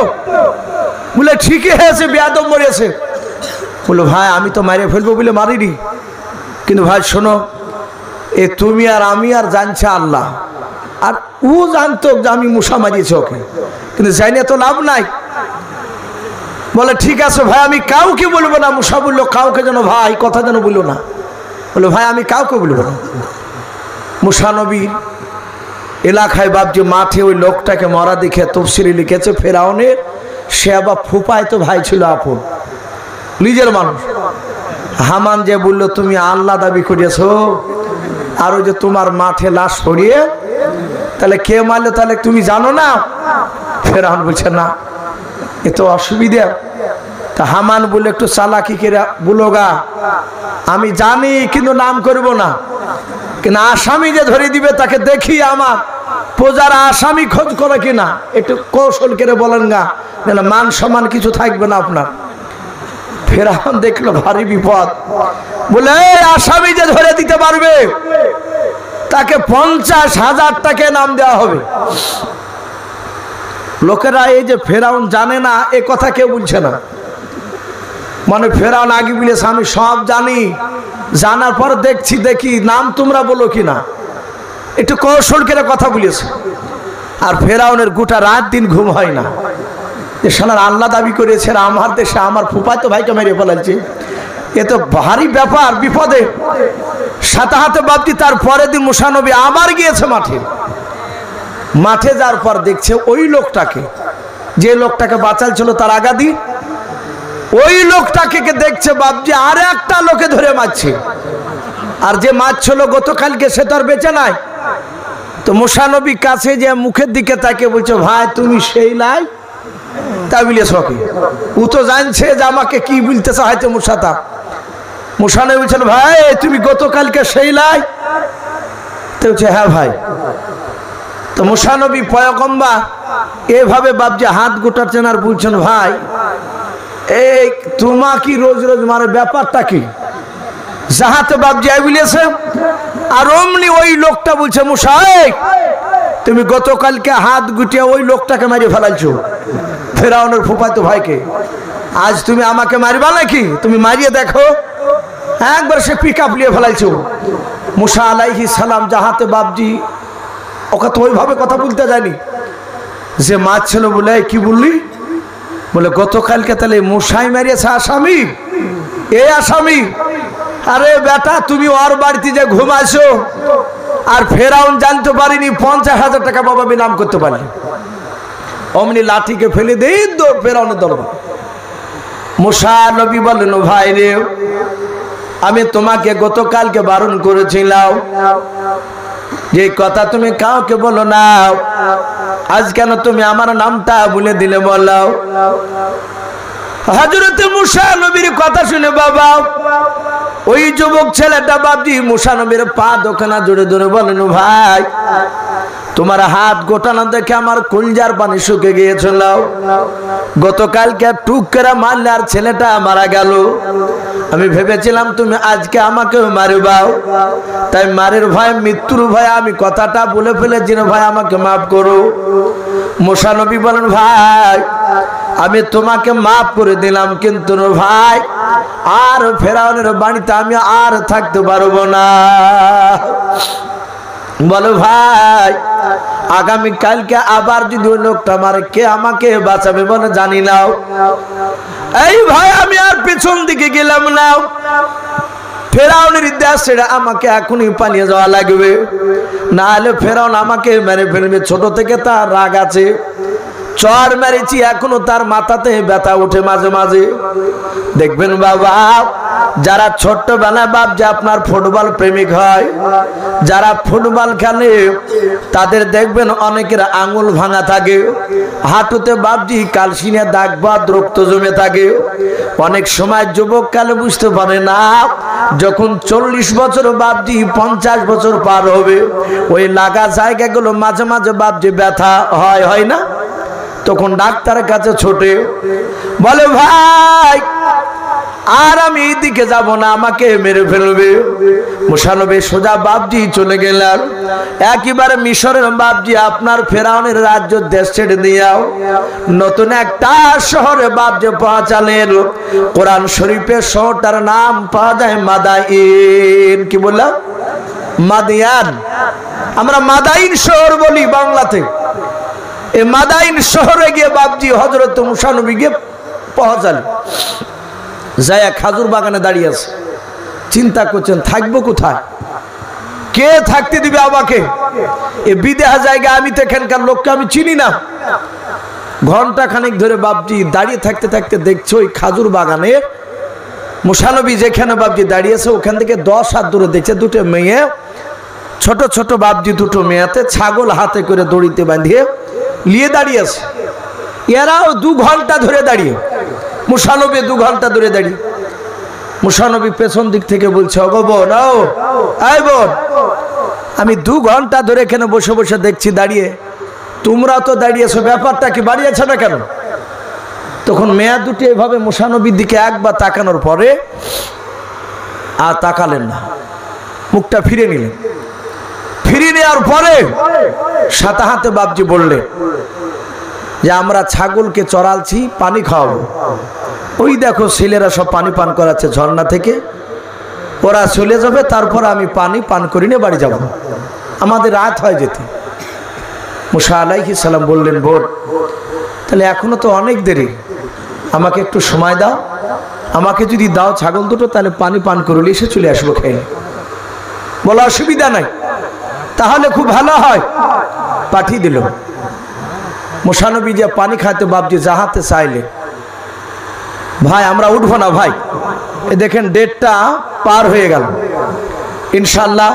A: বলে, ঠিকই হয়েছে, বেয়াদব মরিয়াছে। বলো, ভাই আমি তো মারিয়ে ফেলবো বলে মারিনি, কিন্তু ভাই শোনো, এ তুমি আর আমি আর জানছে আল্লাহ, আর ও জানতো যে আমি মুসা মারিয়েছি ওকে, কিন্তু জানি তো লাভ নাই। বলে, ঠিক আছে ভাই আমি কাউকে বলবো না। মুসা বললো, কাউকে যেন ভাই কথা যেন বললো না। বললো, ভাই আমি কাউকে বলবো না। মুসা নবীর এলাকায় বাপজি মাঠে ওই লোকটাকে মরা দেখে তফসিরে লিখেছে, ফেরাউনের সে আবার ফুপায় তো ভাই ছিল আপন, নিজের মানুষ। হামান যে বললো, তুমি আল্লাহ দাবি করিয়েছো, আর ওই যে তোমার মাঠে লাশ পড়িয়ে, তাহলে কে মারলো তাহলে তুমি জানো না? ফেরাউন বলছে, না এ তো অসুবিধা। তা হামান বলে, একটু চালাকি করে বলো গা, আমি জানি কিন্তু নাম করব না, কিন্তু আসামি যে ধরে দিবে তাকে দেখি আমার প্রজারা আসামি খোঁজ করে কিনা, একটু কৌশল করে বলেন গা, নাহলে মান সম্মান কিছু থাকবে না আপনার। ফেরাউন দেখলো ভারী বিপদ, বলে আসামি যে ধরে দিতে পারবে তাকে 50,000 টাকা নাম দেওয়া হবে। লোকেরা এই যে ফেরাউন জানে না এ কথা কেউ বলছে না, মানে ফেরাউন আগে বলেছে আমি সব জানি, জানার পর দেখি নাম তোমরা বলো কিনা, একটু কৌশল করে কথা বলেছে। আর ফেরাউনের গোটা রাত দিন ঘুম হয় না, যে শালার আল্লাহ দাবি করেছে আমার দেশে আমার ফুফাতো ভাইকে মেরে ফেলাচ্ছে, এ তো ভারী ব্যাপার, বিপদে। 7 হাতে বাপটি তার পরের দিন মুসা নবী আবার গিয়েছে মাঠে যাওয়ার পর দেখছে ওই লোকটাকে, যে লোকটাকে বাঁচাল ছিল তার আগাদি, ওই লোকটাকে দেখছে বাপজি আর একটা লোকে ধরে মারছে। আর যে মারছিল গতকালকে সে তো আর বেঁচে নাই। তো মুসা নবী কাছে যে মুখের দিকে তাকে বলছে, ভাই তুমি সেই লাই? তাই বলেছ কি? ও তো জানছে যে আমাকে কি বলতে চাইছে মুসাতা। মুসা নবী বলছেন, ভাই তুমি গতকালকে সেই লাই? তো বলছে, হ্যাঁ ভাই। তো মুসা নবী পয়গম্বর এভাবে বাপজি হাত গোটাচ্ছেন আর বলছেন, ভাই এই তোমা কি রোজ রোজ মারে, ব্যাপারটা কি? যাহাতে বাপজি আই বলেছে। আর অমনি ওই লোকটা বলছে, মুসা তুমি গতকালকে হাত গুটিয়ে ওই লোকটাকে মারিয়ে ফেলাইছো, ফেরাউনের ফুফাতো ভাইকে। আজ তুমি আমাকে মারবা নাকি? তুমি মারিয়ে দেখো। একবার সে পিক আপ নিয়ে ফেলাইছো। মুসা আলাইহিস সালাম যাহাতে বাপজি ওকে তো ওইভাবে কথা বলতে যায়নি, যে মারছিল বলে কি বললি? বলে গতকালকে তাহলে মুসাই মারিয়েছে আসামি, এই আসামি। আরে বেটা তুমি ওর বাড়িতে যে ঘুমাইছো, আর ফেরাউন জানতে পারিনি 50,000 টাকা বাবা নাম করতে পারলি। অমনি লাঠিকে ফেলে দেই ফেরাউনের দরবার। মুসা নবী বলেন, ভাই রে আমি তোমাকে গতকালকে বারণ করেছিলাম, যে কথা তুমি কাউকে বলো না, আজ কেন তুমি আমার নামটা বলে দিলে বলো। হযরত মুসা নবীর কথা শুনে বাবা ওই যুবক ছেলেটা বাপজি মুসা নবীর পা দোকানা জুড়ে ধরে বলেন, ভাই তোমার হাত গোটানো দেখে আমার কলজার পানি শুকে গিয়েছিল। গতকালকে টুক করে মারলে আর ছেলেটা মারা গেল। আমি ভেবেছিলাম তুমি আজকে আমাকে মারবাও, তাই মারের ভয় মৃত্যুর ভয় আমি কথাটা বলে ফেলেছি, ভাই আমাকে মাফ করো। মুসা নবী বলেন, ভাই আমি তোমাকে মাফ করে দিলাম, কিন্তু ভাই আর ফেরাউনের বাড়িতে আমি আর থাকতে পারবো না। বলো ভাই আগামী কালকে আবার যদি ওই লোকটা মারে কে আমাকে বাঁচাবে? বলে জানি না। এই ভাই আমি আর পিছন দিকে গেলাম না, ফেরাউনের দেশ ছেড়ে আমাকে এখনই পালিয়ে যাওয়া লাগবে, না হলে ফেরাউন আমাকে মেরে ফেলবে। ছোট থেকে তার রাগ আছে, চর মেরেছি এখনো তার মাথাতে ব্যথা ওঠে মাঝে মাঝে। দেখবেন বাবা যারা ছোট্টবেলায় বাপ যে আপনার ফুটবল প্রেমিক হয়, যারা ফুটবল খেলে তাদের দেখবেন অনেকের আঙুল ভাঙা থাকে, হাঁটুতে বাপজি কালসিনে দাগ বা রক্ত জমে থাকে। অনেক সময় যুবক কালে বুঝতে পারে না, যখন 40 বছর বাপজি 50 বছর পার হবে ওই লাগা জায়গাগুলো মাঝে মাঝে বাপজি ব্যথা হয় না, তখন ডাক্তারের কাছে ছোটে বলে ভাই আর আমি এইদিকে যাব না, আমাকে মেরে ফেলবে। মুসা নবী সোজা বাপজি চলে গেলেন একেবারে মিশরের বাপজি আপনার ফেরাউনের রাজ্য দেশ ছেড়ে দিয়াও নতুন একটা শহরে বাপজি পৌঁছালেন। কোরআন শরীফের শহরটার নাম পাওয়া যায় মাদাইন। কি বললাম? মাদিয়ান। আমরা মাদাইন শহর বলি বাংলাতে। এই মাদাইন শহরে গিয়ে বাপজি হযরত মুসা নবী গিয়ে পৌঁছালেন। যায়া খাজুর বাগানে দাঁড়িয়ে আছে, চিন্তা করছেন থাকবো কোথায়, কে থাকতে দিবে আমাকে? এ বিদেহা জায়গা, আমি তো এখানকার লোককে আমি চিনি না। ঘন্টা খানিক ধরে বাপজি দাঁড়িয়ে থাকতে থাকতে দেখছো ওই খাজুর বাগানে মুসা নবী যেখানে বাপজি দাঁড়িয়েছে ওখান থেকে 10 হাত দূরে দেখছে দুটো মেয়ে, ছোট ছোট বাপজি দুটো মেয়েতে ছাগল হাতে করে দড়িতে বাঁধিয়ে নিয়ে দাঁড়িয়েছে। এরাও 2 ঘন্টা ধরে দাঁড়িয়ে, মুসা নবী 2 ঘন্টা ধরে দাঁড়িয়ে। মুসা নবী পেছন দিক থেকে বলছে, ওগো বোন, এই বোন, আমি 2 ঘন্টা ধরে এখানে বসে বসে দেখছি দাঁড়িয়ে, তোমরা তো দাঁড়িয়েছো, ব্যাপারটা কি বাড়িয়েছে না কেন? তখন মেয়া দুটি এভাবে মুসা নবীর দিকে একবার তাকানোর পরে আর তাকালেন না, মুখটা ফিরে নিলেন। ফিরে নেওয়ার পরে সাথে হাতে বাপজি বললেন যে আমরা ছাগলকে চড়ালছি, পানি খাওয়াবো। ওই দেখো ছেলেরা সব পানি পান করাচ্ছে ঝর্ণা থেকে, ওরা চলে যাবে, তারপর আমি পানি পান করি নিয়ে বাড়ি যাব, আমাদের রাত হয় যেতে। মুসা আলাইহিস সালাম বললেন, বোন তাহলে এখনো তো অনেক দেরি, আমাকে একটু সময় দাও, আমাকে যদি দাও ছাগল দুটো তাহলে পানি পান করলে এসে চলে আসবো খেয়ে। বলা অসুবিধা নাই, তাহলে খুব ভালো হয়। পাঠিয়ে দিল। মুসা নবী যে পানি খাইতে বাপজি জাহাতে চাইলে, ভাই আমরা উঠবো না ভাই, এ দেখেন 1:30টা পার হয়ে গেল, ইনশাল্লাহ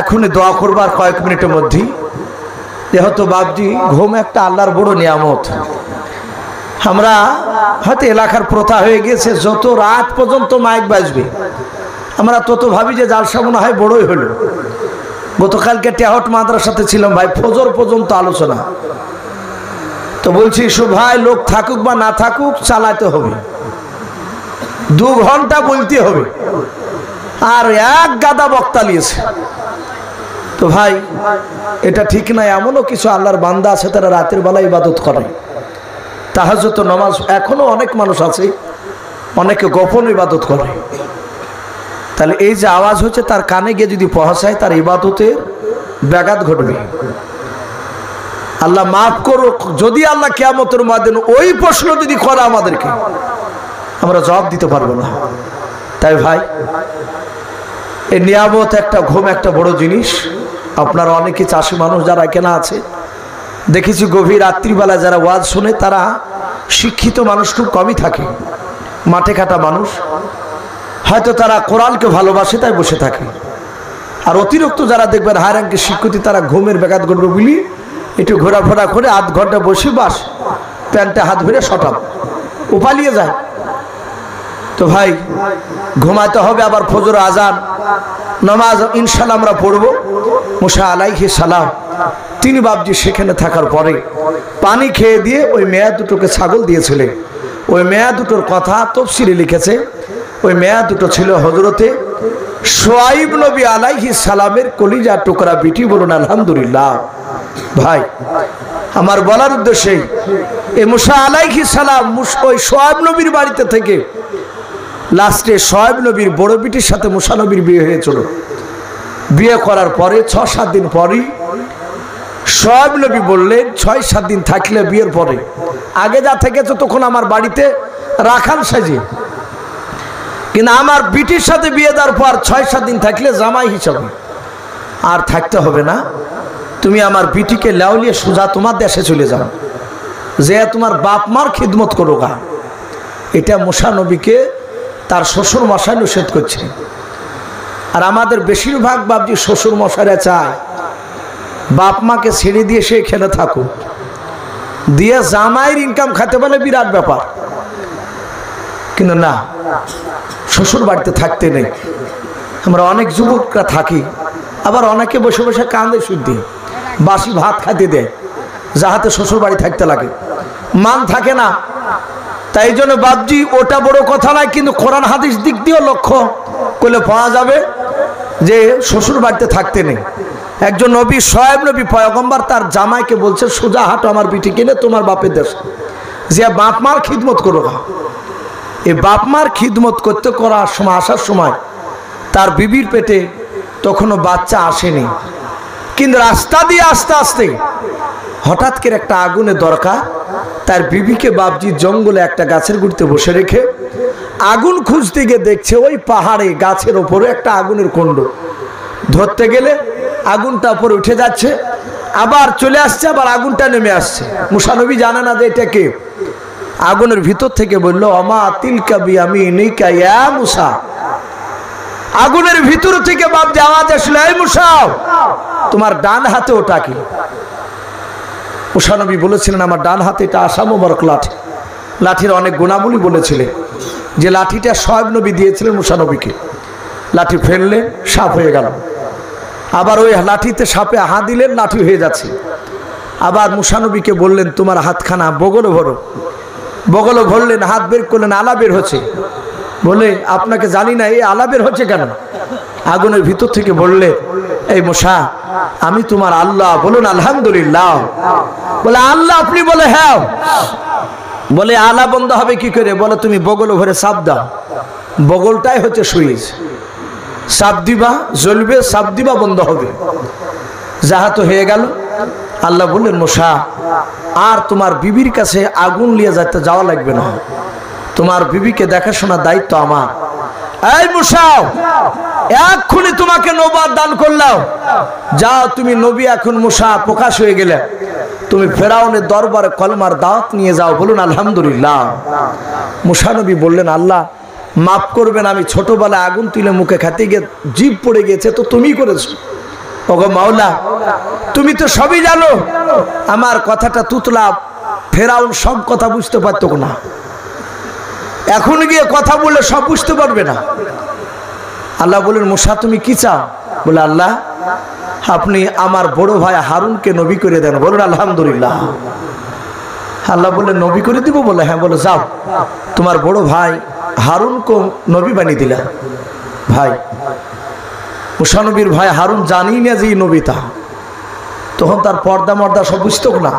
A: এখনই দোয়া করবার কয়েক মিনিটের মধ্যেই। যেহেতু বাপজি ঘুম একটা আল্লাহর বড় নিয়ামত, আমরা হয়তো এলাকার প্রথা হয়ে গেছে যত রাত পর্যন্ত মাইক বাজবে আমরা তত ভাবি যে জালসা মনে হয় বড়ই হলো। গতকালকে টেহট মাদ্রাসাতে ছিলাম ভাই, ফজর পর্যন্ত আলোচনা। তো বলছি ভাই লোক থাকুক বা না থাকুক চালাতে হবে, 2 ঘন্টা বলতে হবে, আর এক গাদা বক্তা নিয়েছে। তো ভাই এটা ঠিক নাই, এমনও কিছু আল্লাহর বান্দা আছে তারা রাতের বেলা ইবাদত করে, তাহাজ্জুদ নামাজ, এখনো অনেক মানুষ আছে অনেকে গোপন ইবাদত করে। তাহলে এই যে আওয়াজ হচ্ছে তার কানে গিয়ে যদি পৌঁছায় তার ইবাদতের ব্যাঘাত ঘটবে। আল্লাহ মাফ করুক, যদি আল্লাহ কিয়ামতের ময়দানে ওই প্রশ্ন যদি করে আমাদেরকে, আমরা জবাব দিতে পারবো না। তাই ভাই এই নিয়ামত একটা, ঘুম একটা বড় জিনিস। আপনারা অনেকে চাষি মানুষ যারা এখানে আছে দেখেছি, গভীর রাত্রিবেলা যারা ওয়াজ শুনে তারা শিক্ষিত মানুষ খুব কমই থাকে, মাঠে কাটা মানুষ, হয়তো তারা কোরআনকে ভালোবাসে তাই বসে থাকে। আর অতিরিক্ত যারা দেখবেন হাই র্যাঙ্কের শিক্ষিত তারা ঘুমের ব্যাঘাত ঘটবে বলি একটু ঘোরাফেরা করে আধ ঘন্টা বসে বাস প্যান্টে হাত ভরে সটাপ ও পালিয়ে যায়। তো ভাই ঘুমাতে হবে, আবার ফজর আজান নামাজ ইনশাআল্লাহ আমরা পড়বো। মুসা আলাইহিস সালাম তিনি বাপজি সেখানে থাকার পরে পানি খেয়ে দিয়ে ওই মেয়া দুটোকে ছাগল দিয়েছিলেন। ওই মেয়া দুটোর কথা তফসিরে লিখেছে, ওই মেয়া দুটো ছিল হযরতে শুআয়ব নবী আলাইহিস সালামের কলিজা টুকরা বিটি। বলুন আলহামদুলিল্লাহ। ভাই আমার বলার উদ্দেশ্যে এই মুসা আলাইহিস সালাম ওই শুআয়ব নবীর বাড়িতে থেকে লাস্টে শুআয়ব নবীর বড় বিটির সাথে মুসা নবীর বিয়ে হয়েছিল। বিয়ে করার পরে 6-7 দিন পরই শুআয়ব নবী বললেন 6-7 দিন থাকলে বিয়ের পরে আগে যা থেকেছে তখন আমার বাড়িতে রাখাল সাজে, কিন্তু আমার বিটির সাথে বিয়ে দেওয়ার পর 6-7 দিন থাকলে জামাই হিসাবে আর থাকতে হবে না। তুমি আমার বিটিকে লাউলিয়ে সোজা তোমার দেশে চলে যাও, যে তোমার বাপ মার খিদমত করো গা। এটা মুসা নবীকে তার শ্বশুর মশাই নিষেধ করছে। আর আমাদের বেশিরভাগ বাপজি শ্বশুর মশাইরা চায় বাপ মাকে ছেড়ে দিয়ে সে খেলে থাকুক, দিয়ে জামাইয়ের ইনকাম খাতে বলে বিরাট ব্যাপার। কিন্তু না, শ্বশুর বাড়িতে থাকতে নেই। আমরা অনেক যুবকরা থাকি, আবার অনেকে বসে বসে কান্দে শুদ্ধি বাসি ভাত খাইতে দেয়, যাহাতে শ্বশুর বাড়ি থাকতে লাগে, মান থাকে না। তাই জন্য বাপজি ওটা বড় কথা নয়, কিন্তু কোরআন হাদিস দিক দিয়েও লক্ষ্য করলে পাওয়া যাবে যে শ্বশুর বাড়িতে থাকতে নেই। একজন নবী শুআয়ব নবী পয়গম্বর তার জামাইকে বলছে সোজা হাঁটো আমার বিটি কিনে তোমার বাপের দেশে, যে বাপ মার খিদমত করো। এই বাপ মার খিদমত করতে করার সময় আসার সময় তার বিবির পেটে তখনও বাচ্চা আসেনি, কিন্তু রাস্তা দিয়ে আস্তে আস্তে হঠাৎ করে একটা আগুনের দরকার। তার বিবিকে বাপজি জঙ্গলে একটা গাছের গুড়িতে বসে রেখে আগুন খুঁজতে গিয়ে দেখছে ওই পাহাড়ে গাছের ওপরে একটা আগুনের কুণ্ড। ধরতে গেলে আগুনটা উপরে উঠে যাচ্ছে, আবার চলে আসছে, আবার আগুনটা নেমে আসছে। মুসা নবী জানে না যে এটা কে। আগুনের ভিতর থেকে বললো আমা তিলকা বিয়ামিনিকা ইয়া মুসা। আগুনের ভিতর থেকে বাপজি আওয়াজ আসলো, এই মুসা তোমার ডান হাতে ওটা কি? মুসা নবী বলেছিলেন আমার ডান হাতে এটা আশা মোবারক লাঠি। লাঠির অনেক গুণাবলী বলেছিলেন, যে লাঠিটা শুআয়ব নবী দিয়েছিলেন মুসা নবীকে। লাঠি ফেললে সাপ হয়ে গেল, আবার ওই লাঠিতে সাপে হাত দিলেন, লাঠি হয়ে যাচ্ছে। আবার মুসা নবীকে বললেন তোমার হাতখানা বগলে ভরো। বগলে ভরলেন, হাত বের করলেন, আলা বের হচ্ছে। বলে আপনাকে জানি না এই আলা বের হচ্ছে কেন? আগুনের ভিতর থেকে বললে এই মুসা আমি তোমার আল্লাহ। বলুন আলহামদুলিল্লাহ। বলে আল্লাহ আপনি? বলে হ্যাঁ। বলে আলা বন্ধ হবে কি করে? বলে তুমি বগল ভরে সাপ দাও, বগলটাই হচ্ছে সুইচ, সাপ দিবা জ্বলবে, সাপ দিবা বন্ধ হবে। যাহা তো হয়ে গেল। আল্লাহ বললেন মুসা আর তোমার বিবির কাছে আগুন নিয়ে যাইতে যাওয়া লাগবে না, তোমার বিবিকে দেখাশোনার দায়িত্ব আমার। এই মুসা এক্ষুনি তোমাকে নবুয়ত দান করলাম, যাও তুমি নবী এখন মুসা প্রকাশ হয়ে গেলে, তুমি ফেরাউনের দরবারে কলমার দাওয়াত নিয়ে যাও। বলুন আলহামদুলিল্লাহ। মুসা নবী বললেন আল্লাহ মাফ করবেন, আমি ছোটবেলায় আগুন তুলে মুখে খেতে গিয়ে জিভ পড়ে গেছে, তো তুমি করেছো। ওগো মাওলা তুমি তো সবই জানো। আমার কথাটা তুতলা, ফেরাউন সব কথা বুঝতে পারতো না, এখন গিয়ে কথা বললে সব বুঝতে পারবে না। আল্লাহ বলেন মুসা তুমি কি চাও? বলে আল্লাহ আপনি আমার বড় ভাই হারুনকে নবী করে দেন। বলুন আলহামদুলিল্লাহ। আল্লাহ বললেন নবী করে দিব? বলে হ্যাঁ। বলে যাও তোমার বড় ভাই হারুনকে নবী বানিয়ে দিলা। ভাই মুসা নবীর ভাই হারুন জানি না যে নবী, তা তখন তার পর্দা মর্দা সব বুঝতো না।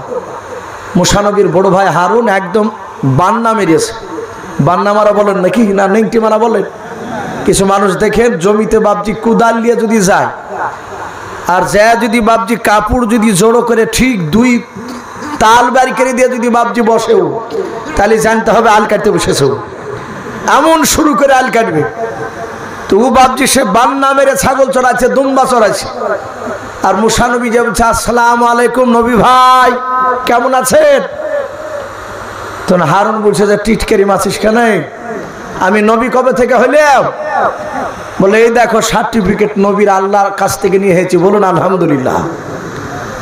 A: মুসা নবীর বড় ভাই হারুন একদম বান্না মেরেছে। বান্না মারা বলেন নাকি না নেংটি মারা বলেন? কিছু মানুষ দেখেন জমিতে বাপজি কুদাল দিয়ে যদি যায়, আর যা যদি বাপজি কাপড় যদি জোড়ো করে ঠিক 2 তাল বাড়ি করে দিয়ে যদি বাপজি বসেও, তাহলে জানতে হবে আল কাটতে বসেছেও। এমন শুরু করে আল কাটবে। তো ও বাপজি সে বান্না মেরে ছাগল চড়াচ্ছে, দুম্বা চড়াচ্ছে। আর মুসা নবী যে বলছে আসসালামু আলাইকুম নবী ভাই কেমন আছেন? তখন হারুন বলছে যে টিটকারি মাছিস কেন? আমি নবী কবে থেকে হইলাম? বলে এই দেখো সার্টিফিকেট নবীর আল্লাহর কাছ থেকে নিয়ে এসেছি, বলুন আলহামদুলিল্লাহ।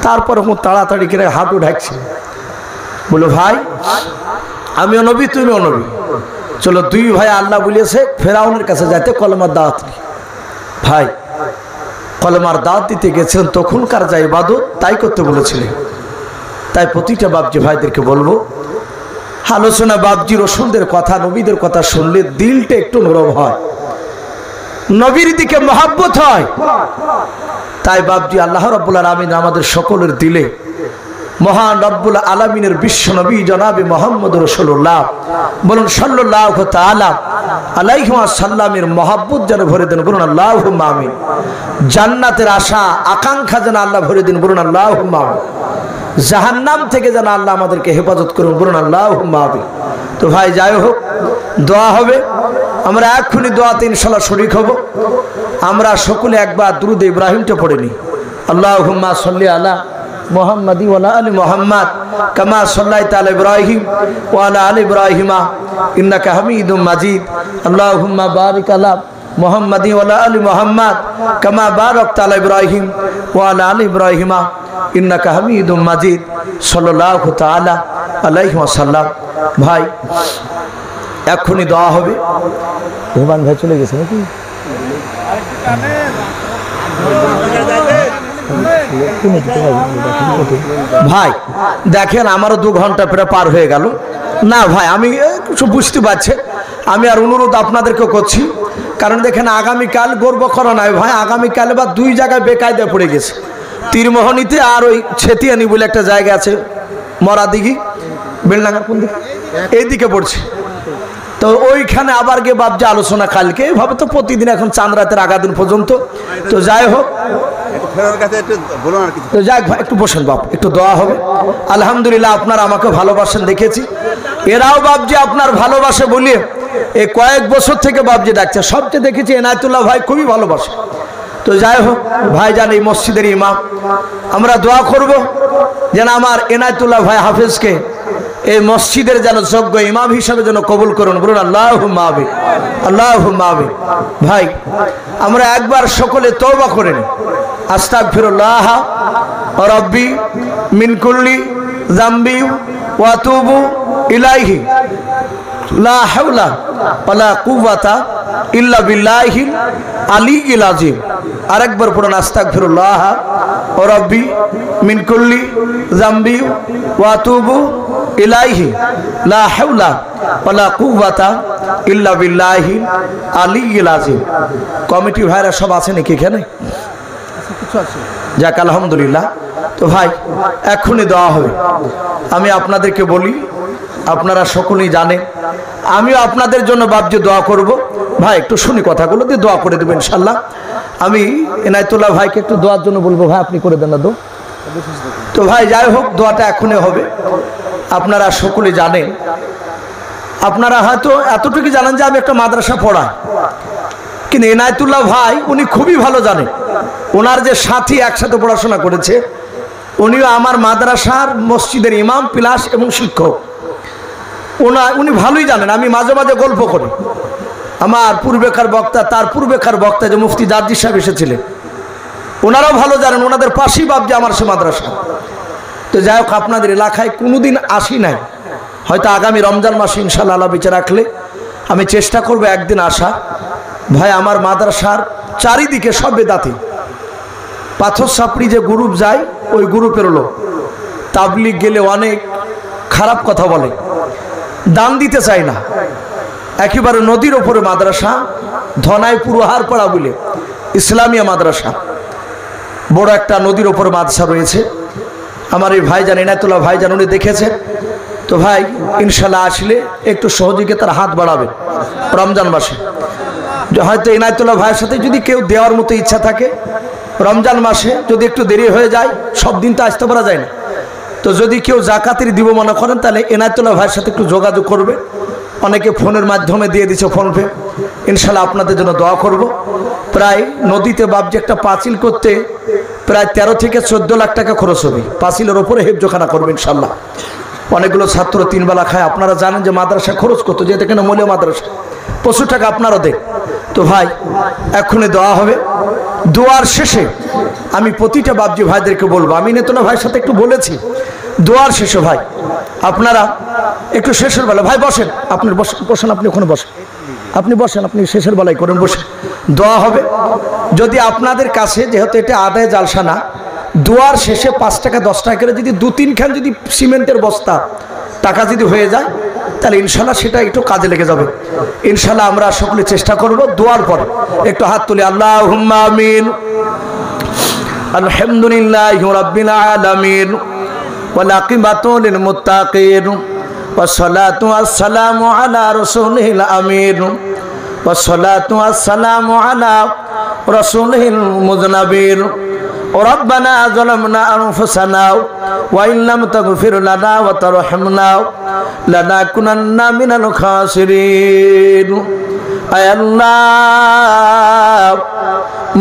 A: তারপর তাড়াতাড়ি করে হাঁটু ঢাকছে, বলো ভাই আমিও নবী তুমিও নবী, চলো দুই ভাই আল্লাহ বলিয়েছে ফেরাউনের কাছে যাইতে কলমার দাওয়াত। ভাই কলমার দাওয়াত দিতে গেছেন, তখনকার যা ইবাদত তাই করতে বলেছিলেন। তাই প্রতিটা বাপজি ভাইদেরকে বলবো, আলোচনা বাপজি রসুলদের কথা নবীদের কথা শুনলে দিলটা একটু নরম হয়, নবীর দিকে মহাব্বত হয়। তাই বাপজি আল্লাহ রাব্বুল আলামিন আমাদের সকলের দিলে মহান রব্বুল আলামিনের বিশ্ব নবী জনাবে মুহাম্মদ রাসূলুল্লাহ বলুন সাল্লাল্লাহু তাআলা আলাইহি ওয়াসাল্লামের মহব্বত যেন ভরে দেন, বলুন আল্লাহুম্মা আমিন। জান্নাতের আশা আকাঙ্ক্ষা যেন আল্লাহ ভরে দিন, বলুন আল্লাহুম্মা আমিন। জাহান্নাম থেকে যেন আল্লাহ আমাদেরকে হেফাজত করুন, বলুন আল্লাহুম্মা আমিন। তো ভাই যাই হোক, দোয়া হবে, আমরা এক্ষুনি দোয়াতে ইনশাআল্লাহ শরীক হব। আমরা সকলে একবার দুরূদ ইব্রাহিমটা পড়ে নিই। আল্লাহুম্মা সাল্লি আলা মুহাম্মাদি ওয়া আলা আলি মুহাম্মাদ কামা সাল্লাইতা আলা ইব্রাহিম ওয়া আলা আলি ইব্রাহিমা ইন্নাকা হামিদুম মাজিদ। আল্লাহুম্মা বারিক আলা মুহাম্মাদি ওয়া আলা আলি মুহাম্মাদ কামা বারাকতা আলা ইব্রাহিম ওয়া আলা আলি ইব্রাহিমা ইন্নাকা হামিদুম মাজিদ। সাল্লাল্লাহু তাআলা আলাইহি ওয়াসাল্লাম। ভাই এক্ষুনি দোয়া হবে। রহমান ভাই চলে গেছে নাকি? ভাই দেখেন আমারও 2 ঘন্টা প্রায় পার হয়ে গেল। না ভাই আমি কিছু বুঝতে পারছি, আমি আর অনুরোধ আপনাদেরকে করছি, কারণ দেখেন আগামীকাল গর্ব করা নাই ভাই, আগামীকাল বা 2 জায়গায় বেকায়দা পড়ে গেছে, তীরমোহনীতে আর ওই ছেতিয়ানি বলে একটা জায়গা আছে মরাদিঘি বেলডাঙ্গার কোন দিকে এইদিকে পড়ছে। তো ওইখানে আবার গিয়ে বাপজি আলোচনা কালকে, এভাবে তো প্রতিদিন এখন চাঁদ রাতের আগাদিন পর্যন্ত। তো যাই হোক, তো যাই ভাই একটু বসেন বাপ, একটু দোয়া হবে। আলহামদুলিল্লাহ আপনারা আমাকে ভালোবাসেন দেখেছি, এরাও বাপজি আপনার ভালোবাসে বলিয়ে এই কয়েক বছর থেকে বাপজি ডাকছে। সবচেয়ে দেখেছি এনায়েতুল্লাহ ভাই খুবই ভালোবাসে। তো যাই হোক ভাই জান এই মসজিদের ইমাম, আমরা দোয়া করব যেন আমার এনায়েতুল্লাহ ভাই হাফেজকে এই মসজিদের যেন যোগ্য ইমাম হিসাবে যেন কবুল করুন, বলুন আল্লাহুম্মা আমিন, আল্লাহুম্মা আমিন। ভাই আমরা একবার সকলে তওবা করেন, আস্তাগফিরুল্লাহ রাব্বি মিন কুল্লি যামবি ওয়া আতুবু ইলাইহি লা হাওলা ওয়ালা কুওয়াতা ইল্লা বিল্লাহিল আলিয়্যিল আযীম। আরেকবার পড়ুন আস্তাগফিরুল্লাহ রাব্বি মিন কুল্লি যামবি ওয়া আতুবু ইলাইহি লা হাওলা ওয়ালা কুওয়াতা ইল্লা বিল্লাহিল আলিয়্যিল আযীম। কমিটি ভাইরা সব আছে নাকি এখানে? কিছু আছে, যাক আলহামদুলিল্লাহ। তো ভাই এখনই দেওয়া হবে। আমি আপনাদেরকে বলি, আপনারা সকলেই জানেন আমিও আপনাদের জন্য বাপজি দোয়া করব। ভাই একটু শুনি কথাগুলো দিয়ে দোয়া করে দেবেন ইনশাল্লাহ। আমি এনায়েতুল্লাহ ভাইকে একটু দোয়ার জন্য বলবো, ভাই আপনি করে দেন না দোয়া। তো ভাই যাই হোক দোয়াটা এখনই হবে। আপনারা সকলে জানেন, আপনারা হয়তো এতটুকু জানেন যে আমি একটা মাদ্রাসা পড়াই, কিন্তু এনায়েতুল্লাহ ভাই উনি খুবই ভালো জানেন, ওনার যে সাথী একসাথে পড়াশোনা করেছে উনিও আমার মাদ্রাসার মসজিদের ইমাম প্লাস এবং শিক্ষক। উনি ভালোই জানেন। আমি মাঝে মাঝে গল্প করি, আমার পূর্বেকার বক্তা, তার পূর্বেকার বক্তা যে মুফতি জার্জি সাহেব এসেছিলেন, ওনারাও ভালো জানেন, ওনাদের পাশেই বাপজি আমার সে মাদ্রাসা। তো যাই হোক আপনাদের এলাকায় কোনোদিন আসি নাই, হয়তো আগামী রমজান মাসে ইনশাআল্লাহ আল্লাহ বেঁচে রাখলে আমি চেষ্টা করব একদিন আসা। ভাই আমার মাদ্রাসার চারিদিকে সব বেদাতি, পাথর সাপড়ি যে গ্রুপ যায় ওই গ্রুপের লোক, তাবলিগ গেলে অনেক খারাপ কথা বলে, দান দিতে চায় না, একেবারে নদীর ওপরে মাদ্রাসা, ধনাই পুরোহারপাড়া বলে ইসলামিয়া মাদ্রাসা, বড় একটা নদীর ওপরে মাদ্রাসা রয়েছে। আমার এই ভাইজান এনায়েতুল্লাহ ভাইজান উনি দেখেছেন। তো ভাই ইনশাল্লাহ আসলে একটু সহযোগিতার হাত বাড়াবে রমজান মাসে। হয়তো এনায়েতুল্লাহ ভাইয়ের সাথে যদি কেউ দেওয়ার মতো ইচ্ছা থাকে, রমজান মাসে যদি একটু দেরি হয়ে যায়, সব দিন তো আসতে পারা যায় না, তো যদি কেউ জাকাতের দিব মনে করেন তাহলে এনায়েতুল্লাহ ভাইয়ের সাথে একটু যোগাযোগ করবে। অনেকে ফোনের মাধ্যমে দিয়ে দিচ্ছে ফোনপে, ইনশাল্লাহ আপনাদের জন্য দোয়া করব। প্রায় নদীতে বাপজি একটা পাঁচিল করতে প্রায় 13 থেকে 14 লাখ টাকা খরচ হবে। পাঁচিলের ওপরে হেফজোখানা করবে ইনশাল্লাহ। অনেকগুলো ছাত্র 3 বেলা খায়। আপনারা জানেন যে মাদ্রাসা খরচ কত, যেটা কিনা মূল্য মাদ্রাসা প্রচুর টাকা আপনারা দেন। তো ভাই এক্ষুনি দোয়া হবে। দোয়ার শেষে আমি প্রতিটা বাবজি ভাইদেরকে বলবো, আমি নেতনা ভাইয়ের সাথে একটু বলেছি, দোয়ার শেষে ভাই আপনারা একটু শেষের বেলা, ভাই বসেন, আপনি বসেন, আপনি ওখানে বসেন, আপনি বসেন, আপনি শেষের বেলায় করেন, বসেন, দোয়া হবে। যদি আপনাদের কাছে, যেহেতু এটা আদায় জালসা না, দোয়ার শেষে 5 টাকা 10 টাকা করে যদি 2-3 খান যদি সিমেন্টের বস্তা টাকা যদি হয়ে যায়, তাহলে ইনশাল্লাহ সেটা একটু কাজে লেগে যাবে। ইনশাল্লাহ আমরা সকলে চেষ্টা করব। দোয়ার পর একটু হাত তুলি, আল্লাহুম্মা আমিন। আলহামদুলিল্লাহি রাব্বিল আলামিন ওয়াল আকিবাতু লিল মুত্তাকিন ওয়াসসালাতু ওয়াসসালামু আলা রাসূলিল আমিন ওয়াসসালাতু ওয়াসসালামু আলা রাসূলিল মুযনাবির। ربنا ظلمنا أنفسنا وإن لم تغفر لنا وترحمنا لنكونن من الخاسرين। আয় আল্লাহ,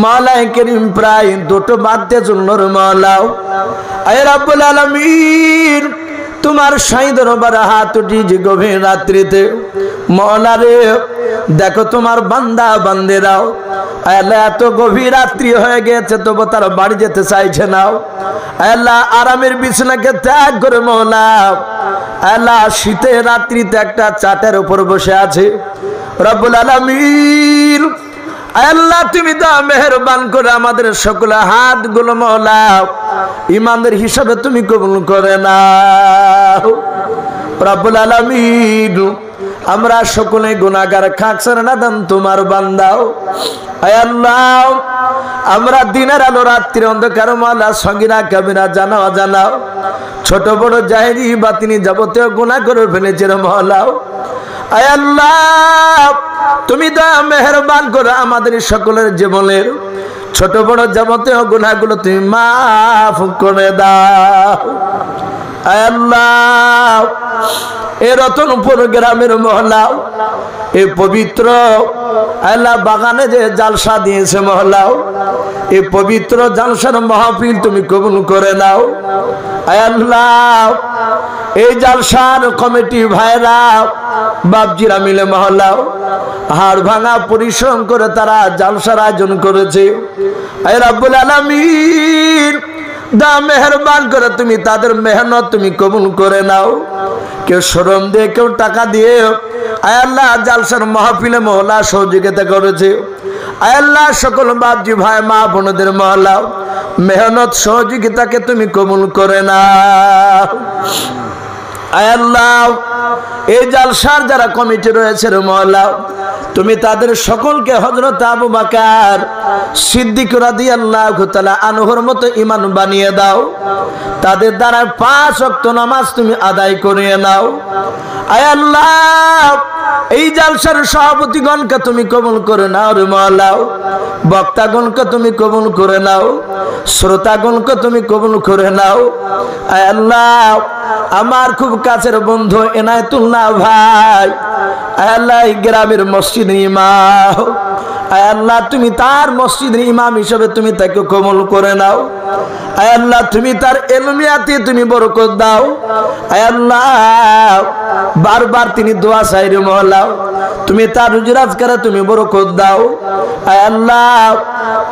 A: মাওলাই করিম প্রায় 2টো বাদ্যে জুন্নর মাওলাও, আয় রাব্বুল আলামিন, তোমার সাই দরবারে হাত উঠিয়েছি গভীর রাত্রিতে। মাওলা রে, দেখো তোমার বান্দা বান্দেরাও আল্লাহ এত গভীর রাত্রি হয়ে গেছে, তবু তারা বাড়ি যেতে চাইছে না। আল্লাহ আরামের বিছানাকে ত্যাগ করে মাওলা আল্লাহ শীতের রাত্রিতে একটা চাটের উপর বসে আছে। রব্বুল আলামিন, আল্লাহ তুমি দা মেহেরবান করে আমাদের সকলে হাতগুলো মাওলা ইমানদের হিসাবে তুমি কবুল করে নাও। রব্বুল আলামিন, আমরা সকলে গুনাহগার, খাকসার নাদান তোমার বান্দাও। আয় আল্লাহ, আমরা দিনের আলো রাত্রির অন্ধকার মাওলা সগীরা কাবিরা জানা অজানা ছোট বড় জাহেরি বাতিনি যাবতীয় গুনাহ করে ফেলেছি রে মাওলা। আয় আল্লাহ, তুমি দয়া মেহেরবান করে আমাদের সকলের জীবনের ছোট বড় যাবতীয় গুনাহগুলো তুমি মাফ করে দাও। আয় আল্লাহ, এ রতনপুর গ্রামের মহল্লা, এ পবিত্র আল্লাহ বাগানে যে জালসা দিয়েছে মহল্লা, এই পবিত্র জালসার মাহফিল তুমি কবুল করে নাও। আয় আল্লাহ, এই জালসার কমিটি ভাইরা বাপজিরা মিলে মহল্লা হাড় ভাঙা পরিশ্রম করে তারা জালসার আয়োজন করেছে। আয় রাব্বুল আলামিন, দা মেহেরবান করে তুমি তাদের মেহনত তুমি কবুল করে নাও। কেউ শ্রম দিয়ে, কেউ টাকা দিয়ে আয় আল্লাহ জালসার মাহফিলে মহল্লা সহযোগিতা করেছে। আয় আল্লাহ, সকল বাপজি ভাই মা বোনদের মহল্লা মেহনত সহযোগিতাকে তুমি কবুল করে নাও। আয় আল্লাহ, এই জালসার যারা কমিটি রয়েছে রে মহল্লা, তুমি তাদের সকলকে হযরত আবু বকর সিদ্দিক রাদিয়াল্লাহু তাআলা আনহুর মতো ঈমান বানিয়ে দাও। তাদের দ্বারা 5 ওয়াক্ত নামাজ তুমি আদায় করিয়ে নাও। আয় আল্লাহ, এই জালসার সভাপতিগণকে তুমি কবুল করে নাও রে মাওলা, বক্তাগণকে তুমি কবুল করে নাও, শ্রোতাগণকে তুমি কবুল করে নাও। আয় আল্লাহ, আমার খুব কাছের বন্ধু এনায়েতুল্লাহ ভাই, আয় আল্লাহ এই গ্রামের মসজিদের ইমাম, আয় আল্লাহ তুমি তার মসজিদের ইমাম হিসেবে তুমি তাকে কবুল করে নাও। আয় আল্লাহ, তুমি তার ইলমিয়াতে তুমি বরকত দাও। আয় আল্লাহ, বারবার তিনি দোয়া চাই রে মাওলা, তুমি তার রুজি রোজগারে তুমি বরকত দাও। আয় আল্লাহ,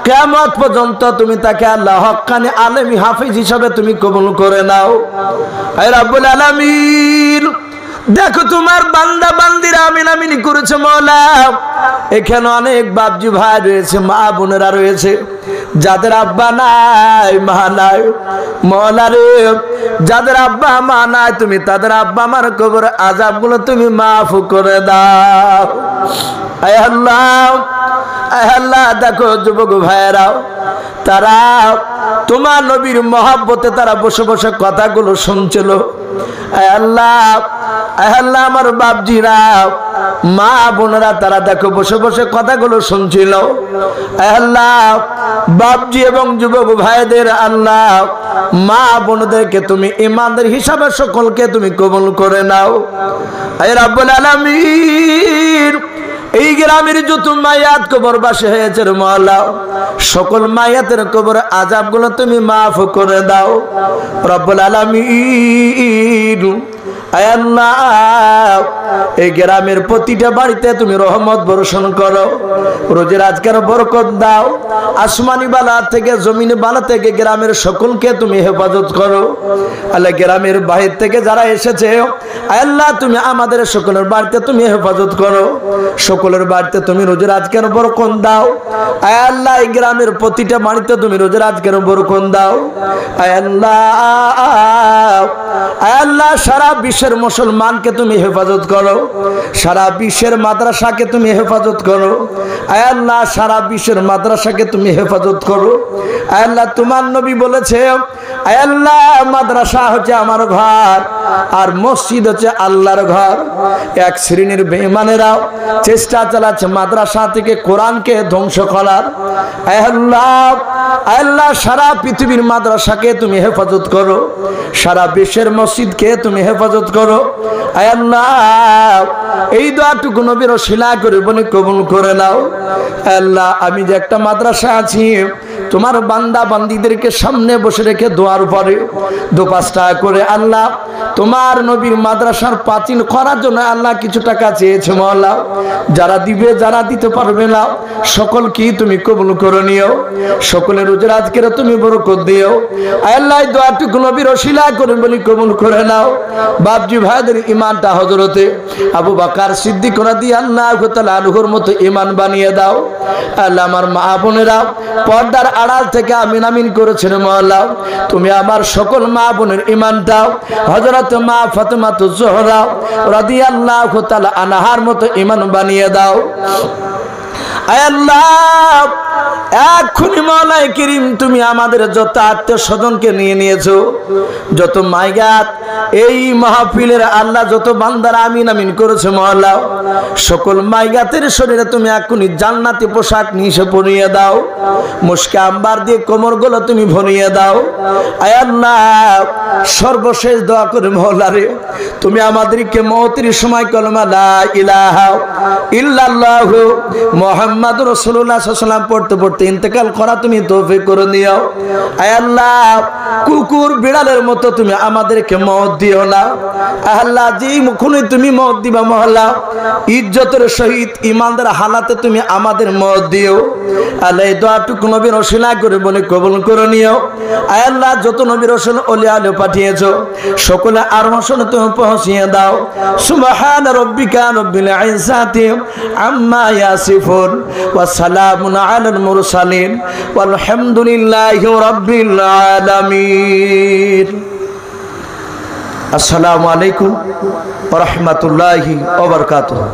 A: কিয়ামত পর্যন্ত তুমি তাকে আল্লাহ হক্কানি আলেমি হাফিজ হিসেবে তুমি কবুল করে নাও। আয় রাব্বুল আলামিন, দেখো তোমার বান্দা বান্দিরা আমিন আমিন করেছে মাওলা। এখানে অনেক বাপজি ভাই রয়েছে, মা বোনেরা রয়েছে, যাদের আব্বা নাই মা নাই মাওলা রে, যাদের আব্বা মা নাই তুমি তাদের আব্বা মার কবর আযাবগুলো তুমি মাফ করে দাও। আয় আল্লাহ, আয় আল্লাহ, দেখো যুবক ভাইয়েরাও তারা তোমার নবীর মহব্বতে তারা বসে বসে কথাগুলো শুনছিল। আয় আল্লাহ, আয় আল্লাহ, আমার বাপজিরা মা বোনেরা তারা দেখো বসে বসে কথাগুলো শুনছিল। আয় আল্লাহ, বাপজি এবং যুবক ভাইদের আল্লাহ মা বোনদেরকে তুমি ইমানদার হিসাবে সকলকে তুমি কবুল করে নাও। আয় রাব্বুল আলামিন, এই গ্রামের যত মায়াত কবরবাসী হয়েছে রে মওলা, সকল মায়াতের কবর আযাবগুলো তুমি মাফ করে দাও রব্বুল আলামিন। আয় আল্লাহ, এই গ্রামের প্রতিটা বাড়িতে তুমি রহমত বর্ষণ করো, রোজী রাজগার বরকত দাও, আসমানি বালা থেকে জমিনে বালা থেকে গ্রামের সকলকে তুমি হেফাজত করো। আল্লাহ, গ্রামের বাহির থেকে যারা এসেছে আয় আল্লাহ, তুমি আমাদের সকলের বাড়িতে তুমি হেফাজত করো, সকলের বাড়িতে তুমি রোজী রাজগার বরকত দাও। আয় আল্লাহ, এই গ্রামের প্রতিটা বাড়িতে তুমি রোজী রাজগার বরকত দাও। আয় আল্লাহ, আয় আল্লাহ, সারা বিশ্বের মুসলমানকে তুমি হেফাজত করো, সারা বিশ্বের মাদ্রাসাকে তুমি হেফাজত করো। আয় আল্লাহ, সারা বিশ্বের মাদ্রাসাকে তুমি হেফাজত করো। আয় আল্লাহ, তোমার নবী বলেছে আয় আল্লাহ, মাদ্রাসা হচ্ছে আমার ঘর আর মসজিদ হচ্ছে আল্লাহর ঘর। এক শ্রেণীর বেঈমানেরা চেষ্টা চালাচ্ছে মাদ্রাসা থেকে কোরআনকে ধ্বংস করার। আয় আল্লাহ, আয় আল্লাহ, সারা পৃথিবীর মাদ্রাসাকে তুমি হেফাজত করো, সারা বিশ্বের মসজিদকে তুমি হেফাজত করো। আয় আল্লাহ, এই দোয়াটুকু নবীর ওসিলা করে বলে কবুল করে নাও। আল্লাহ, আমি যে একটা মাদ্রাসা আছি, তোমার বান্দা বান্দীদেরকে সামনে বসে রেখে দোয়ার পরে 2-5 টাকা করে আল্লাহ তোমার নবীর মাদ্রাসার পাঁচিল করার জন্য আল্লাহ কিছু টাকা চেয়েছে মওলা, যারা দিবে যারা দিতে পারবে না সকলকে তুমি কবুল করে নিও, সকলের রোজী রাজগারে তুমি বরকত দিও। আল্লাহ, এই দোয়াটুকু নবীর ওসিলা করে বলি কবুল করে নাও। বাপজি ভাইদের ঈমানটা হযরতে আবু বকর সিদ্দিক রাদিয়াল্লাহু তাআলা আনহুর মতো ঈমান বানিয়ে দাও। আল্লাহ, আমার মা বোনেরা পর্দার আড়াল থেকে আমিন আমিন করেছেন মওলা, তুমি আমার সকল মা বোনের ঈমানটা হযরত মা ফাতেমাতুজ জোহরা রাদিয়াল্লাহু তাআলা আনহার মতো ঈমান বানিয়ে দাও। আয় আল্লাহ, এক্ষুনি মওলাই করিম তুমি আমাদের যত আত্মীয় স্বজনকে নিয়ে নিয়েছো, যত মাইগাত এই মাহফিলের আল্লাহ যত বান্দারা আমিন আমিন করেছে মওলা, সকল মাইগাতের শরীরে তুমি এক্ষুনি জান্নাতি পোশাক নিয়ে পরিয়ে দাও, মুশকে আম্বার দিয়ে কোমরগুলো তুমি ভরিয়ে দাও। আয় আল্লাহ, সর্বশেষ দোয়া করে মওলা রে, তুমি আমাদেরকে মওতের সময় কলমা লা ইলাহা ইল্লাল্লাহু মুহাম্মাদুর রাসূলুল্লাহ সাল্লাল্লাহু আলাইহি ওয়াসাল্লাম পড়তে পড়তে ইন্তেকাল করা তুমি তৌফিক করে দিও। আয় আল্লাহ, কুকুর বিড়ালের মতো তুমি আমাদেরকে মওত দিও না। আল্লাহ, যেই মুখে তুমি মওত দিবা মওলা, ইজ্জতের সহিত ঈমানদার হালাতে তুমি আমাদের মওত দিও। আল্লাহ, এই দোয়াটুকু নবীর ওসিলা করে বলে কবুল করে নিও। আয় আল্লাহ, যত নবীর রাসূল ওলিয়া আলে পাঠিয়েছো সকলে আর হাসনে তুমি পৌঁছিয়ে দাও। সুবহান রাব্বিকা রাব্বিল ইজ্জাতি আম্মা ইয়াসিফুন ওয়া সালামুন আলাল মুরসালিন ওয়ালহামদুলিল্লাহি রাব্বিল আলামিন। আসসালামু আলাইকুম ওয়া রাহমাতুল্লাহি ওয়া বারাকাতুহু।